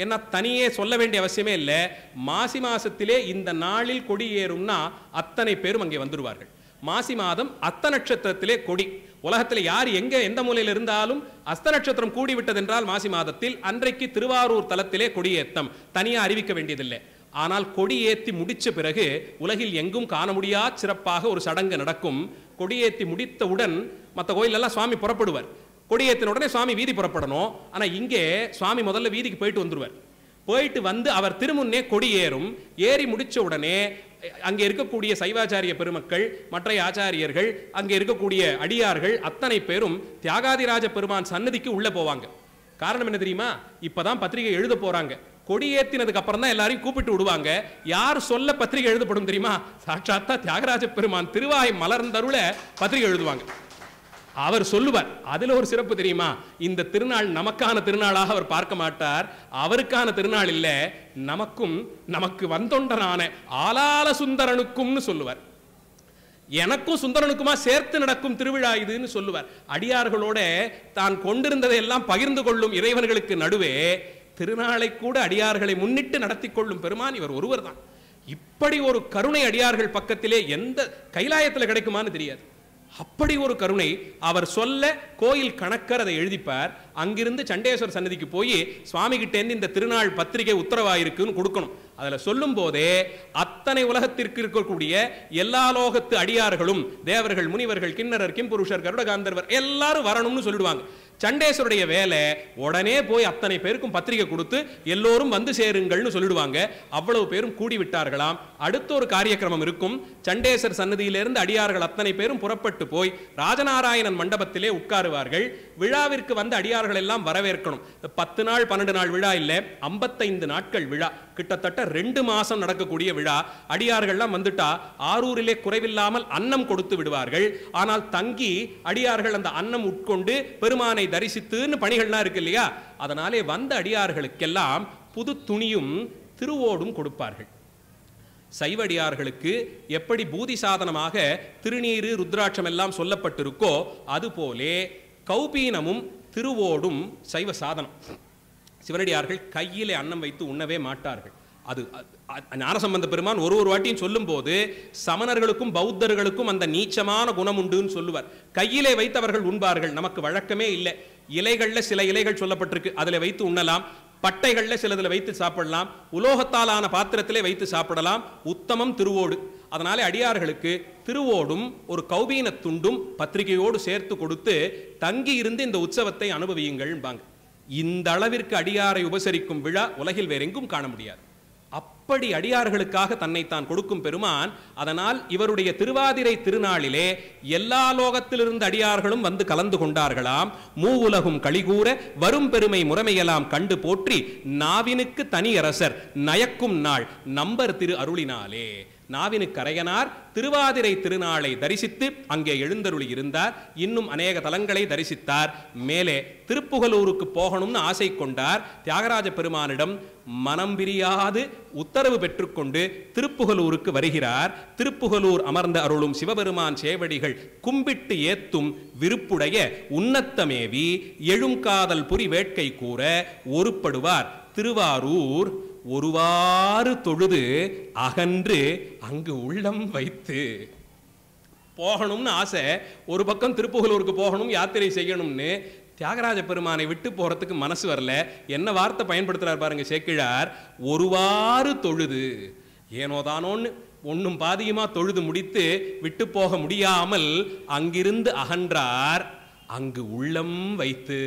ஏன்னா தனியே சொல்ல வேண்டிய அவசியமே இல்லை. மாசி மாசத்திலே இந்த நாளில் கொடியேறும்னா அத்தனை பேரும் அங்கே வந்துருவார்கள். மாசி மாதம் அஸ்த நட்சத்திரத்திலே கொடி. உலகத்தில் யார் எங்க எந்த மூலையில் இருந்தாலும் அஸ்த நட்சத்திரம் கூடிவிட்டதென்றால் மாசி மாதத்தில் அன்றைக்கு திருவாரூர் தலத்திலே கொடியேற்றம் தனியாக அறிவிக்க வேண்டியதில்லை. ஆனால் கொடியேற்றி முடிச்ச பிறகு உலகில் எங்கும் காண முடியாத சிறப்பாக ஒரு சடங்கு நடக்கும். கொடியேற்றி முடித்தவுடன் மற்ற கோயிலெல்லாம் சுவாமி புறப்படுவார். கொடியேற்றின உடனே சுவாமி வீதி புறப்படணும். ஆனால் இங்கே சுவாமி முதல்ல வீதிக்கு போயிட்டு வந்துருவார். போயிட்டு வந்து அவர் திருமுன்னே கொடியேறும். ஏறி முடிச்ச உடனே அங்கே இருக்கக்கூடிய சைவாச்சாரிய பெருமக்கள், மற்ற ஆச்சாரியர்கள், அங்கே இருக்கக்கூடிய அடியார்கள் அத்தனை பேரும் தியாகாதிராஜ பெருமான் சன்னதிக்கு உள்ள போவாங்க. காரணம் என்ன தெரியுமா? இப்பதான் பத்திரிகை எழுத போறாங்க. கொடியேற்றினதுக்கு அப்புறம் தான் எல்லாரையும் கூப்பிட்டு விடுவாங்க. யார் சொல்ல பத்திரிகை எழுதப்படும் தெரியுமா? சாட்சாத்தா தியாகராஜ பெருமான் திருவாய் மலர்ந்தருள பத்திரிகை எழுதுவாங்க. அவர் சொல்லுவார். அதுல ஒரு சிறப்பு தெரியுமா? இந்த திருநாள் நமக்கான திருநாளாக அவர் பார்க்க மாட்டார். அவருக்கான திருநாள் இல்ல, நமக்கும் நமக்கு வந்தொண்டனான ஆலால சுந்தரனுக்கும்னு சொல்லுவார். எனக்கும் சுந்தரனுக்குமா சேர்த்து நடக்கும் திருவிழா இதுன்னு சொல்லுவார். அடியார்களோட தான் கொண்டிருந்ததை எல்லாம் பகிர்ந்து கொள்ளும் இறைவன்களுக்கு நடுவே திருநாளை கூட அடியார்களை முன்னிட்டு நடத்தி கொள்ளும் பெருமான் இவர் ஒருவர் தான். இப்படி ஒரு கருணை அடியார்கள் பக்கத்திலே எந்த கைலாயத்தில் கிடைக்குமான்னு தெரியாது. அப்படி ஒரு கருணை. அவர் சொல்ல கோயில் கணக்கர் அதை எழுதிப்பார். அங்கிருந்து சண்டேஸ்வரர் சன்னதிக்கு போய் சுவாமி கிட்டேந்து இந்த திருநாள் பத்திரிகை உத்தரவாயிருக்குன்னு கொடுக்கணும். அதில் சொல்லும் போதே அத்தனை உலகத்திற்கு இருக்கக்கூடிய எல்லா லோகத்து அடியார்களும் தேவர்கள், முனிவர்கள், கிண்ணறர், கிம்புருஷர், கருடகாந்தர்வர் எல்லாரும் வரணும்னு சொல்லிடுவாங்க. சண்டேஸ்வருடைய வேலை உடனே போய் அத்தனை பேருக்கும் பத்திரிகை கொடுத்து எல்லோரும் வந்து சேருங்கள்னு சொல்லிடுவாங்க. அவ்வளவு பேரும் கூடி விட்டார்களாம். அடுத்த ஒரு காரியக்கிரமம் இருக்கும். சண்டேஸ்வர் சன்னதியிலிருந்து அடியார்கள் அத்தனை பேரும் புறப்பட்டு போய் ராஜநாராயணன் மண்டபத்திலே உட்காருவார்கள். விழாவிற்கு வந்த அடியார்கள் எல்லாம் வரவேற்கணும். 10 நாள் 12 நாள் விழா இல்லை, 55 நாட்கள் விழா. கிட்டத்தட்ட 2 மாசம் நடக்கக்கூடிய விழா. அடியார்கள்லாம் வந்துட்டா ஆரூரிலே குறைவில்லாமல் அன்னம் கொடுத்து விடுவார்கள். ஆனால் தங்கி அடியார்கள் அந்த அன்னம் உட்கொண்டு பெருமானை தரிசித்துன்னு பணிகள்லாம் இருக்கு இல்லையா? அதனாலே வந்த அடியார்களுக்கெல்லாம் புது துணியும் திருவோடும் கொடுப்பார்கள். சைவடியார்களுக்கு எப்படி பூதி சாதனமாக திருநீரு ருத்ராட்சம் எல்லாம் சொல்லப்பட்டிருக்கோ அதுபோலே கௌபீனமும் திருவோடும் சைவ சாதனம். சிவனடியார்கள் கையிலே அன்னம் வைத்து உண்ணவே மாட்டார்கள். அது ஞானசம்பந்த பெருமான் ஒரு வாட்டியும் சொல்லும் போது சமணர்களுக்கும் பௌத்தர்களுக்கும் அந்த நீச்சமான குணம் உண்டுன்னு சொல்லுவார். கையிலே வைத்தவர்கள் உண்பார்கள், நமக்கு வழக்கமே இல்லை. இலைகள்ல சில இலைகள் சொல்லப்பட்டிருக்கு, அதில் வைத்து உண்ணலாம். பட்டைகள்ல சிலதில் வைத்து சாப்பிடலாம். உலோகத்தாலான பாத்திரத்திலே வைத்து சாப்பிடலாம். உத்தமம் திருவோடு. அதனாலே அடியார்களுக்கு திருவோடும் ஒரு கௌபீன துண்டும் பத்திரிகையோடு சேர்த்து கொடுத்து தங்கி இருந்து இந்த உற்சவத்தை அனுபவியுங்கள். இந்த அளவிற்கு அடியாரை உபசரிக்கும் விழா உலகில் வேறெங்கும் காண முடியாது. அப்படி அடியார்களுக்காக தன்னைத்தான் கொடுக்கும் பெருமான். அதனால் இவருடைய திருவாதிரை திருநாளிலே எல்லா லோகத்திலிருந்து அடியார்களும் வந்து கலந்து கொண்டார்களாம். மூவுலகும் களிகூற வரும் பெருமை முறைமையெல்லாம் கண்டு போற்றி நாவினுக்கு தனி அரசர் நயக்கும் நாள் நம்பர் திரு அருளினாலே. நாவினுக்கரையனார் திருவாதிரை திருநாளை தரிசித்து அங்கே எழுந்தருளி இருந்தார். இன்னும் அநேக தலங்களை தரிசித்தார். மேலே திருப்புகலூருக்கு போகணும்னு ஆசை கொண்டார். தியாகராஜ பெருமானிடம் மனம் பிரியாது உத்தர உத்தரவு பெற்றுக்கொண்டு திருப்புகலூருக்கு வருகிறார். திருப்புகலூர் அமர்ந்த அருளும் சிவபெருமான் சேவடிகள் கும்பிட்டு ஏத்தும் விருப்புடைய உன்னத்தமேவி எழுங்காதல் புரி வேட்கை கூற ஒருப்படுவார் திருவாரூர் ஒருவாறு தொழுது அகன்று அங்கு உள்ளம் வைத்து. போகணும்னு ஆசை, ஒரு பக்கம் திருப்புகலூருக்கு போகணும், யாத்திரை செய்யணும்னு. தியாகராஜ பெருமானை விட்டு போறதுக்கு மனசு வரல. என்ன வார்த்தை பயன்படுத்துறார் பாருங்க சேக்கிழார், ஒருவாறு தொழுது. ஏனோதானோன்னு ஒன்னும் பாதியுமா தொழுது முடித்து விட்டு போக முடியாமல் அங்கிருந்து அகன்றார், அங்கு உள்ளம் வைத்து.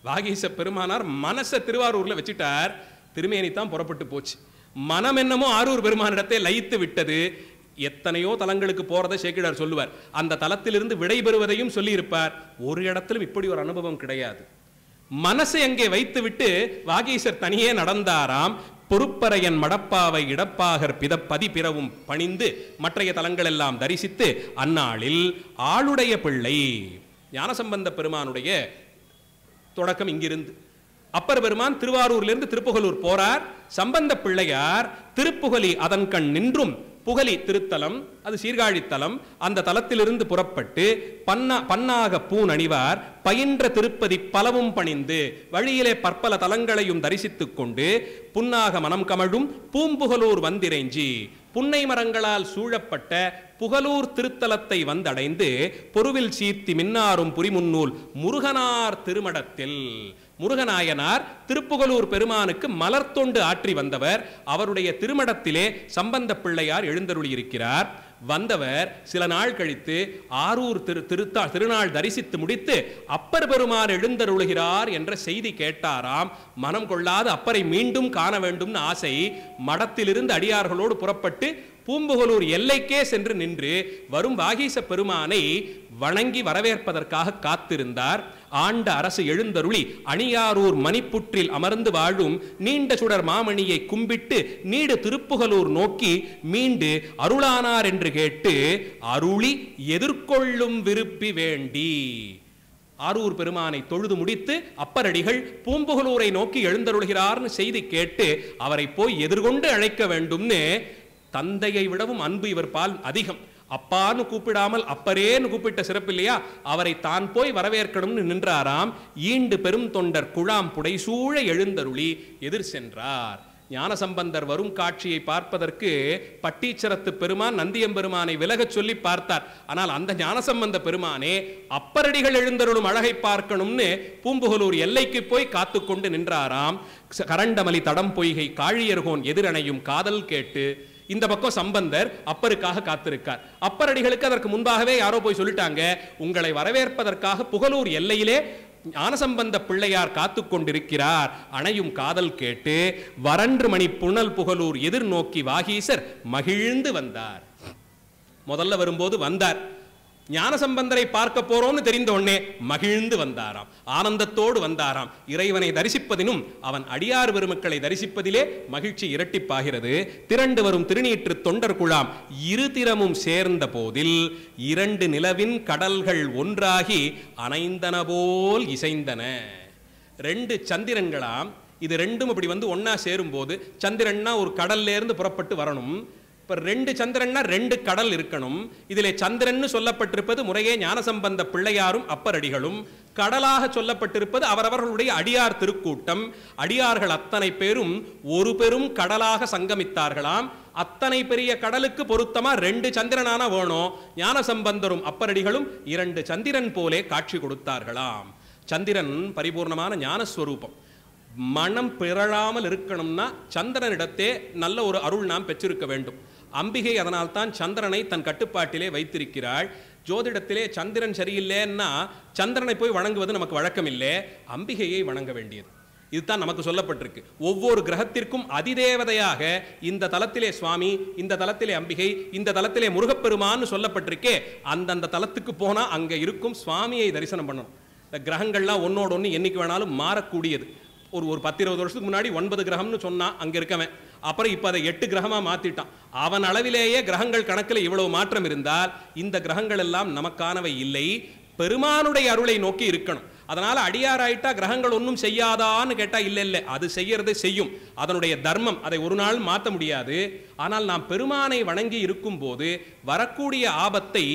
வாகீச பெருமானார் மனசை திருவாரூர்ல வச்சுட்டார். திருமேனி தான் புறப்பட்டு போச்சு. மனம் என்னமோ ஆரூர் பெருமானிடத்தை லயித்து விட்டது. எத்தனையோ தலங்களுக்கு போறதை சேக்கிழார் சொல்லுவார். அந்த தலத்திலிருந்து விடைபெறுவதையும் சொல்லி இருப்பார். ஒரு இடத்திலும் இப்படி ஒரு அனுபவம் கிடையாது. மனசை அங்கே வைத்து விட்டு வாகீசர் தனியே நடந்தாராம். பொறுப்பறையன் மடப்பாவை இடப்பாகர் பிதப்பதி பிறவும் பணிந்து மற்றைய தலங்கள் எல்லாம் தரிசித்து அந்நாளில் ஆளுடைய பிள்ளை ஞானசம்பந்த பெருமானுடைய தொடக்கம் இங்கிருந்து. அப்பர் பெருமான் திருவாரூரிலிருந்து திருப்புகலூர் போறார். சம்பந்த பிள்ளையார் திருப்புகலி அதன் கண் நின்றும், புகலி திருத்தலம் அது சீர்காழித்தலம், அந்த தலத்திலிருந்து புறப்பட்டு பன்னாக பூன் அணிவார் பயின்ற திருப்பதி பலவும் பணிந்து வழியிலே பற்பல தலங்களையும் தரிசித்துக் கொண்டு புன்னாக மனம் கமழும் பூம்புகலூர் வந்திரைஞ்சி புன்னை மரங்களால் சூழப்பட்ட புகலூர் திருத்தலத்தை வந்தடைந்து பொருவில் சீர்த்தி மின்னாரும் புரிமுன்னூல் முருகனார் திருமடத்தில். முருகநாயனார் திருப்புகலூர் பெருமானுக்கு மலர்த்தொண்டு ஆற்றி வந்தவர். அவருடைய திருமடத்திலே சம்பந்த பிள்ளையார் எழுந்தருளி இருக்கிறார். வந்தவர் சில நாள் கழித்து ஆரூர் திருநாள் தரிசித்து முடித்து அப்பர் பெருமான் எழுந்தருளுகிறார் என்ற செய்தி கேட்டாராம். மனம் கொள்ளாத அப்பரை மீண்டும் காண வேண்டும் ஆசை. மடத்திலிருந்து அடியார்களோடு புறப்பட்டு பூம்புகலூர் எல்லைக்கே சென்று நின்று வரும் வாகீச பெருமானை வணங்கி வரவேற்பதற்காக காத்திருந்தார். ஆண்ட அரசு எழுந்தருளி அணியாரூர் மணிப்புற்றில் அமர்ந்து வாழும் நீண்ட சுடர் மாமணியை கும்பிட்டு நீடு திருப்புகலூர் நோக்கி மீண்டு அருளானார் என்று கேட்டு அருளி எதிர்கொள்ளும் விருப்பி வேண்டி. ஆரூர் பெருமானை தொழுது முடித்து அப்பரடிகள் பூம்புகலூரை நோக்கி எழுந்தருள்கிறார்னு செய்தி கேட்டு அவரை போய் எதிர்கொண்டு அழைக்க வேண்டும்னு. தந்தையை விடவும் அன்பு இவர் பால் அதிகம். அப்பான்னு கூப்பிடாமல் அப்பரேன்னு கூப்பிட்ட சிறப்பு இல்லையா, அவரை தான் போய் வரவேற்கணும்னு நின்றாராம். ஈண்டு பெரும் தொண்டர் குழாம் புடைசூழ எழுந்தருளி எதிர் சென்றார். ஞானசம்பந்தர் வரும் காட்சியை பார்ப்பதற்கு பட்டீச்சரத்து பெருமான் நந்தியம்பெருமானை விலகச் சொல்லி பார்த்தார். ஆனால் அந்த ஞானசம்பந்த பெருமானே அப்பரடிகள் எழுந்தருளும் அழகை பார்க்கணும்னு பூம்புகலூர் எல்லைக்கு போய் காத்து கொண்டு நின்றாராம். கரண்டமலி தடம் பொய்கை காழியர்கோன் எதிரணையும் காதல் கேட்டு. இந்த பக்கம் சம்பந்தர் அப்பருக்காக காத்திருக்கார். அப்பரடிகளுக்கு அதற்கு முன்பாகவே யாரோ போய் சொல்லிட்டாங்க, உங்களை வரவேற்பதற்காக புகலூர் எல்லையிலே ஞானசம்பந்த பிள்ளையார் காத்து கொண்டிருக்கிறார். அணையும் காதல் கேட்டு வரன்று மணி புனல் புகலூர் எதிர் நோக்கி வாகீசர் மகிழ்ந்து வந்தார். முதல்ல வரும்போது வந்தார், ஞானசம்பந்தரை பார்க்க போறோம்னு தெரிந்த உடனே மகிழ்ந்து வந்தாராம், ஆனந்தத்தோடு வந்தாராம். இறைவனை தரிசிப்பதினும் அவன் அடியார் பெருமக்களை தரிசிப்பதிலே மகிழ்ச்சி இரட்டிப்பாகிறது. திரண்டு வரும் திருநீற்று தொண்டர் குழாம் இரு திறமும் சேர்ந்த போதில் இரண்டு நிலவின் கடல்கள் ஒன்றாகி அணைந்தன போல் இசைந்தன. ரெண்டு சந்திரன்களாம், இது ரெண்டும் அப்படி வந்து ஒன்னா சேரும் போது, சந்திரன்னா ஒரு கடல்ல இருந்து புறப்பட்டு வரணும். இப்ப ரெண்டு சந்திரன்னா ரெண்டு கடல் இருக்கணும். இதிலே சந்திரன் சொல்லப்பட்டிருப்பது முறையே ஞானசம்பந்த பிள்ளையாரும் அப்பரடிகளும், கடலாக சொல்லப்பட்டிருப்பது அவரவர்களுடைய அடியார் திருக்கூட்டம். அடியார்கள் அத்தனை பேரும் ஒரு பெரும் கடலாக சங்கமித்தார்களாம். அத்தனை பெரிய கடலுக்கு பொருத்தமா ரெண்டு சந்திரனான வேணும். ஞானசம்பந்தரும் அப்பரடிகளும் இரண்டு சந்திரன் போலே காட்சி கொடுத்தார்களாம். சந்திரன் பரிபூர்ணமான ஞானஸ்வரூபம். மனம் பிறழாமல் இருக்கணும்னா சந்திரனிடத்தே நல்ல ஒரு அருள் நாம் பெற்றிருக்க வேண்டும். அம்பிகை அதனால் தான் சந்திரனை தன் கட்டுப்பாட்டிலே வைத்திருக்கிறாள். ஜோதிடத்திலே சந்திரன் சரியில்லைன்னா சந்திரனை போய் வணங்குவது நமக்கு வழக்கம் இல்லை, அம்பிகையை வணங்க வேண்டியது. இதுதான் நமக்கு சொல்லப்பட்டிருக்கு. ஒவ்வொரு கிரகத்திற்கும் அதிதேவதையாக இந்த தலத்திலே சுவாமி, இந்த தலத்திலே அம்பிகை, இந்த தலத்திலே முருகப்பெருமான்னு சொல்லப்பட்டிருக்கே, அந்தந்த தலத்துக்கு போனா அங்க இருக்கும் சுவாமியை தரிசனம் பண்ணணும். இந்த கிரகங்கள்லாம் ஒன்னோட ஒன்று என்னைக்கு வேணாலும் மாறக்கூடியது. ஒரு 10-20 வருஷத்துக்கு முன்னாடி 9 கிரகம்னு சொன்னா அங்க இருக்கவன், அப்புறம் இப்ப அதை 8 கிரகமா மாத்திட்டான். அவன் அளவிலேயே கிரகங்கள் கணக்கில் இவ்வளவு மாற்றம் இருந்தால் இந்த கிரகங்கள் எல்லாம் நமக்கானவை இல்லை. பெருமானுடைய அருளை நோக்கி இருக்கணும். அதனால அடியாராயிட்டா கிரகங்கள் ஒன்றும் செய்யாதான்னு கேட்டா இல்ல, அது செய்யறது செய்யும், அதனுடைய தர்மம், அதை ஒரு நாள் மாற்ற முடியாது. ஆனால் நாம் பெருமானை வணங்கி இருக்கும் போது வரக்கூடிய ஆபத்தை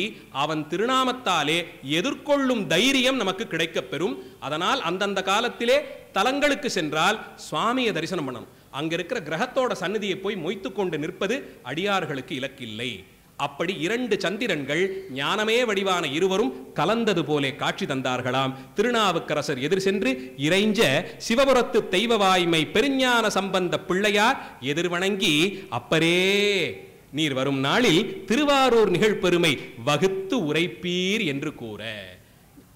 அவன் திருநாமத்தாலே எதிர்கொள்ளும் தைரியம் நமக்கு கிடைக்கப் பெறும். அதனால் அந்தந்த காலத்திலே தலங்களுக்கு சென்றால் சுவாமியை தரிசனம் பண்ணணும். அங்க இருக்கிற கிரகத்தோட சந்நிதியை போய் மொய்த்து கொண்டு நிற்பது அடியார்களுக்கு இலக்கில்லை. அப்படி 2 சந்திரன்கள் ஞானமே வடிவான இருவரும் கலந்தது போலே காட்சி தந்தார்களாம். திருநாவுக்கரசர் எதிர் சென்று இறைஞ்ச சிவபுரத்து தெய்வவாய்மை பெருஞான சம்பந்த பிள்ளையார் எதிர்வணங்கி, அப்பரே நீர் வரும் நாளில் திருவாரூர் நிகழ்பெருமை வகுத்து உரைப்பீர் என்று கூற,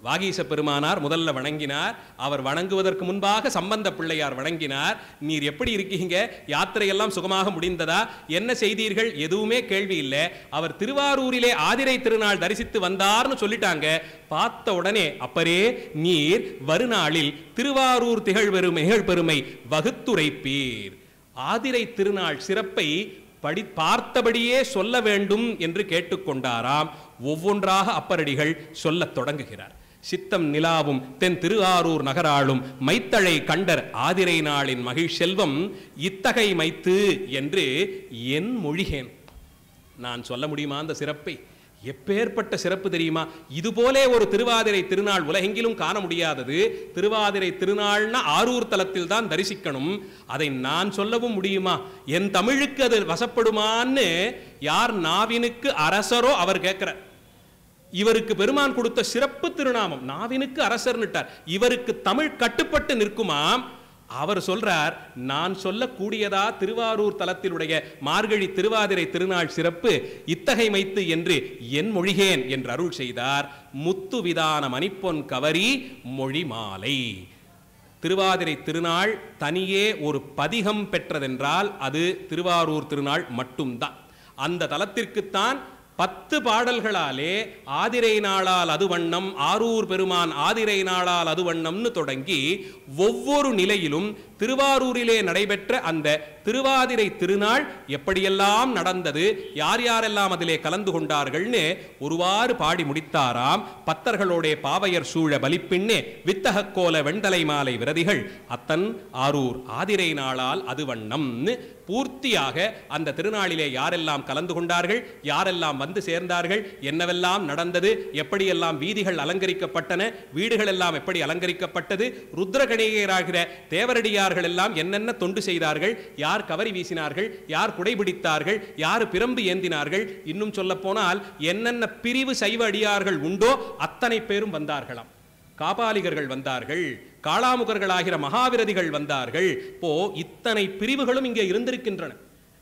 வாகீச பெருமானார் முதல்ல வணங்கினார். அவர் வணங்குவதற்கு முன்பாக சம்பந்த பிள்ளையார் வணங்கினார். நீர் எப்படி இருக்கீங்க, யாத்திரையெல்லாம் சுகமாக முடிந்ததா, என்ன செய்தீர்கள், எதுவுமே கேள்வி இல்லை. அவர் திருவாரூரிலே ஆதிரை திருநாள் தரிசித்து வந்தார்னு சொல்லிட்டாங்க. பார்த்த உடனே, அப்பரே நீர் வருநாளில் திருவாரூர் நிகழ்பெருமை வகுத்துரைப்பீர், ஆதிரை திருநாள் சிறப்பை பார்த்தபடியே சொல்ல வேண்டும் என்று கேட்டுக்கொண்டாராம். ஒவ்வொன்றாக அப்பரடிகள் சொல்லத் தொடங்குகிறார். சித்தம் நிலாவும் தென் திருவாரூர் நகராளும் மைத்தழை கண்டர் ஆதிரை நாளின் மகிழ் செல்வம் இத்தகை மைத்து என்று என் மொழிகேன். நான் சொல்ல முடியுமா அந்த சிறப்பை? எப்பேற்பட்ட சிறப்பு தெரியுமா? இதுபோலே ஒரு திருவாதிரை திருநாள் உலகெங்கிலும் காண முடியாதது. திருவாதிரை திருநாள்னா ஆரூர் தலத்தில் தான் தரிசிக்கணும். அதை நான் சொல்லவும் முடியுமா? என் தமிழுக்கு அது வசப்படுமான்னு யார் நாவினுக்கு அரசரோ அவர் கேட்கிறார். இவருக்கு பெருமான் கொடுத்த சிறப்பு திருநாமம் நாவினுக்கு அரசர்னுட்டார். இவருக்கு தமிழ் கட்டுப்பட்டு நிற்குமாம். அவர் சொல்றார், நான் சொல்லக்கூடியதா திருவாரூர் தலத்திலுடைய மார்கழி திருவாதிரை திருநாள் சிறப்பு இத்தகை மைத்து என்று என் மொழிகேன் என்று அருள் செய்தார். முத்து விதான மணிப்பொன் கவரி மொழி மாலை. திருவாதிரை திருநாள் தனியே ஒரு பதிகம் பெற்றதென்றால் அது திருவாரூர் திருநாள் மட்டும்தான். அந்த தலத்திற்குத்தான் 10 பாடல்களாலே ஆதிரை நாளால் அது வண்ணம், ஆரூர் பெருமான் ஆதிரை நாளால் அது வண்ணம்னு தொடங்கி ஒவ்வொரு நிலையிலும் திருவாரூரிலே நடைபெற்ற அந்த திருவாதிரை திருநாள் எப்படியெல்லாம் நடந்தது, யார் யாரெல்லாம் அதிலே கலந்து கொண்டார்கள்னு ஒருவாறு பாடி முடித்தாராம். பத்தர்களோடைய பாவையர் சூழ பலிப்பின்னே வித்தகக்கோல வெண்தலை மாலை விரதிகள் அத்தன் ஆரூர் ஆதிரை நாளால் அது வண்ணம்னு பூர்த்தியாக அந்த திருநாளிலே யாரெல்லாம் கலந்து கொண்டார்கள், யாரெல்லாம் வந்து சேர்ந்தார்கள், என்னவெல்லாம் நடந்தது, எப்படியெல்லாம் வீதிகள் அலங்கரிக்கப்பட்டன, வீடுகள் எல்லாம் எப்படி அலங்கரிக்கப்பட்டது, ருத்ரகணியராகிற தேவரடியார்கள் எல்லாம் என்னென்ன தொண்டு செய்தார்கள், யார் கவரி வீசினார்கள், யார் குடைபிடித்தார்கள், யார் பிரம்பு ஏந்தினார்கள், இன்னும் சொல்ல போனால் என்னென்ன பிரிவு சைவ அடியார்கள் உண்டோ அத்தனை பேரும் வந்தார்களாம். காபாலிகர்கள் வந்தார்கள், காளாமுகர்களாகிற மகாவிரதிகள் வந்தார்கள். இத்தனை பிரிவுகளும் இங்கே இருந்திருக்கின்றன.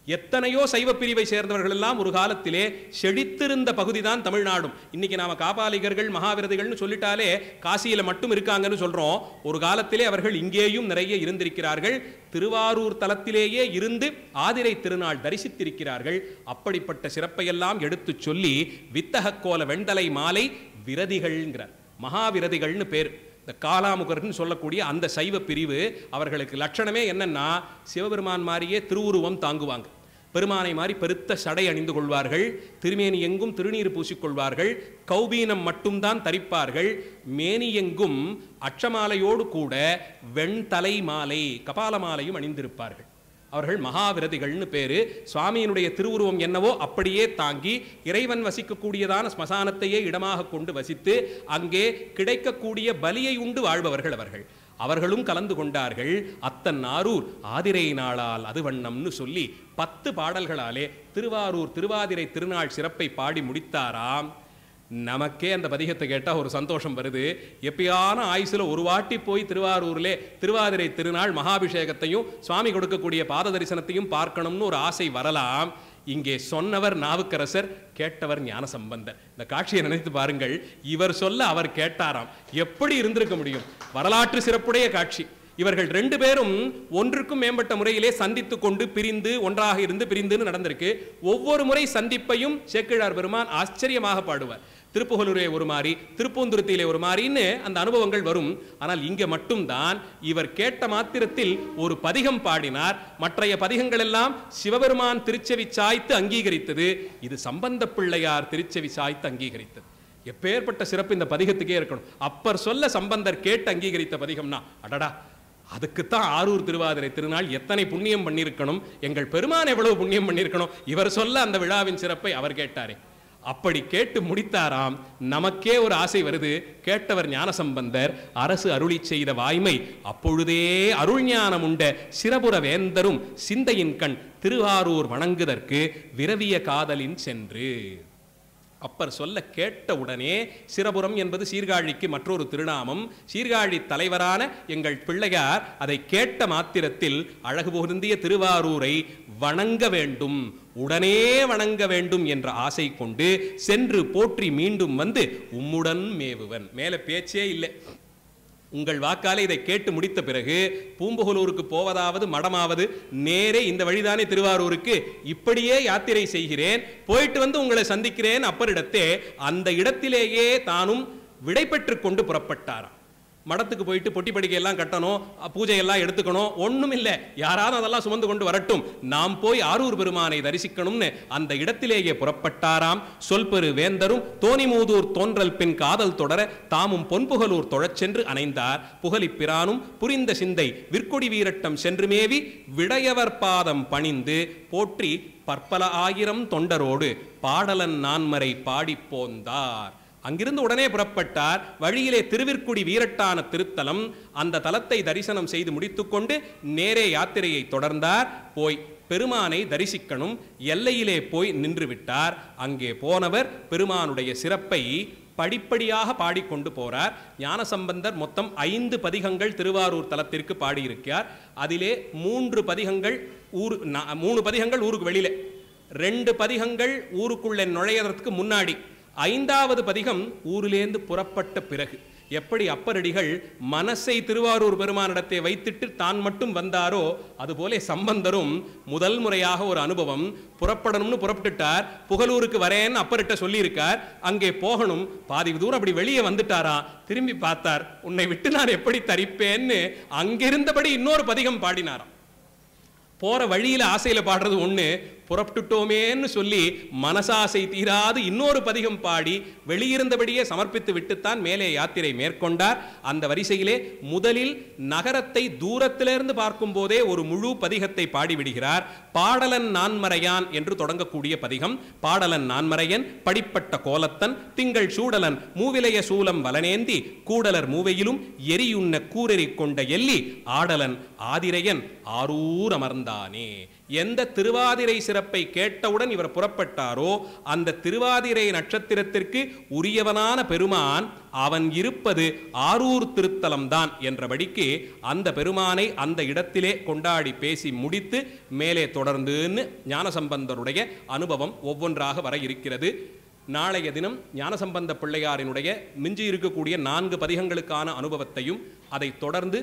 எத்தனையோ சைவ பிரிவை சேர்ந்தவர்கள் எல்லாம் ஒரு காலத்திலே செழித்திருந்த பகுதி தான் தமிழ்நாடும். இன்னைக்கு நாம காபாலிகர்கள் மகாவிரதிகள்னு சொல்லிட்டாலே காசியில மட்டும் இருக்காங்கன்னு சொல்றோம். ஒரு காலத்திலே அவர்கள் இங்கேயும் நிறைய இருந்திருக்கிறார்கள். திருவாரூர் தலத்திலேயே இருந்து ஆதிரை திருநாள் தரிசித்திருக்கிறார்கள். அப்படிப்பட்ட சிறப்பையெல்லாம் எடுத்து சொல்லி வித்தகக்கோல வெண்தலை மாலை விரதிகள்ங்கிறார். மகாவிரதிகள்னு பேர். இந்த காளாமுகர்னு சொல்லக்கூடிய அந்த சைவ பிரிவு அவர்களுக்கு லட்சணமே என்னன்னா, சிவபெருமான் மாதிரியே திருவுருவம் தாங்குவாங்க. பெருமானை மாதிரி பெருத்த சடை அணிந்து கொள்வார்கள். திருமேனி எங்கும் திருநீர் பூசிக்கொள்வார்கள். கௌபீனம் மட்டும்தான் தரிப்பார்கள். மேனி எங்கும் அட்சமாலையோடு கூட வெண்தலை மாலை கபால மாலையும் அணிந்திருப்பார்கள். அவர்கள் மகாவிரதிகள்னு பேரு. சுவாமியினுடைய திருவுருவம் என்னவோ அப்படியே தாங்கி இறைவன் வசிக்கக்கூடியதான ஸ்மசானத்தையே இடமாக கொண்டு வசித்து அங்கே கிடைக்கக்கூடிய பலியை உண்டு வாழ்பவர்கள் அவர்கள். அவர்களும் கலந்து கொண்டார்கள். அத்தன் ஆரூர் ஆதிரை நாளால் அது வண்ணம்னு சொல்லி 10 பாடல்களாலே திருவாரூர் திருவாதிரை திருநாள் சிறப்பை பாடி முடித்தாராம். நமக்கே அந்த பதிகத்தை கேட்டால் ஒரு சந்தோஷம் வருது. எப்பயான ஆயுசுல ஒரு வாட்டி போய் திருவாரூரிலே திருவாதிரை திருநாள் மகாபிஷேகத்தையும் சுவாமி கொடுக்கக்கூடிய பாத தரிசனத்தையும் பார்க்கணும்னு ஒரு ஆசை வரலாம். இங்கே சொன்னவர் நாவுக்கரசர், கேட்டவர் ஞானசம்பந்தர். இந்த காட்சியை நினைத்து பாருங்கள். இவர் சொல்ல அவர் கேட்டாராம். எப்படி இருந்திருக்க முடியும்? வரலாற்று சிறப்புடைய காட்சி. இவர்கள் 2 பேரும் ஒன்றுக்கும் மேம்பட்ட முறையிலே சந்தித்து கொண்டு பிரிந்து ஒன்றாக இருந்து பிரிந்துன்னு நடந்திருக்கு. ஒவ்வொரு முறை சந்திப்பையும் சேக்கிழார் பெருமான் ஆச்சரியமாக பாடுவார். திருப்புகலூரே ஒரு மாதிரி, திருப்பூந்துருத்தியிலே ஒரு மாதிரின்னு அந்த அனுபவங்கள் வரும். ஆனால் இங்கே மட்டும்தான் இவர் கேட்ட மாத்திரத்தில் ஒரு பதிகம் பாடினார். மற்றைய பதிகங்கள் எல்லாம் சிவபெருமான் திருச்செவி சாய்த்து அங்கீகரித்தது. இது சம்பந்த பிள்ளையார் திருச்செவி சாய்த்து அங்கீகரித்தது. எப்பேற்பட்ட சிறப்பு இந்த பதிகத்துக்கே இருக்கணும். அப்பர் சொல்ல சம்பந்தர் கேட்டு அங்கீகரித்த பதிகம்னா, அடடா, அதுக்குத்தான் ஆரூர் திருவாதிரை திருநாள் எத்தனை புண்ணியம் பண்ணியிருக்கணும், எங்கள் பெருமான் எவ்வளவு புண்ணியம் பண்ணியிருக்கணும், இவர் சொல்ல அந்த விழாவின் சிறப்பை அவர் கேட்டாரே. அப்படி கேட்டு முடித்தாராம். நமக்கே ஒரு ஆசை வருது. கேட்டவர் ஞானசம்பந்தர். அரசு அருளி செய்த வாய்மை அப்பொழுதே அருள் ஞானம் உண்ட சிரபுர வேந்தரும் சிந்தையின் கண் திருவாரூர் வணங்குதற்கு விரவிய காதலின் சென்று. அப்பர் சொல்ல கேட்ட உடனே, சிரபுரம் என்பது சீர்காழிக்கு மற்றொரு திருநாமம். சீர்காழி தலைவரான எங்கள் பிள்ளையார் அதை கேட்ட மாத்திரத்தில் அழகு பொருந்திய திருவாரூரை வணங்க வேண்டும், உடனே வணங்க வேண்டும் என்ற ஆசை கொண்டு சென்று போற்றி மீண்டும் வந்து உம்முடன் மேவுவன். மேல பேச்சே இல்லை. உங்கள் வாக்காலே இதை கேட்டு முடித்த பிறகு பூம்புகலூருக்கு போவதாவது மடமாவது நேரே இந்த வழிதானே திருவாரூருக்கு, இப்படியே யாத்திரை செய்கிறேன், போயிட்டு வந்து உங்களை சந்திக்கிறேன் அப்பரிடத்தே. அந்த இடத்திலேயே தானும் விடை பெற்று கொண்டு புறப்பட்டாராம். மடத்துக்கு போயிட்டு பொட்டி படிக்கையெல்லாம் கட்டணும், பூஜையெல்லாம் எடுத்துக்கணும், ஒன்றும் இல்லை. யாராவது அதெல்லாம் சுமந்து கொண்டு வரட்டும், நாம் போய் ஆரூர் பெருமானை தரிசிக்கணும்னு அந்த இடத்திலேயே புறப்பட்டாராம். சொல்பெரு வேந்தரும் தோணிமூதூர் தோன்றல் பின் காதல் தொடர தாமும் பொன்புகலூர் தொழச் சென்று அணைந்தார். புகழிப்பிரானும் புரிந்த சிந்தை விற்கொடி வீரட்டம் சென்று மேவி விடையவர் பாதம் பணிந்து போற்றி பற்பல ஆயிரம் தொண்டரோடு பாடலன் நான்மறை பாடி போந்தார். அங்கிருந்து உடனே புறப்பட்டார். வழியிலே திருவிற்குடி வீரட்டான திருத்தலம், அந்த தலத்தை தரிசனம் செய்து முடித்துக்கொண்டு நேரே யாத்திரையை தொடர்ந்தார். போய் பெருமானை தரிசிக்கணும். எல்லையிலே போய் நின்று விட்டார். அங்கே போனவர் பெருமானுடைய சிறப்பை படிப்படியாக பாடிக்கொண்டு போறார். ஞானசம்பந்தர் மொத்தம் 5 பதிகங்கள் திருவாரூர் தலத்திற்கு பாடியிருக்கிறார். அதிலே 3 பதிகங்கள் 3 பதிகங்கள் ஊருக்கு வெளியில, 2 பதிகங்கள் ஊருக்குள்ளே நுழையதற்கு முன்னாடி, 5வது பதிகம் ஊரிலேந்து புறப்பட்ட பிறகு. எப்படி அப்பரடிகள் மனசை திருவாரூர் பெருமானிடத்தை வைத்துட்டு தான் மட்டும் வந்தாரோ, அதுபோல சம்பந்தரும் முதல் முறையாக ஒரு அனுபவம். புறப்படணும்னு புறப்பட்டுட்டார். புகலூருக்கு வரேன்னு அப்பர்கிட்ட சொல்லியிருக்கார். அங்கே போகணும். பாதி தூரம் அப்படி வெளியே வந்துட்டாரா, திரும்பி பார்த்தார். உன்னை விட்டு நான் எப்படி தரிப்பேன்னு அங்கிருந்தபடி இன்னொரு பதிகம் பாடினாராம். போற வழியில ஆசையில பாடுறது ஒண்ணு, புறப்பட்டுட்டோமேன்னு சொல்லி மனசாசை தீராது இன்னொரு பதிகம் பாடி வெளியிருந்தபடியே சமர்ப்பித்து விட்டுத்தான் மேலே யாத்திரை மேற்கொண்டார். அந்த வரிசையிலே முதலில் நகரத்தை தூரத்திலிருந்து பார்க்கும் போதே ஒரு முழு பதிகத்தை பாடிவிடுகிறார். பாடலன் நான்மறையான் என்று தொடங்கக்கூடிய பதிகம். பாடலன் நான்மறையன் படிப்பட்ட கோலத்தன் திங்கள் சூடலன் மூவிலைய சூலம் வலனேந்தி கூடலர் மூவையிலும் எரியுண்ண கூரெறி கொண்ட எல்லி ஆடலன் ஆதிரையன் ஆரூர் அமர்ந்தானே. எந்த திருவாதிரை சிறப்பை கேட்டவுடன் இவர் புறப்பட்டாரோ, அந்த திருவாதிரை நட்சத்திரத்திற்கு உரியவனான பெருமான் அவன் இருப்பது ஆரூர் திருத்தலம்தான் என்றபடிக்கு அந்த பெருமானை அந்த இடத்திலே கொண்டாடி பேசி முடித்து மேலே தொடர்ந்துன்னு ஞானசம்பந்தருடைய அனுபவம் ஒவ்வொன்றாக வர இருக்கிறது. நாளைய தினம் ஞானசம்பந்த பிள்ளையாரினுடைய மிஞ்சி இருக்கக்கூடிய 4 பதிகங்களுக்கான அனுபவத்தையும், அதை தொடர்ந்து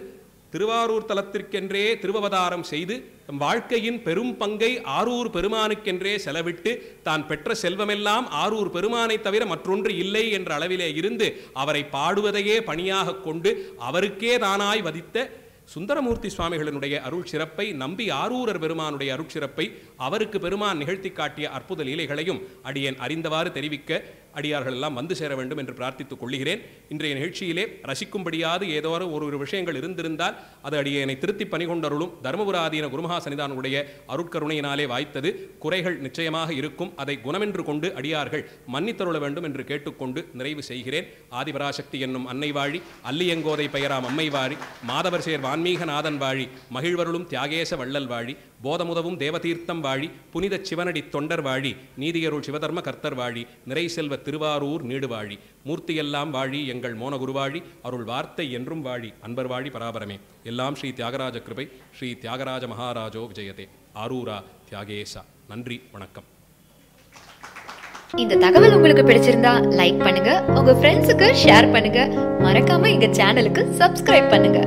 திருவாரூர் தலத்திற்கென்றே திருவவதாரம் செய்து வாழ்க்கையின் பெரும் பங்கை ஆரூர் பெருமானுக்கென்றே செலவிட்டு தான் பெற்ற செல்வமெல்லாம் ஆரூர் பெருமானை தவிர மற்றொன்று இல்லை என்ற அளவிலே இருந்து அவரை பாடுவதையே பணியாக கொண்டு அவருக்கே தானாய் வதித்த சுந்தரமூர்த்தி சுவாமிகளினுடைய அருள் சிறப்பை நம்பி ஆரூரர் பெருமானுடைய அருள் சிறப்பை அவருக்கு பெருமான் நிகழ்த்தி காட்டிய அற்புத லீலைகளையும் அடியேன் அறிந்தவாறு தெரிவிக்க அடியார்கள் எல்லாம் வந்து சேர வேண்டும் என்று பிரார்த்தித்துக் கொள்கிறேன். இன்றைய நிகழ்ச்சியிலே ரசிக்கும்படியாது ஏதோ ஒரு விஷயங்கள் இருந்திருந்தால் அது அடியேனை திருத்தி பணிகொண்டருளும் தர்மபுராதீன குருமகா சன்னிதானுடைய அருட்கருணையினாலே வாய்த்தது. குறைகள் நிச்சயமாக இருக்கும். அதை குணமென்று கொண்டு அடியார்கள் மன்னித்தருள வேண்டும் என்று கேட்டுக்கொண்டு நிறைவு செய்கிறேன். ஆதிபராசக்தி என்னும் அன்னை வாழி, அல்லியங்கோதை பெயராம் அம்மை வாழி, மாதவர் சேர் வான்மீகநாதன் வாழி, மகிழ்வருளும் தியாகேச வள்ளல் வாழி, போதமுதவும் தேவதீர்த்தம் வாழி, புனித சிவனடி தொண்டர் வாழி, நீதியருள் சிவதர்ம கர்த்தர் வாழி, நிறை செல்வ திருவாரூர் நீடு வாழி, மூர்த்தியெல்லாம் வாழி எங்கள் மோனகுருவாழி, அருள் வார்த்தை என்றும் வாழி, அன்பர் வாழி பராபரமே. எல்லாம் ஸ்ரீ தியாகராஜ கிருபை. ஸ்ரீ தியாகராஜ மகாராஜோ விஜயதே. ஆரூரா தியாகேசா. நன்றி, வணக்கம். இந்த தகவல் உங்களுக்கு பிடிச்சிருந்தா லைக் பண்ணுங்க, உங்க ஃப்ரெண்ட்ஸுக்கு ஷேர் பண்ணுங்க, மறக்காம எங்க சேனலுக்கு சப்ஸ்கிரைப் பண்ணுங்க.